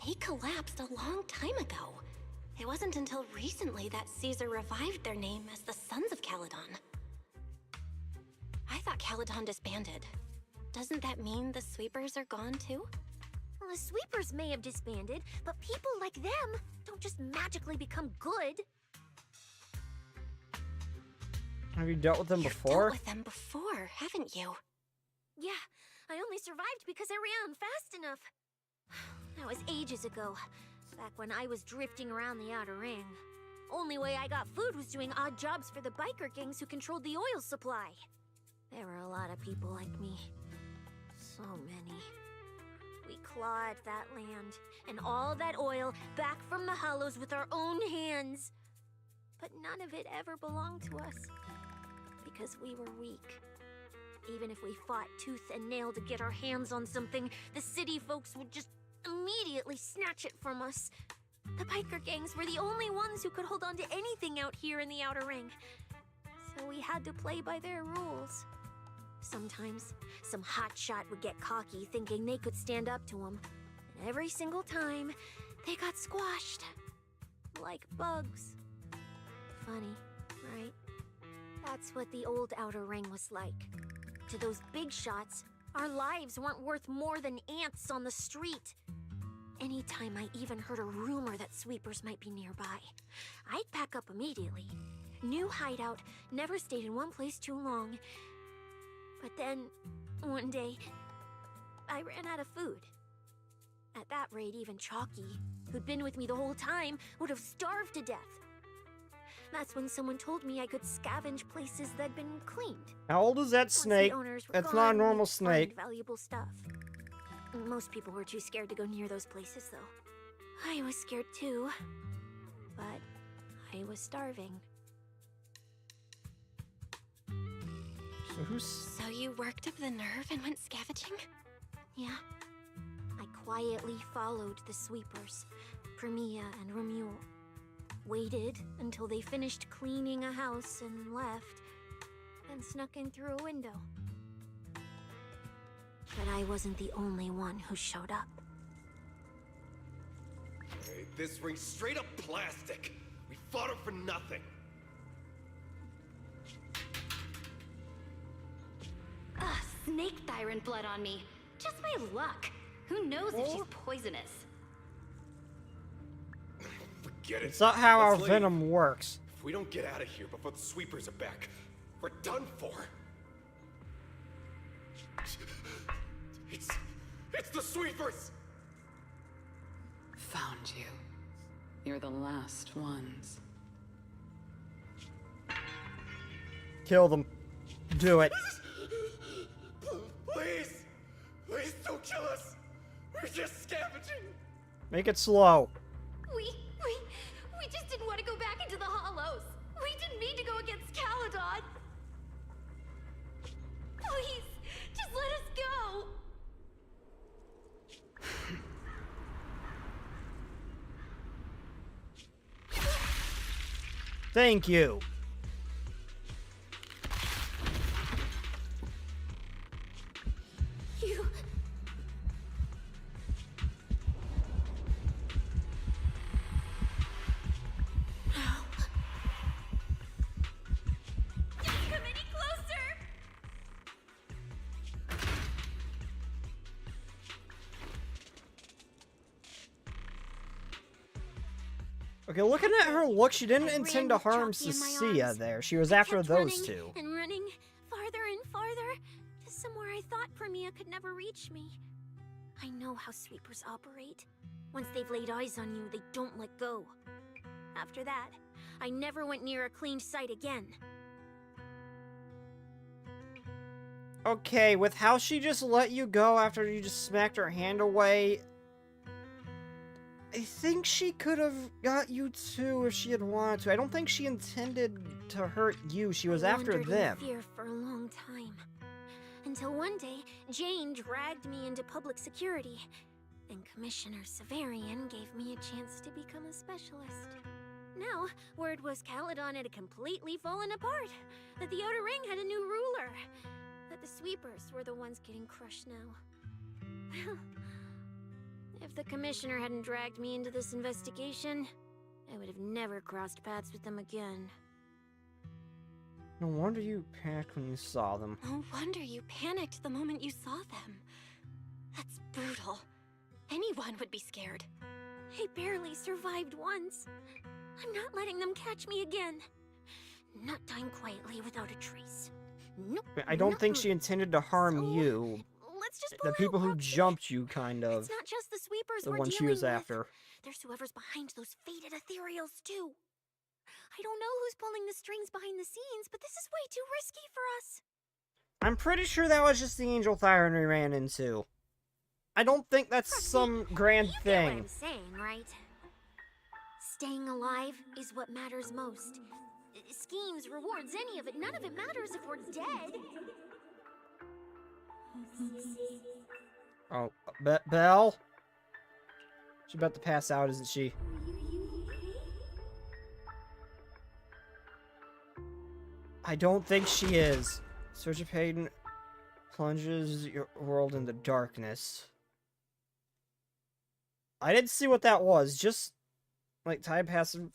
They collapsed a long time ago. It wasn't until recently that Caesar revived their name as the Sons of Caledon. I thought Caledon disbanded. Doesn't that mean the Sweepers are gone too? Well, the Sweepers may have disbanded, but people like them don't just magically become good. Have you dealt with them before? Dealt with them before, haven't you? Yeah, I only survived because I ran fast enough. That was ages ago. back when I was drifting around the Outer Ring. Only way I got food was doing odd jobs for the biker gangs who controlled the oil supply. There were a lot of people like me. So many. We clawed that land and all that oil back from the hollows with our own hands. But none of it ever belonged to us. Because we were weak. Even if we fought tooth and nail to get our hands on something, the city folks would just immediately snatch it from us. The biker gangs were the only ones who could hold on to anything out here in the Outer Ring. So we had to play by their rules. Sometimes, some hotshot would get cocky thinking they could stand up to them. And every single time, they got squashed. Like bugs. Funny, right? That's what the old Outer Ring was like. To those big shots, our lives weren't worth more than ants on the street. Anytime I even heard a rumor that sweepers might be nearby, I'd pack up immediately. New hideout, never stayed in one place too long. But then, one day, I ran out of food. At that rate, even Chalky, who'd been with me the whole time, would have starved to death. That's when someone told me I could scavenge places that'd been cleaned. How old is that snake? That's not a normal snake. Valuable stuff. Most people were too scared to go near those places, though. I was scared too, but I was starving. So you worked up the nerve and went scavenging? Yeah. I quietly followed the sweepers, Premia and Romuald. Waited until they finished cleaning a house and left, and snuck in through a window. But I wasn't the only one who showed up. Hey, this ring's straight up plastic. We fought it for nothing. Snake tyrant blood on me. Just my luck. Who knows if she's poisonous? Forget it. It's not how our Let's leave. venom works. If we don't get out of here before the sweepers are back, we're done for. It's the sweepers! Found you. You're the last ones. Kill them. Do it. Please! Please don't kill us! We're just scavenging! Make it slow. We just didn't want to go back into the hollows. We didn't mean to go against Caledon. Please, just let us go. Thank you. You... Don't come any closer! Okay, looking at her look, she didn't intend to harm Cecilia there. She was after those two. And running farther and farther to somewhere I thought Premia could never reach me. I know how sweepers operate. Once they've laid eyes on you, they don't let go. After that, I never went near a cleaned site again. Okay, with how she just let you go after you just smacked her hand away, I think she could have got you too if she had wanted to. I don't think she intended to hurt you. She was after wandered them. in fear for a long time. Until one day, Jane dragged me into public security. Then Commissioner Severian gave me a chance to become a specialist. Now, word was Caledon had completely fallen apart. That the Outer Ring had a new ruler. That the sweepers were the ones getting crushed now. Well, if the Commissioner hadn't dragged me into this investigation, I would have never crossed paths with them again. No wonder you panicked when you saw them. No wonder you panicked the moment you saw them. That's brutal. Anyone would be scared. I barely survived once. I'm not letting them catch me again. Not dying quietly without a trace. Nope. I don't think she intended to harm you. Let's just The pull people out who Poppy. jumped you, kind of. It's not just the sweepers The we're one she dealing was with. after. There's whoever's behind those faded ethereals, too. I don't know who's pulling the strings behind the scenes, but this is way too risky for us. I'm pretty sure that was just the Angel Thyron we ran into. I don't think that's some grand You get thing. what I'm saying, right? Staying alive is what matters most. Schemes, rewards, any of it, none of it matters if we're dead. Oh, Belle? She's about to pass out, isn't she? I don't think she is. Surge of Pain plunges your world into darkness. I didn't see what that was. Just like time passive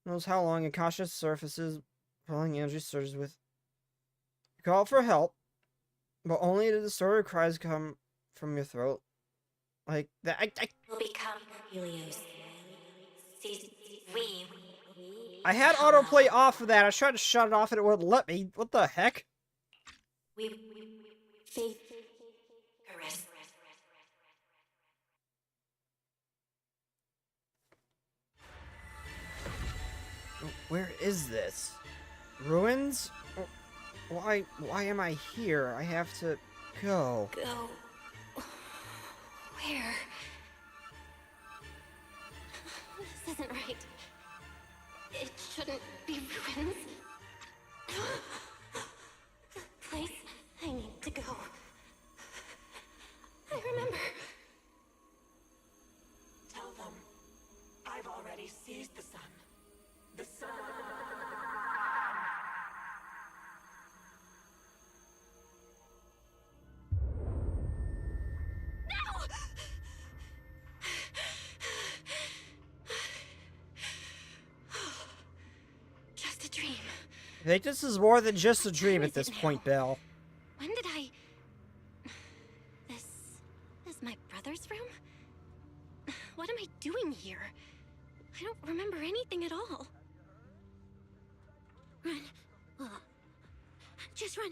knows how long and cautious surfaces pulling energy surges with. You call for help, but only to the story cries come from your throat. Like that. Will become Helios. I had autoplay off of that. I was trying to shut it off and it wouldn't let me. What the heck? Where is this? Ruins? Why am I here? I have to go. Go. Where? This isn't right. It shouldn't be ruins. The place I need to go. I remember. Tell them I've already seized the sun. The sun. Just a dream. I think this is more than just a dream at this point, Belle. When did I... This is my brother's room? What am I doing here? I don't remember anything at all. Run. Just run.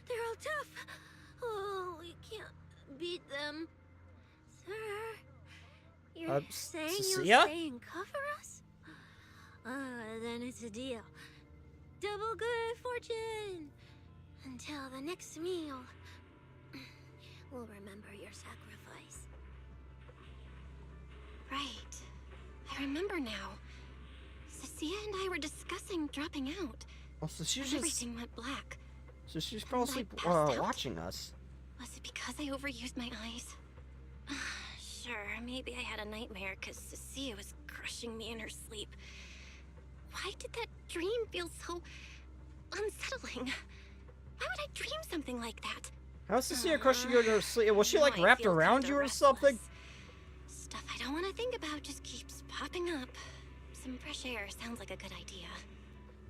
They're all tough. Oh, we can't beat them. Sir, you're saying you'll stay and cover us? Then it's a deal. Double good fortune. Until the next meal. We'll remember your sacrifice. Right. I remember now. Cecilia and I were discussing dropping out. Oh, so she's And just... everything went black. So she's probably watching us. Was it because I overused my eyes? Sure, maybe I had a nightmare because Cecilia was crushing me in her sleep. Why did that dream feel so unsettling? Why would I dream something like that? How's Cecilia crushing you in her sleep? Was she like wrapped around you or something? Stuff I don't want to think about just keeps popping up. Some fresh air sounds like a good idea.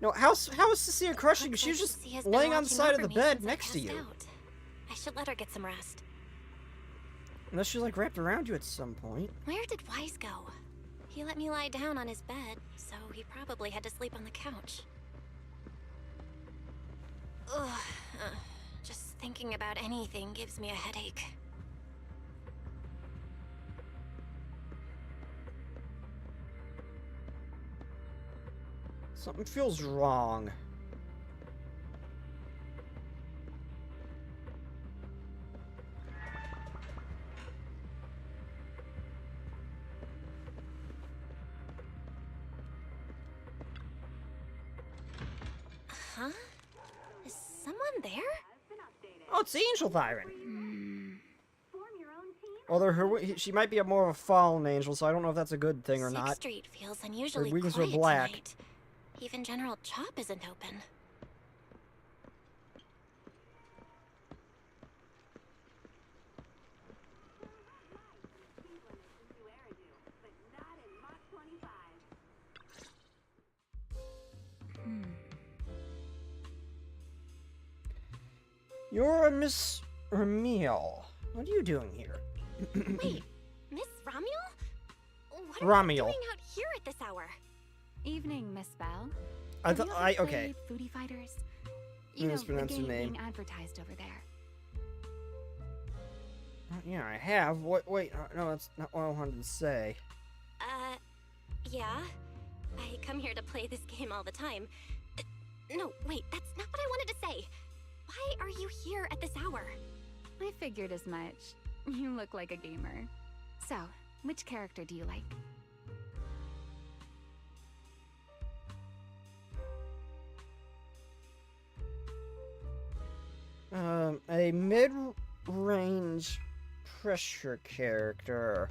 No, how is Cecilia crushing you? She was just laying on the side of the bed next to you. I should let her get some rest. Unless she's like wrapped around you at some point. Where did Wise go? He let me lie down on his bed, so he probably had to sleep on the couch. Ugh. Just thinking about anything gives me a headache. Something feels wrong. Huh? Is someone there? Oh, it's the Angel Thyron. Although she might be more of a fallen angel, so I don't know if that's a good thing or not. 6th Street feels unusually Her wings quiet are black. tonight. Even General Chop isn't open. You're a Miss Ramiel. What are you doing here? Wait, Miss Ramiel? What are Ramiel. you doing out here at this hour? Evening, Miss Belle. I thought okay. Foodie Fighters. You You know, the mispronounce your game name. being advertised over there. Yeah, I have. Wait, no, that's not what I wanted to say. Yeah. I come here to play this game all the time. No, wait, that's not what I wanted to say. Why are you here at this hour? I figured as much. You look like a gamer. So, which character do you like? A mid-range pressure character.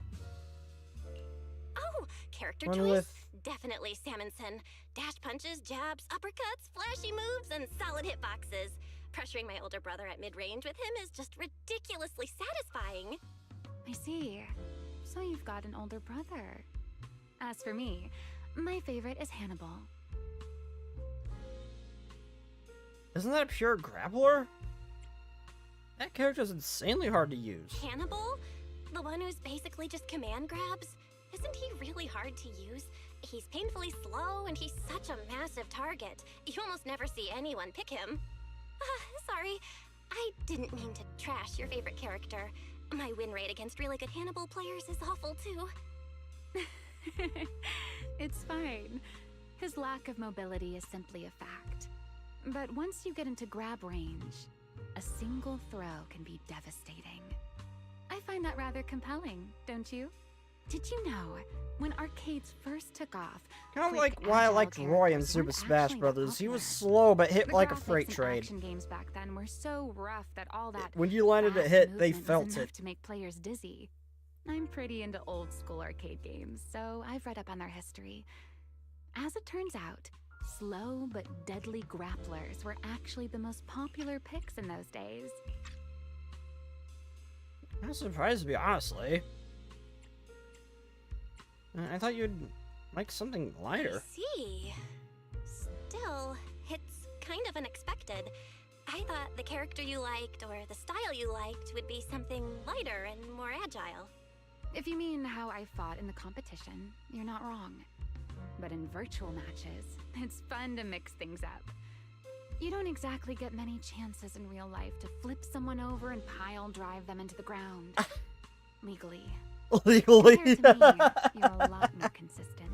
Oh, character One choice? with- Definitely Salmonson. Dash punches, jabs, uppercuts, flashy moves, and solid hitboxes. Pressuring my older brother at mid-range with him is just ridiculously satisfying. I see. So you've got an older brother. As for me, my favorite is Hannibal. Isn't that a pure grappler? That character's insanely hard to use. Hannibal? The one who's basically just command grabs? Isn't he really hard to use? He's painfully slow, and he's such a massive target. You almost never see anyone pick him. Sorry. I didn't mean to trash your favorite character. My win rate against really good Hannibal players is awful, too. It's fine. His lack of mobility is simply a fact. But once you get into grab range, a single throw can be devastating. I find that rather compelling, don't you? Did you know, when arcades first took off, Kind of like why I liked Roy in Super Smash Brothers. He was slow but hit the like a graphics freight in train. action games back then were so rough that all that When you landed a fast hit, they movement was felt enough it. to make players dizzy. I'm pretty into old school arcade games, so I've read up on their history. As it turns out, slow but deadly grapplers were actually the most popular picks in those days. I'm surprised, to be honestly. I thought you'd like something lighter. I see. Still, it's kind of unexpected. I thought the character you liked or the style you liked would be something lighter and more agile. If you mean how I fought in the competition, you're not wrong. But in virtual matches, it's fun to mix things up. You don't exactly get many chances in real life to flip someone over and pile drive them into the ground. Legally. Legally? Compared to me, you're a lot more consistent,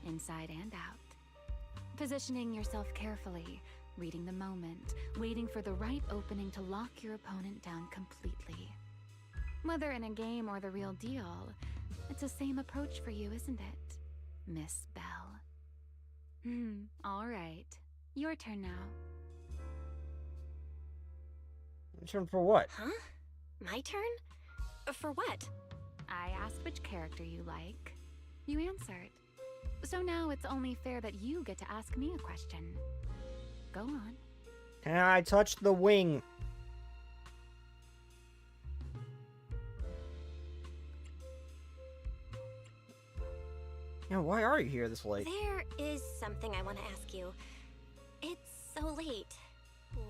inside and out. Positioning yourself carefully, reading the moment, waiting for the right opening to lock your opponent down completely. Whether in a game or the real deal, it's the same approach for you, isn't it, Miss Bell? All right. Your turn now. Turn for what? Huh? My turn? For what? I asked which character you like. You answered. So now it's only fair that you get to ask me a question. Go on. Can I touch the wing? Yeah, why are you here this late? There is something I want to ask you. It's so late.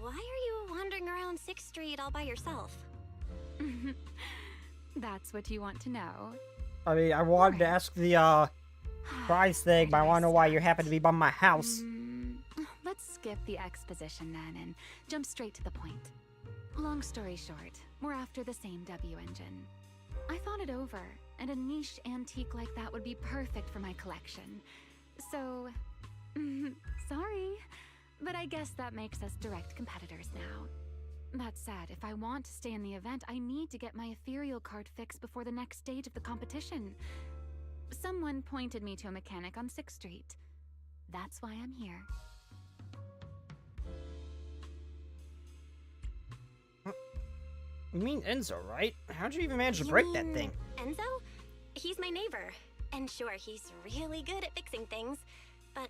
Why are you wandering around 6th Street all by yourself? That's what you want to know. I mean, I wanted to ask the, prize thing, but I want to know why you happen to be by my house. Let's skip the exposition then and jump straight to the point. Long story short, we're after the same W engine. I thought it over, and a niche antique like that would be perfect for my collection. So, sorry, but I guess that makes us direct competitors now. That said, if I want to stay in the event, I need to get my ethereal card fixed before the next stage of the competition. Someone pointed me to a mechanic on 6th Street. That's why I'm here. You mean Enzo, right? How'd you even manage to break that thing? Enzo? He's my neighbor. And sure, he's really good at fixing things. But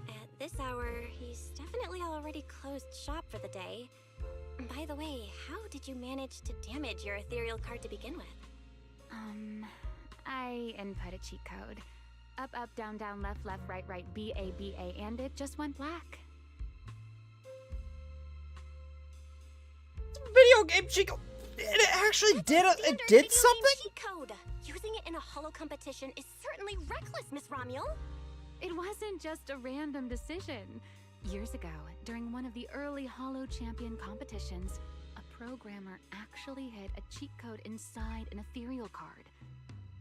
at this hour, he's definitely already closed shop for the day. By the way, how did you manage to damage your ethereal card to begin with? I input a cheat code. Up, up, down, down, left, left, right, right, B, A, B, A, and it just went black. Video game cheat code. It actually did it did something? Cheat code. Using it in a holo competition is certainly reckless, Miss Romuel. It wasn't just a random decision. Years ago, during one of the early Holo Champion competitions, a programmer actually hid a cheat code inside an ethereal card.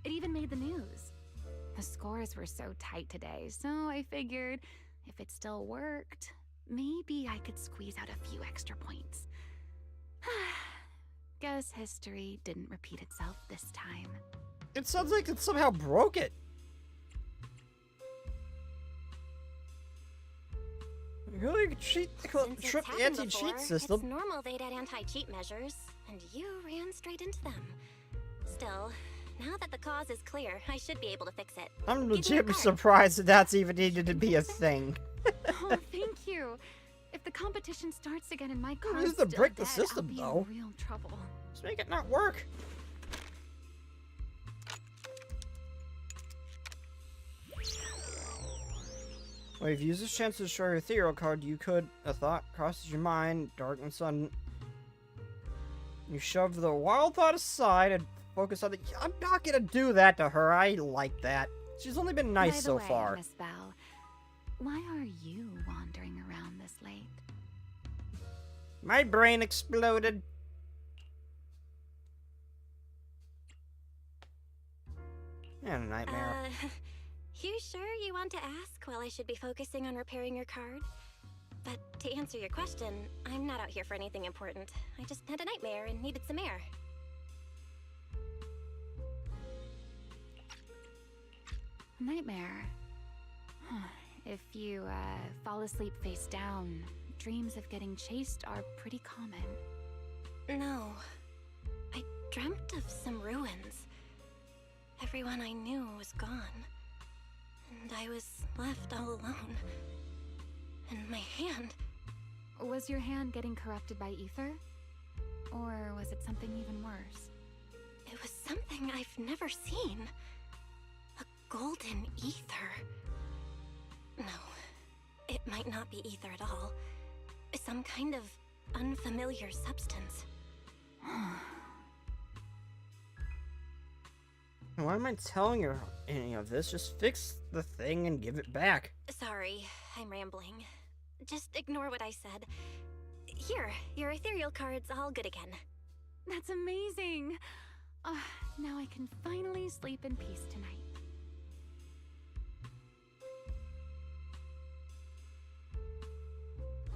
It even made the news. The scores were so tight today, so I figured if it still worked, maybe I could squeeze out a few extra points. Guess history didn't repeat itself this time. It sounds like it somehow broke it. Really trip the anti-cheat system. It's normal they'd add anti-cheat measures, and you ran straight into them. Still, now that the cause is clear, I should be able to fix it. I'm legitimately surprised that that's even needed to be a thing. Oh, thank you. If the competition starts again and my car's This is still to break the dead, system, I'll be though. in real trouble. Let's make it not work. Well, if you use this chance to destroy your ethereal card, you could. A thought crosses your mind, dark and sudden. You shove the wild thought aside and focus on the. I'm not gonna do that to her. I like that. She's only been nice so far. Miss Bell, why are you wandering around this late? My brain exploded. And a nightmare. You sure you want to ask while I should be focusing on repairing your card? But to answer your question, I'm not out here for anything important. I just had a nightmare and needed some air. A nightmare? If you fall asleep face down, dreams of getting chased are pretty common. No. I dreamt of some ruins. Everyone I knew was gone. And I was left all alone. And my hand... Was your hand getting corrupted by ether? Or was it something even worse? It was something I've never seen. A golden ether. No, it might not be ether at all. Some kind of unfamiliar substance. Why am I telling her any of this? Just fix the thing and give it back. Sorry, I'm rambling. Just ignore what I said. Here, your ethereal card's all good again. That's amazing! Now I can finally sleep in peace tonight.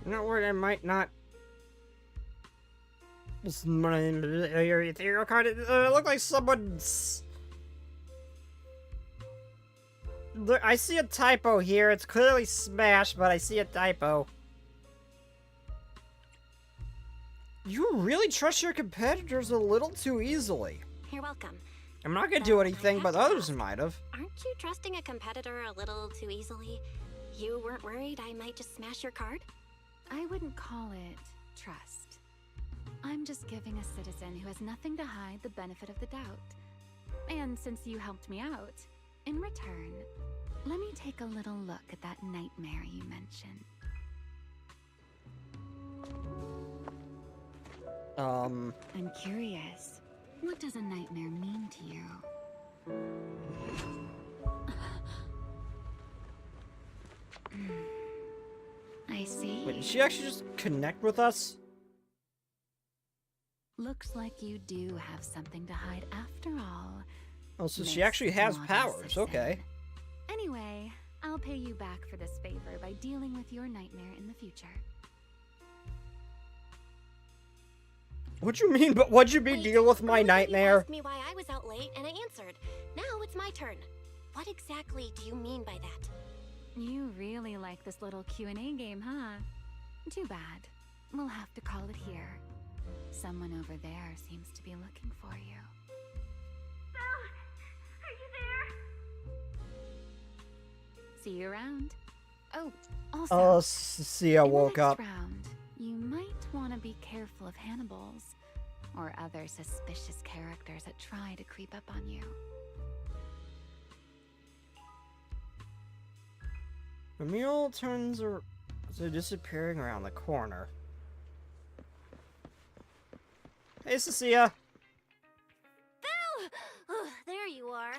I'm not worried I might not... Your ethereal card, it looked like someone's... I see a typo here. It's clearly smashed, but I see a typo. You really trust your competitors a little too easily. You're welcome. I'm not gonna do anything, but others might have. Aren't you trusting a competitor a little too easily? You weren't worried I might just smash your card? I wouldn't call it trust. I'm just giving a citizen who has nothing to hide the benefit of the doubt. And since you helped me out, in return, let me take a little look at that nightmare you mentioned. I'm curious. What does a nightmare mean to you? I see. Wait, did she actually just connect with us? Looks like you do have something to hide after all. Oh, so she actually has powers, okay. Anyway, I'll pay you back for this favor by dealing with your nightmare in the future. What you mean, but what'd you mean deal with my nightmare? You asked me why I was out late, and I answered. Now it's my turn. What exactly do you mean by that? You really like this little Q&A game, huh? Too bad. We'll have to call it here. Someone over there seems to be looking for you. Belle! Are you there? See you around. Oh, also... Sia woke up. Round, you might want to be careful of Hannibals or other suspicious characters that try to creep up on you. The mule turns are disappearing around the corner. Hey, Cecilia. Belle! Oh, there you are.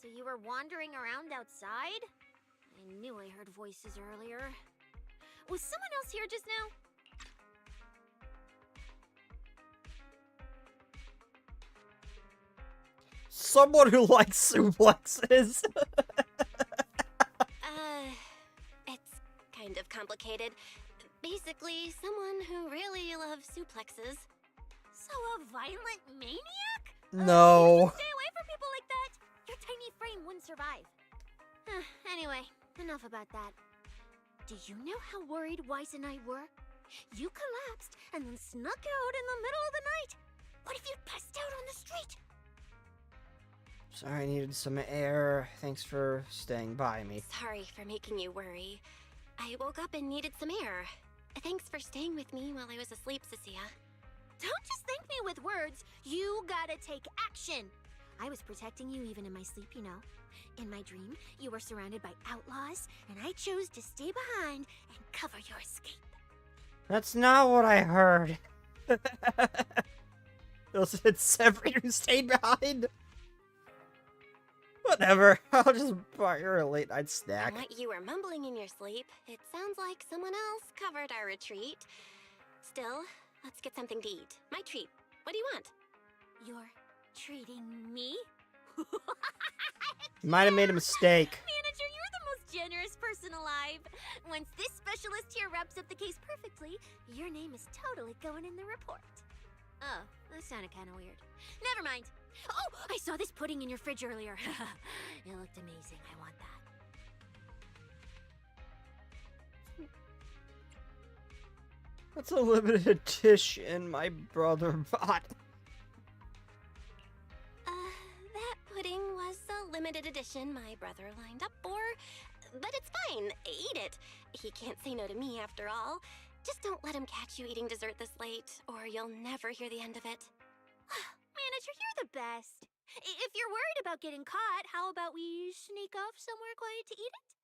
So you were wandering around outside? I knew I heard voices earlier. Was someone else here just now? someone who likes suplexes. It's kind of complicated. Basically, someone who really loves suplexes. So a violent maniac? No. Stay away from people like that. Your tiny frame wouldn't survive. Anyway, enough about that. Do you know how worried Weiss and I were? You collapsed and then snuck out in the middle of the night. What if you'd passed out on the street? Sorry, I needed some air. Thanks for staying by me. Sorry for making you worry. I woke up and needed some air. Thanks for staying with me while I was asleep, Cecilia. Don't just thank me with words. You gotta take action. I was protecting you even in my sleep, you know. In my dream, you were surrounded by outlaws, and I chose to stay behind and cover your escape. That's not what I heard. It's Severin who stayed behind. Whatever. I'll just buy her a late night snack. From what you were mumbling in your sleep, it sounds like someone else covered our retreat. Still, let's get something to eat. My treat. What do you want? You're treating me? You might have made a mistake. Manager, you're the most generous person alive. Once this specialist here wraps up the case perfectly, your name is totally going in the report. Oh, that sounded kind of weird. Never mind. Oh, I saw this pudding in your fridge earlier. It looked amazing. I want that. That's a limited edition my brother bought. That pudding was a limited edition my brother lined up for. But it's fine. Eat it. He can't say no to me after all. Just don't let him catch you eating dessert this late, or you'll never hear the end of it. Manager, you're the best. If you're worried about getting caught, how about we sneak off somewhere quiet to eat it?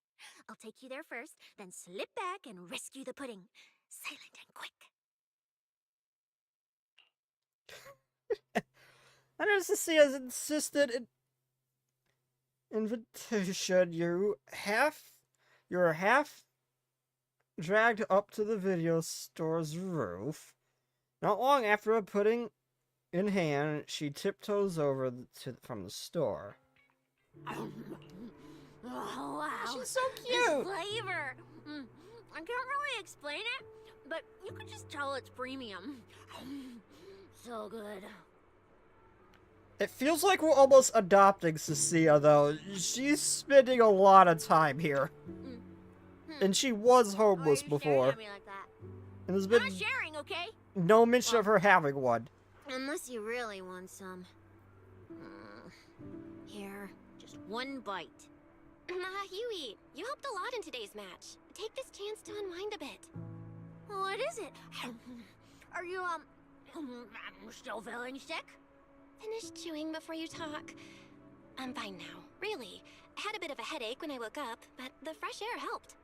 I'll take you there first, then slip back and rescue the pudding. Silent and quick. I noticed to see as insisted invitation. You're half dragged up to the video store's roof. Not long after a pudding in hand, she tiptoes over from the store. Oh, wow. She's so This cute. flavor. I can't really explain it, but you can just tell it's premium. So good. It feels like we're almost adopting Cecilia, though. She's spending a lot of time here. And she was homeless before. At me like that. And there's been Not sharing, okay? no mention of her having one. Unless you really want some. Here, just one bite. Nah, you eat. You helped a lot in today's match. Take this chance to unwind a bit. What is it? Are you, still feeling sick? Finish chewing before you talk. I'm fine now, really. I had a bit of a headache when I woke up, but the fresh air helped.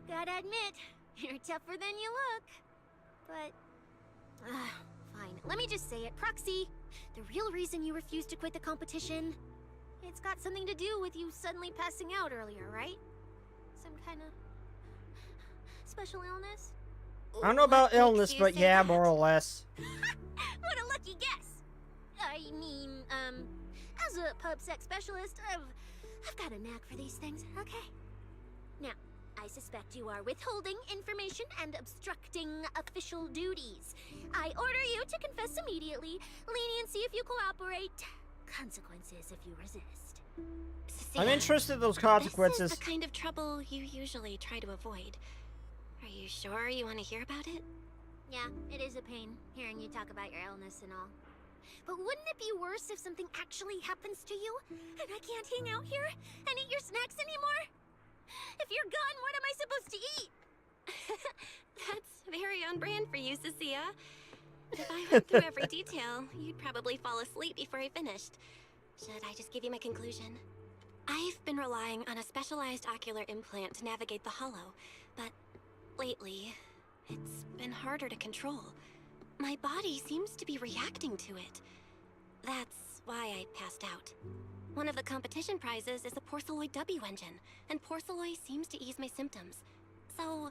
Gotta admit, you're tougher than you look. But, fine. Let me just say it. Proxy, the real reason you refused to quit the competition, it's got something to do with you suddenly passing out earlier, right? Some kind of special illness? I don't know about illness, but yeah, more or less. What a lucky guess! I mean, as a pub sex specialist, I've got a knack for these things, okay? Now, I suspect you are withholding information and obstructing official duties. I order you to confess immediately, leniency if you cooperate, consequences if you resist. I'm interested in those consequences. This is the kind of trouble you usually try to avoid. Are you sure you want to hear about it? Yeah, it is a pain, hearing you talk about your illness and all. But wouldn't it be worse if something actually happens to you, and I can't hang out here and eat your snacks anymore? If you're gone, what am I supposed to eat? That's very on brand for you, Cecilia. If I went through every detail, you'd probably fall asleep before I finished. Should I just give you my conclusion? I've been relying on a specialized ocular implant to navigate the hollow, but lately, it's been harder to control. My body seems to be reacting to it. That's why I passed out. One of the competition prizes is a Porceloid W engine, and Porceloid seems to ease my symptoms. So,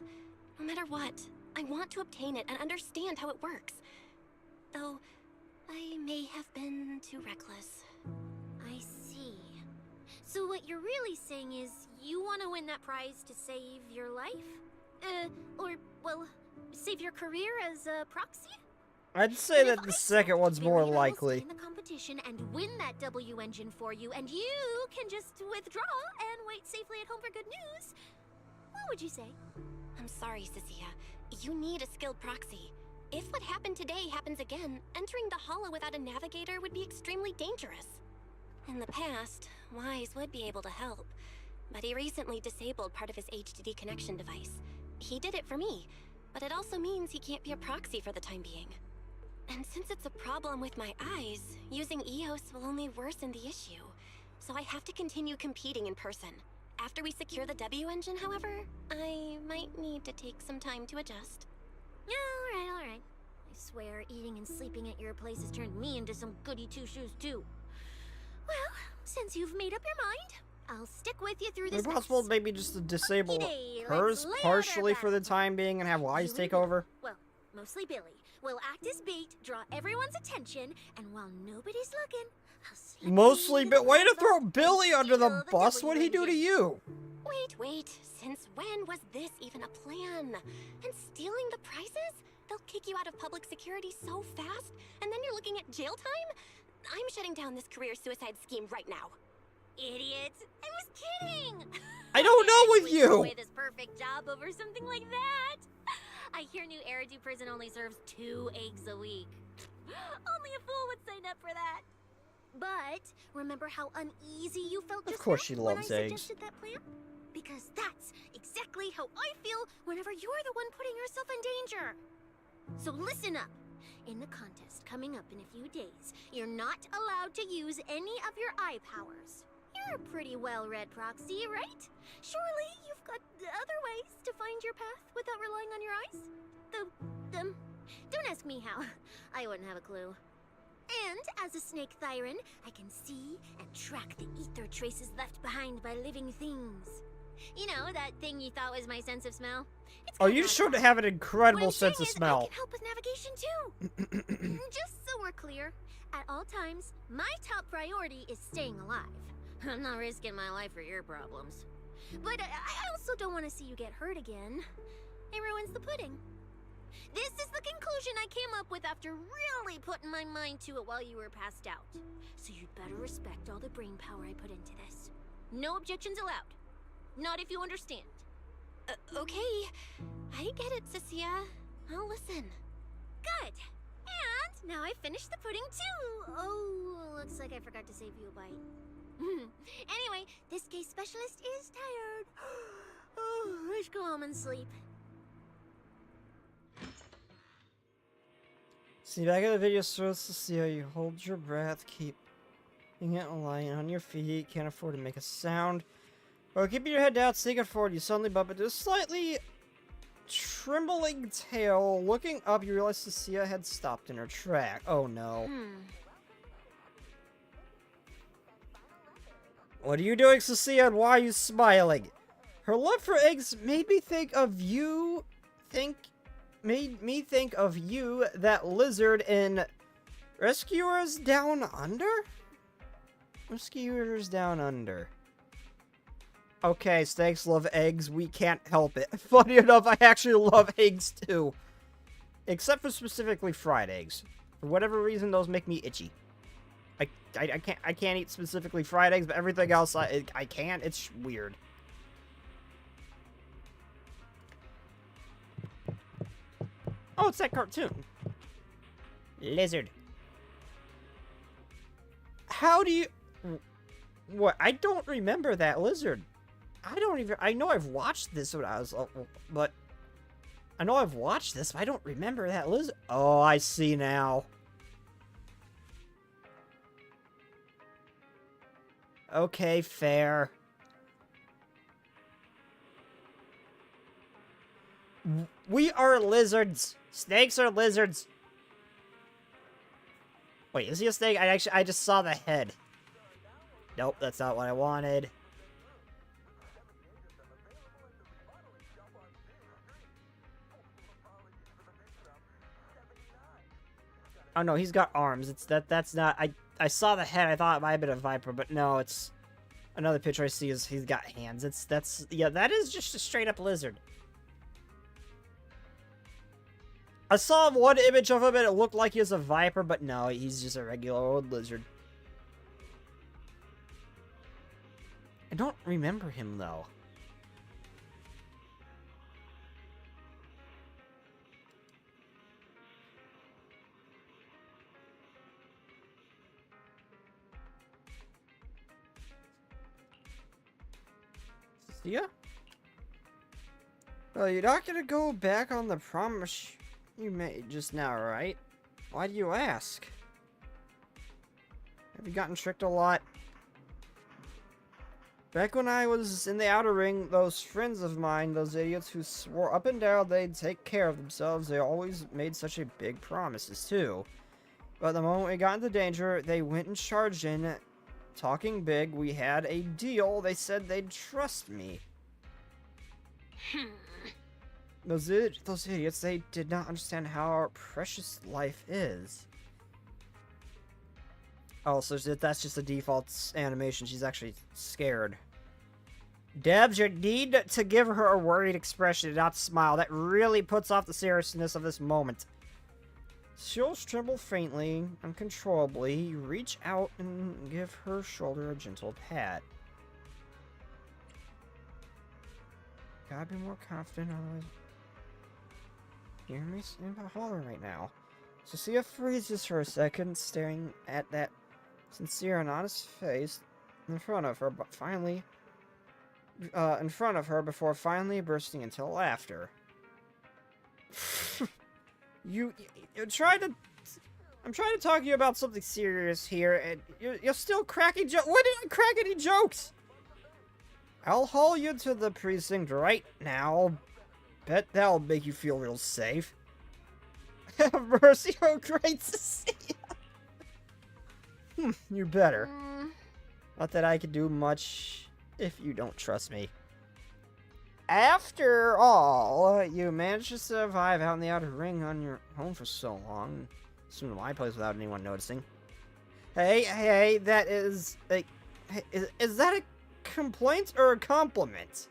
no matter what, I want to obtain it and understand how it works. Though, I may have been too reckless. I see. So what you're really saying is you want to win that prize to save your life? Or, well, save your career as a proxy? I'd say that the second one's more likely. In the competition and win that W engine for you, and you can just withdraw and wait safely at home for good news. What would you say? I'm sorry, Cecilia. You need a skilled proxy. If what happened today happens again, entering the Hollow without a navigator would be extremely dangerous. In the past, Wise would be able to help, but he recently disabled part of his HDD connection device. He did it for me, but it also means he can't be a proxy for the time being. And since it's a problem with my eyes, using EOS will only worsen the issue. So I have to continue competing in person. After we secure the W engine, however, I might need to take some time to adjust. Yeah, alright. I swear, eating and sleeping at your place has turned me into some goody two-shoes too. Well, since you've made up your mind, I'll stick with you through this. Is it possible maybe just to disable Day, hers let's partially ladder for the time being and have Wise take over? Well, mostly Billy. We'll act as bait, draw everyone's attention, and while nobody's looking, I'll slip Mostly, you but way to the throw Billy under the steal bus. What'd he do to you? Wait. Since when was this even a plan? And stealing the prizes? They'll kick you out of public security so fast, and then you're looking at jail time? I'm shutting down this career suicide scheme right now. Idiot! I was kidding! I don't know with you! Away this perfect job over something like that! I hear New Eridu Prison only serves 2 eggs a week. Only a fool would sign up for that. But remember how uneasy you felt just Of course now she when loves I eggs. suggested that plan? Because that's exactly how I feel whenever you're the one putting yourself in danger. So listen up. In the contest coming up in a few days, you're not allowed to use any of your eye powers. You're a pretty well-read proxy, right? Surely you've got other ways to find your path without relying on your eyes? Don't ask me how. I wouldn't have a clue. And as a snake Thyran, I can see and track the ether traces left behind by living things. You know, that thing you thought was my sense of smell? Oh, you should have an incredible What I'm sense of saying is smell. I can help with navigation too. Just so we're clear, at all times, my top priority is staying alive. I'm not risking my life for your problems. But I also don't want to see you get hurt again. It ruins the pudding. This is the conclusion I came up with after really putting my mind to it while you were passed out. So you'd better respect all the brain power I put into this. No objections allowed. Not if you understand. Okay. I get it, Cecilia. I'll listen. Good. And now I finished the pudding too. Oh, looks like I forgot to save you a bite. Anyway, this case specialist is tired. Oh, let's go home and sleep. See, back at the video source to see how you hold your breath, keeping it lying on your feet, can't afford to make a sound. Or keeping your head down, sneaking forward, you suddenly bump into a slightly trembling tail. Looking up, you realize Cecilia had stopped in her track. Oh no. What are you doing, Cecilia, and why are you smiling? Her love for eggs made me think of you, that lizard in Rescuers Down Under? Rescuers Down Under. Okay, snakes love eggs, we can't help it. Funny enough, I actually love eggs too. Except for specifically fried eggs. For whatever reason, those make me itchy. I can't eat specifically fried eggs, but everything else I can. It's weird. Oh, it's that cartoon. Lizard. How do you... What? I don't remember that lizard. I know I've watched this when I was... But... I know I've watched this, but I don't remember that lizard. Oh, I see now. Okay, fair. We are lizards. Snakes are lizards. Wait, is he a snake? I just saw the head. Nope, that's not what I wanted. Oh no, he's got arms. That's not. I saw the head. I thought it might have been a viper, but no, it's another picture I see is he's got hands. That is just a straight up lizard. I saw one image of him and it looked like he was a viper, but no, he's just a regular old lizard. I don't remember him though. Yeah? Well, you're not gonna go back on the promise you made just now, right? Why do you ask? Have you gotten tricked a lot? Back when I was in the outer ring, those friends of mine, those idiots who swore up and down they'd take care of themselves, they always made such a big promises too. But the moment we got into danger, they went and charged in, talking big. We had a deal. They said they'd trust me. Those idiots, they did not understand how precious life is. Oh, so that's just the default animation. She's actually scared. Debs, you need to give her a worried expression and not smile. That really puts off the seriousness of this moment. She'll tremble faintly, uncontrollably. Reach out and give her shoulder a gentle pat. Gotta be more confident, otherwise... You hear me in the holler right now. Cecilia freezes for a second, staring at that sincere and honest face in front of her, but finally... before finally bursting into laughter. I'm trying to talk to you about something serious here, and you're still cracking jokes. Why didn't I crack any jokes? I'll haul you to the precinct right now. Bet that'll make you feel real safe. Have mercy, oh great Cecilia. You better. Not that I can do much if you don't trust me. After all, you managed to survive out in the outer ring on your own for so long. Swim to my place without anyone noticing. Hey, that is... is that a complaint or a compliment?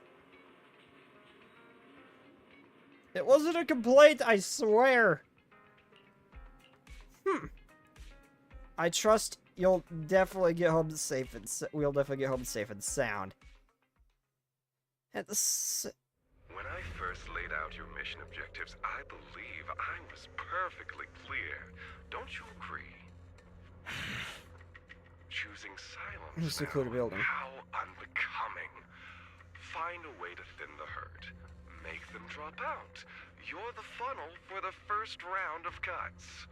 It wasn't a complaint, I swear. I trust you'll definitely get home safe and we'll definitely get home safe and sound. When I first laid out your mission objectives, I believe I was perfectly clear. Don't you agree? Choosing silence now, how unbecoming. Find a way to thin the herd. Make them drop out. You're the funnel for the first round of cuts.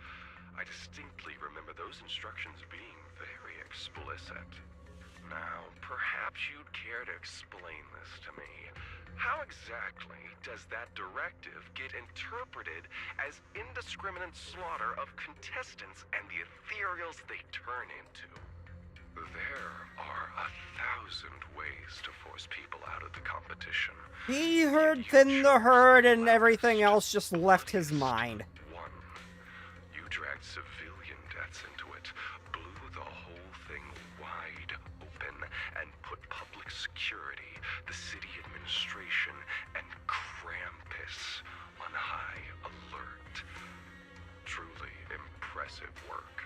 I distinctly remember those instructions being very explicit. Now, perhaps you'd care to explain this to me. How exactly does that directive get interpreted as indiscriminate slaughter of contestants and the ethereals they turn into? There are 1,000 ways to force people out of the competition. He heard thin the herd and everything else just left his mind. You dragged civilian deaths into it, blew the whole thing wide open, and put public security, the city administration, and Krampus on high alert. Truly impressive work.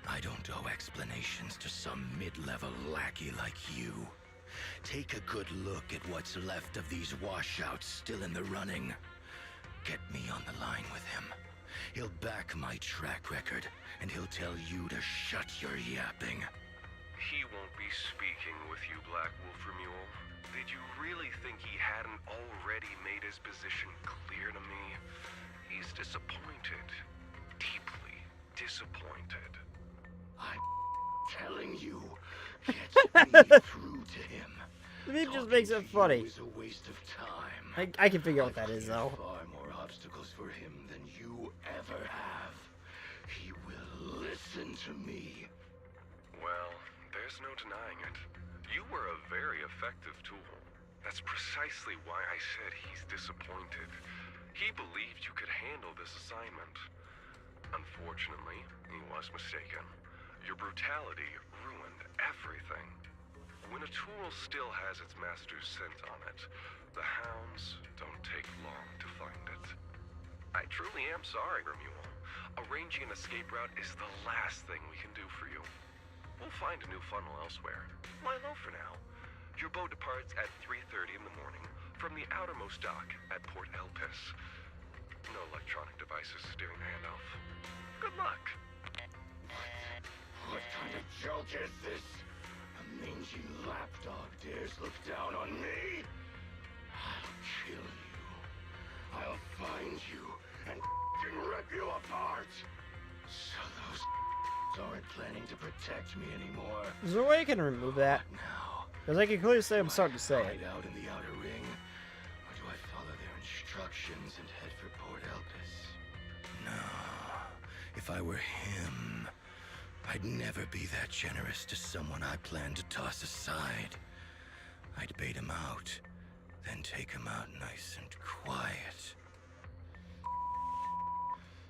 I don't owe explanations to some mid-level lackey like you. Take a good look at what's left of these washouts still in the running. Get me on the line with him. He'll back my track record, and he'll tell you to shut your yapping. He won't be speaking with you, Black Wolf Mule. Did you really think he hadn't already made his position clear to me? He's disappointed. Deeply disappointed. I'm telling you, get me through to him. The meme just makes it funny. Is a waste of time. I can figure out what that is, though. Far more obstacles for him than you ever have. He will listen to me. Well, there's no denying it. You were a very effective tool. That's precisely why I said he's disappointed. He believed you could handle this assignment. Unfortunately, he was mistaken. Your brutality ruined everything. When a tool still has its master's scent on it, the hounds don't take long to find it. I truly am sorry, Remuel. Arranging an escape route is the last thing we can do for you. We'll find a new funnel elsewhere. Lie low for now. Your boat departs at 3:30 in the morning from the outermost dock at Port Elpis. No electronic devices steering the handoff. Good luck. What kind of joke is this? A mangy lapdog dares look down on me? I'll kill you. I'll find you and rip you apart. So those aren't planning to protect me anymore. Is there a way I can remove that? Because I can clearly say I'm starting to say it. Hide out in the outer ring, or do I follow their instructions and head for Port Elpis? No. If I were him, I'd never be that generous to someone I plan to toss aside. I'd bait him out, then take him out nice and quiet.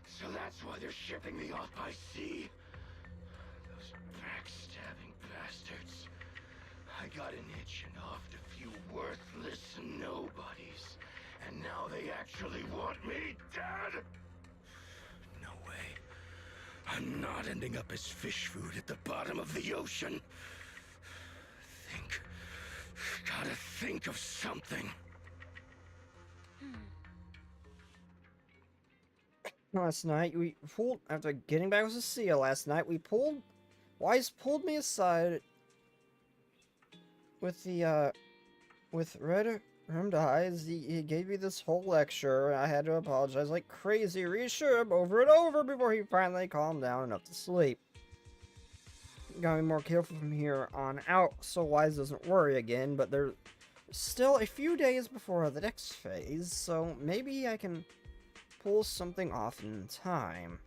So that's why they're shipping me off by sea. Those backstabbing bastards. I got an itch and offed a few worthless nobodies, and now they actually want me dead? No way. I'm not ending up as fish food at the bottom of the ocean. Gotta think of something. Last night, we pulled, after getting back with Cecilia last night, Wise pulled me aside with with red rimmed eyes. He gave me this whole lecture, and I had to apologize like crazy, reassure him over and over before he finally calmed down enough to sleep. Gotta be more careful from here on out so Wise doesn't worry again, but there's still a few days before the next phase, so maybe I can pull something off in time.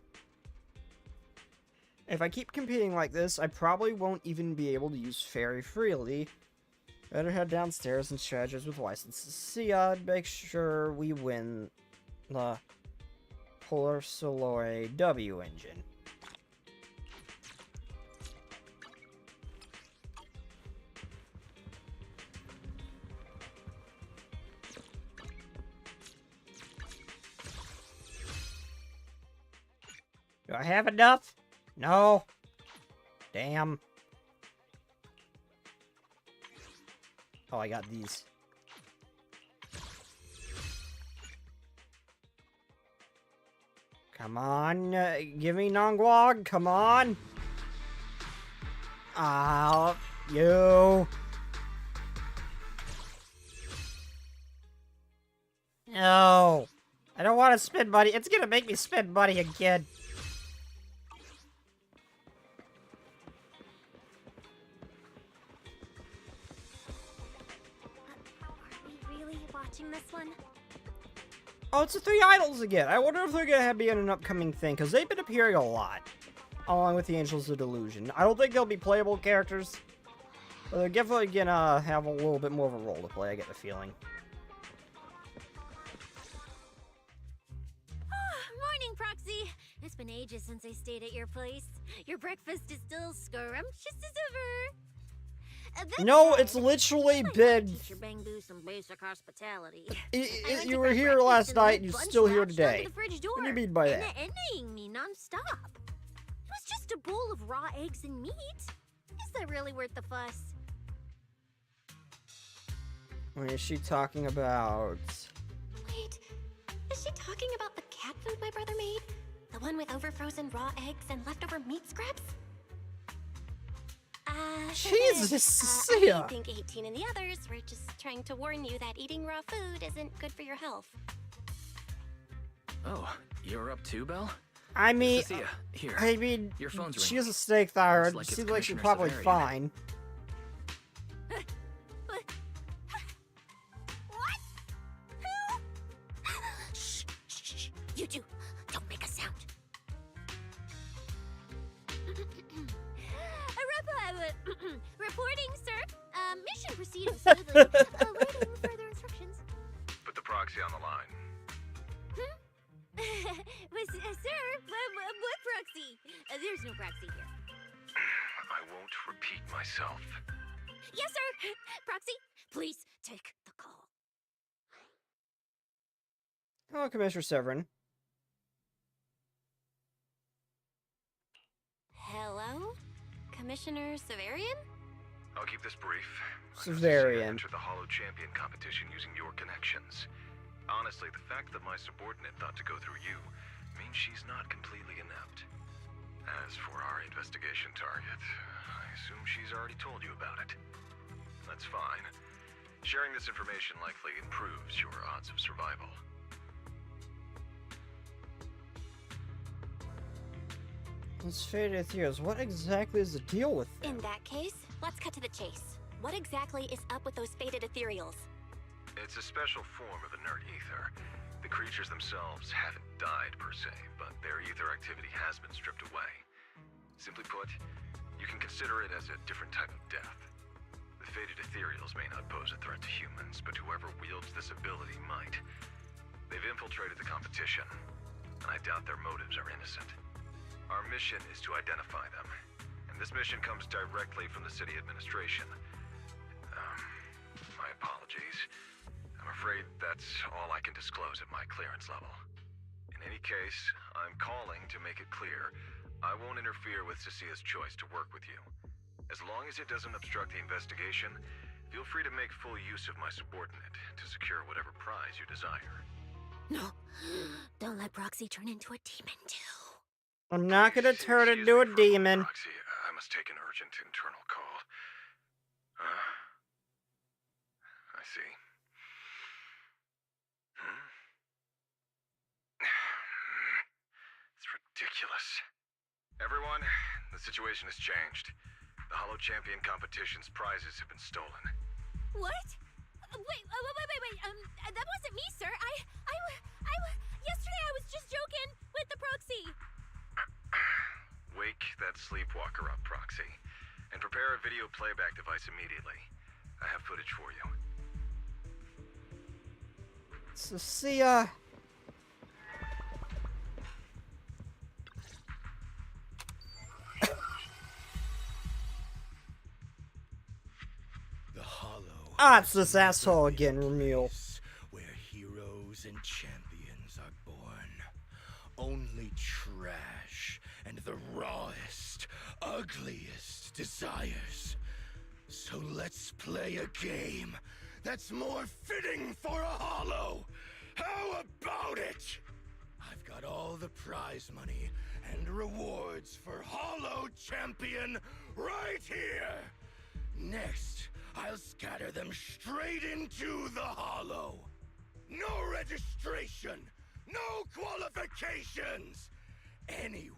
If I keep competing like this, I probably won't even be able to use Fairy freely. Better head downstairs and strategize with Weiss and Cecilia and make sure we win the Polar Soloi W engine. Do I have enough? No. Damn. Oh, I got these. Come on, give me Nongguag, come on. Ah, you. No. I don't want to spend money. It's gonna make me spend money again. This one? Oh, it's the Three Idols again. I wonder if they're gonna be in an upcoming thing, because they've been appearing a lot, along with the Angels of Delusion. I don't think they'll be playable characters, but they're definitely gonna have a little bit more of a role to play, I get the feeling. Morning, Proxy! It's been ages since I stayed at your place. Your breakfast is still scrumptious as ever. No, it's literally been... Teach your Bangbu some basic hospitality. You were here last night, and you're still here today. What do you mean by that? Envying me non-stop. It was just a bowl of raw eggs and meat. Is that really worth the fuss? What is she talking about? Wait, is she talking about the cat food my brother made? The one with overfrozen raw eggs and leftover meat scraps? Jesus, Cecilia! I think 18 and the others were just trying to warn you that eating raw food isn't good for your health. Oh, you're up too, Belle? I mean, Cecilia, here. I mean, your phone's she ringing. has a snake thyroid. Looks like Seems it's like she's Commissioner probably Severian. fine. What? Who? Shh, shh, shh. You two, don't make a sound. Reporting, sir. Mission proceeding smoothly. Awaiting further instructions. Put the proxy on the line. Sir, what's repeat myself. Yes, sir! Proxy, please take the call. Oh, Commissioner Severin. Hello? Commissioner Severian? I'll keep this brief. Severian. Enter the Hollow Champion competition using your connections. Honestly, the fact that my subordinate thought to go through you means she's not completely inept. As for our investigation target, I assume she's already told you about it. That's fine. Sharing this information likely improves your odds of survival. Let's fade it here. What exactly is the deal with them? In that case, let's cut to the chase. What exactly is up with those faded ethereals? It's a special form of inert ether. The creatures themselves haven't died per se, but their ether activity has been stripped away. Simply put, you can consider it as a different type of death. The faded ethereals may not pose a threat to humans, but whoever wields this ability might. They've infiltrated the competition, and I doubt their motives are innocent. Our mission is to identify them, and this mission comes directly from the city administration. My apologies. I'm afraid that's all I can disclose at my clearance level. In any case, I'm calling to make it clear I won't interfere with Cecia's choice to work with you. As long as it doesn't obstruct the investigation, feel free to make full use of my subordinate to secure whatever prize you desire. No, don't let Proxy turn into a demon, too. I'm not gonna turn into a demon. Proxy, I must take an urgent internal call. I see. It's ridiculous. Everyone, the situation has changed. The Hollow Champion competition's prizes have been stolen. What? Wait, that wasn't me, sir. Yesterday I was just joking with the Proxy. Wake that sleepwalker up, Proxy, and prepare a video playback device immediately. I have footage for you. Cecia. The Hollow. Ah, it's this asshole again, Ramil. Where heroes and champions are born. Only trash and the rawest, ugliest desires. So let's play a game that's more fitting for a Hollow. How about it? I've got all the prize money and rewards for Hollow Champion right here. Next, I'll scatter them straight into the Hollow. No registration, no qualifications. Anyone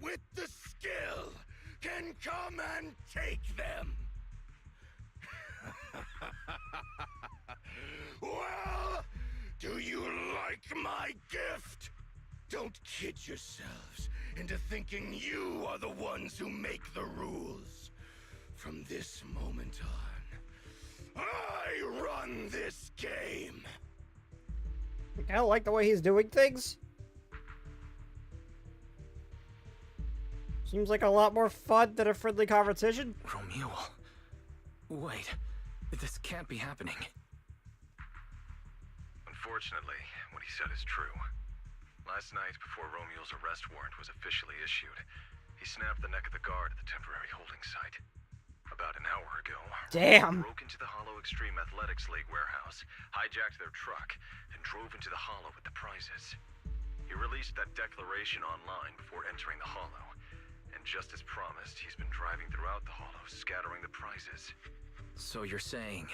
with the skill can come and take them. Well, do you like my gift? Don't kid yourselves into thinking you are the ones who make the rules. From this moment on, I run this game. I kind of like the way he's doing things. Seems like a lot more fun than a friendly competition. Romeo. Wait. This can't be happening. Unfortunately, what he said is true. Last night, before Romeo's arrest warrant was officially issued, he snapped the neck of the guard at the temporary holding site. About an hour ago, Damn. he broke into the Hollow Extreme Athletics League warehouse, hijacked their truck, and drove into the Hollow with the prizes. He released that declaration online before entering the Hollow, and just as promised, he's been driving throughout the Hollow, scattering the prizes. So you're saying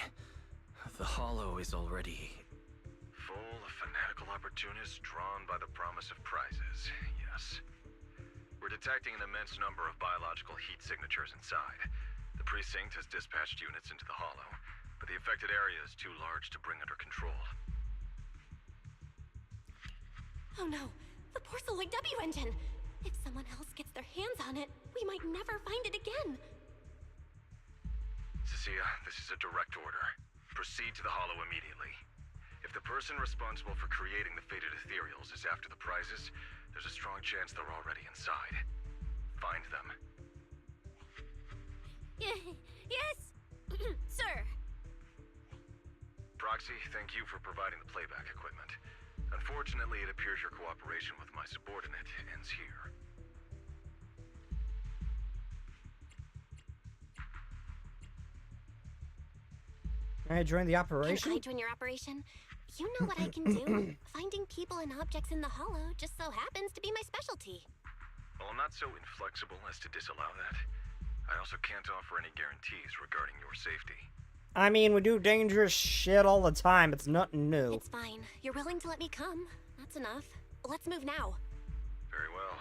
the Hollow is already full of fanatical opportunists drawn by the promise of prizes, yes. We're detecting an immense number of biological heat signatures inside. The precinct has dispatched units into the Hollow, but the affected area is too large to bring under control. Oh no, the Porceloid W engine! If someone else gets their hands on it, we might never find it again. Cecilia, this is a direct order. Proceed to the Hollow immediately. If the person responsible for creating the faded ethereals is after the prizes, there's a strong chance they're already inside. Find them, Yes, sir. Proxy, thank you for providing the playback equipment. Unfortunately, it appears your cooperation with my subordinate ends here. Can I join the operation? Can I join your operation? You know what I can do. Finding people and objects in the hollow just so happens to be my specialty. Well, I'm not so inflexible as to disallow that. I also can't offer any guarantees regarding your safety. I mean, we do dangerous shit all the time. It's nothing new. It's fine. You're willing to let me come. That's enough. Let's move now. Very well.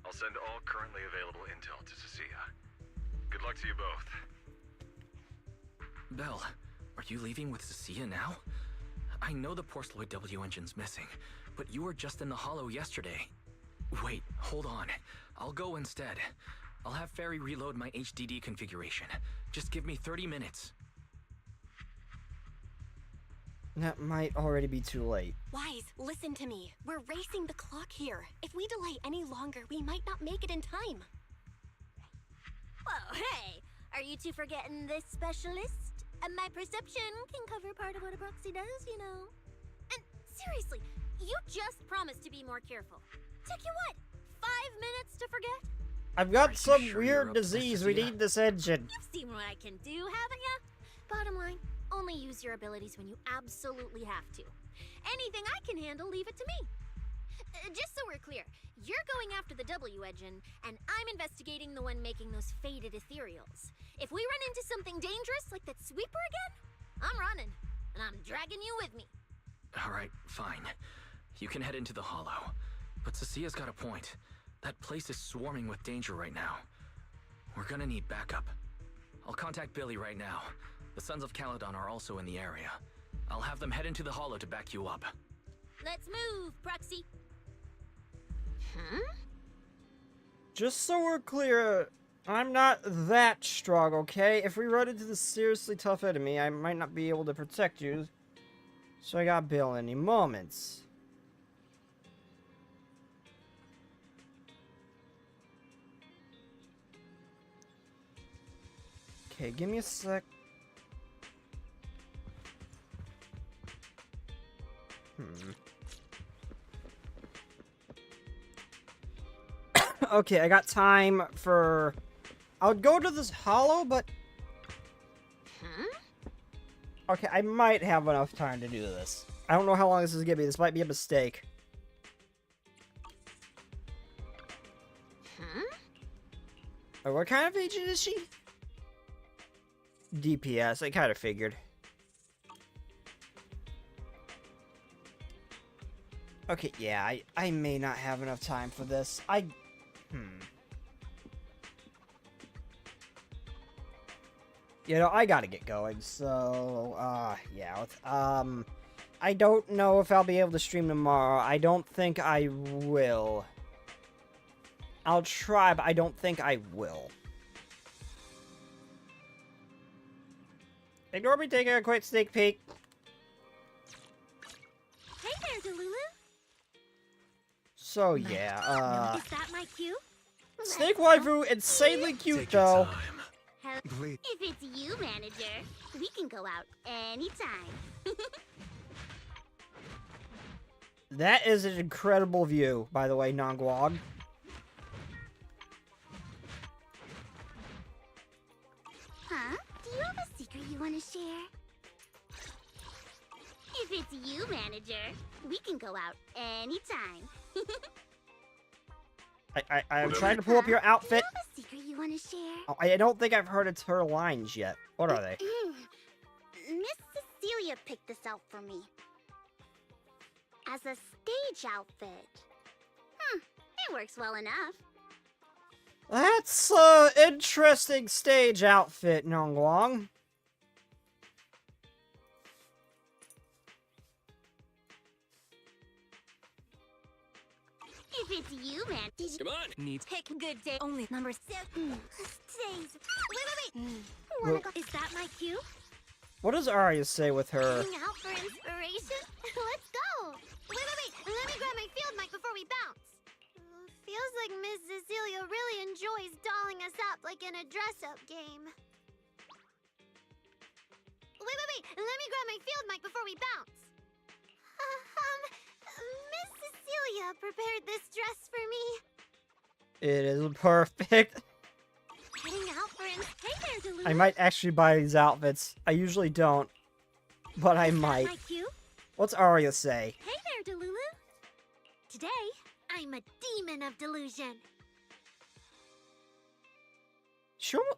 I'll send all currently available intel to Cecilia. Good luck to you both. Belle, are you leaving with Cecilia now? I know the Porceloid W engine's missing, but you were just in the hollow yesterday. Wait, hold on. I'll go instead. I'll have Fairy reload my HDD configuration. Just give me 30 minutes. That might already be too late. Wise, listen to me. We're racing the clock here. If we delay any longer, we might not make it in time. Whoa, hey! Are you two forgetting this specialist? My perception can cover part of what a proxy does, you know. And seriously, you just promised to be more careful. Took you what? 5 minutes to forget? I've got some weird disease. We need this engine. You've seen what I can do, haven't you? Bottom line, only use your abilities when you absolutely have to. Anything I can handle, leave it to me. Just so we're clear, you're going after the W engine, and I'm investigating the one making those faded ethereals. If we run into something dangerous like that sweeper again, I'm running, and I'm dragging you with me. Alright, fine. You can head into the hollow. But Cecilia's got a point. That place is swarming with danger right now. We're gonna need backup. I'll contact Billy right now. The Sons of Caledon are also in the area. I'll have them head into the hollow to back you up. Let's move, Proxy. Just so we're clear, I'm not that strong, okay? If we run into this seriously tough enemy, I might not be able to protect you. So I got Bill any moments. Okay, give me a sec. Okay, I got time for... I would go to this hollow, but... Okay, I might have enough time to do this. I don't know how long this is gonna be. This might be a mistake. Oh, what kind of agent is she? DPS, I kind of figured. Okay, yeah, I may not have enough time for this. You know, I gotta get going, so, yeah. I don't know if I'll be able to stream tomorrow. I don't think I will. I'll try, but I don't think I will. Ignore me taking a quick sneak peek. Hey there, Delulu. So, yeah, Is that my cue? Snake Waifu, insanely cute, though. If it's you, manager, we can go out anytime. That is an incredible view, by the way, Nongguang. Huh? Do you have a secret you want to share? If it's you, manager, we can go out anytime. I'm trying to pull up your outfit. Do you have a secret you want to share? Oh, I don't think I've heard her lines yet. What are they? Miss Cecilia picked this out for me. As a stage outfit. It works well enough. That's interesting stage outfit, Nongguang. If it's you, man. Come on. Needs. Pick good day. Only number 7. Days. Wait. Wanna go? Is that my cue? What does Arya say with her? Hang out for inspiration? Let's go. Wait. Let me grab my field mic before we bounce. Feels like Miss Cecilia really enjoys dolling us up like in a dress-up game. Wait. Let me grab my field mic before we bounce. Miss Cecilia prepared this dress for me. It is perfect. Heading out for Hey there, Delulu. I might actually buy these outfits. I usually don't, but I might. My cue? What's Arya say? Hey there, Delulu. Today, I'm a demon of delusion.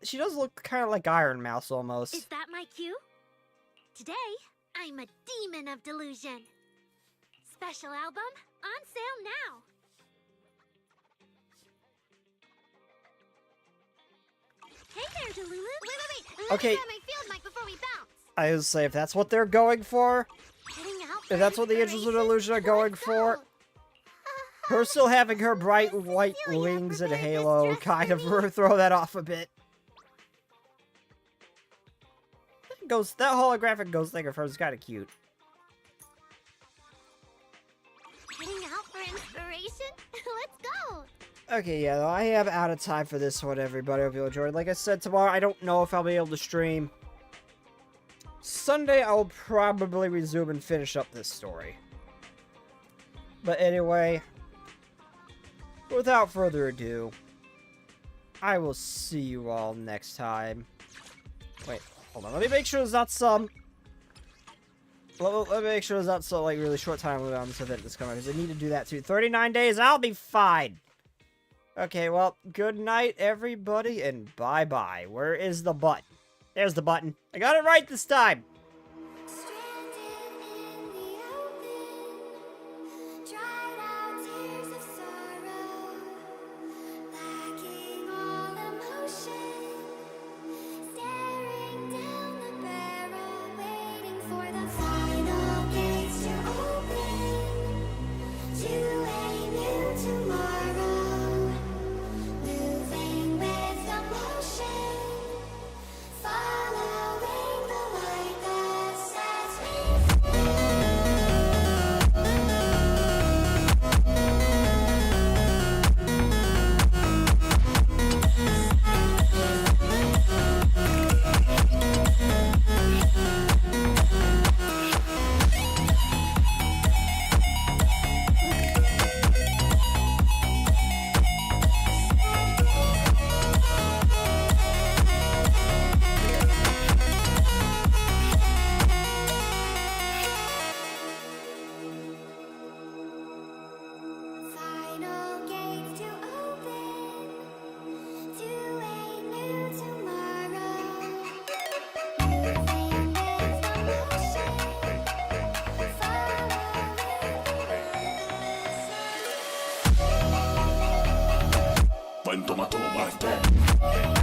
She does look kind of like Iron Mouse almost. Is that my cue? Today, I'm a demon of delusion. Special album on sale now. Hey there, Delulu. Wait. Let Okay. me grab my field mic before we bounce. I would say if that's what they're going for, if that's what the Angels of Illusion are going for, her still having her bright white wings and halo kind of throw that off a bit. That holographic ghost thing of hers is kind of cute. Heading out for inspiration? Let's go. Okay, yeah, though, I am out of time for this one, everybody. Hope you enjoyed. Like I said, tomorrow, I don't know if I'll be able to stream. Sunday, I'll probably resume and finish up this story. But anyway, without further ado, I will see you all next time. Wait, hold on. Let me make sure there's not some... Let me make sure there's not some, like, really short time limit on this event that's coming, because I need to do that, too. 39 days, I'll be fine! Okay, well, good night, everybody, and bye-bye. Where is the button? There's the button. I got it right this time! When tomato my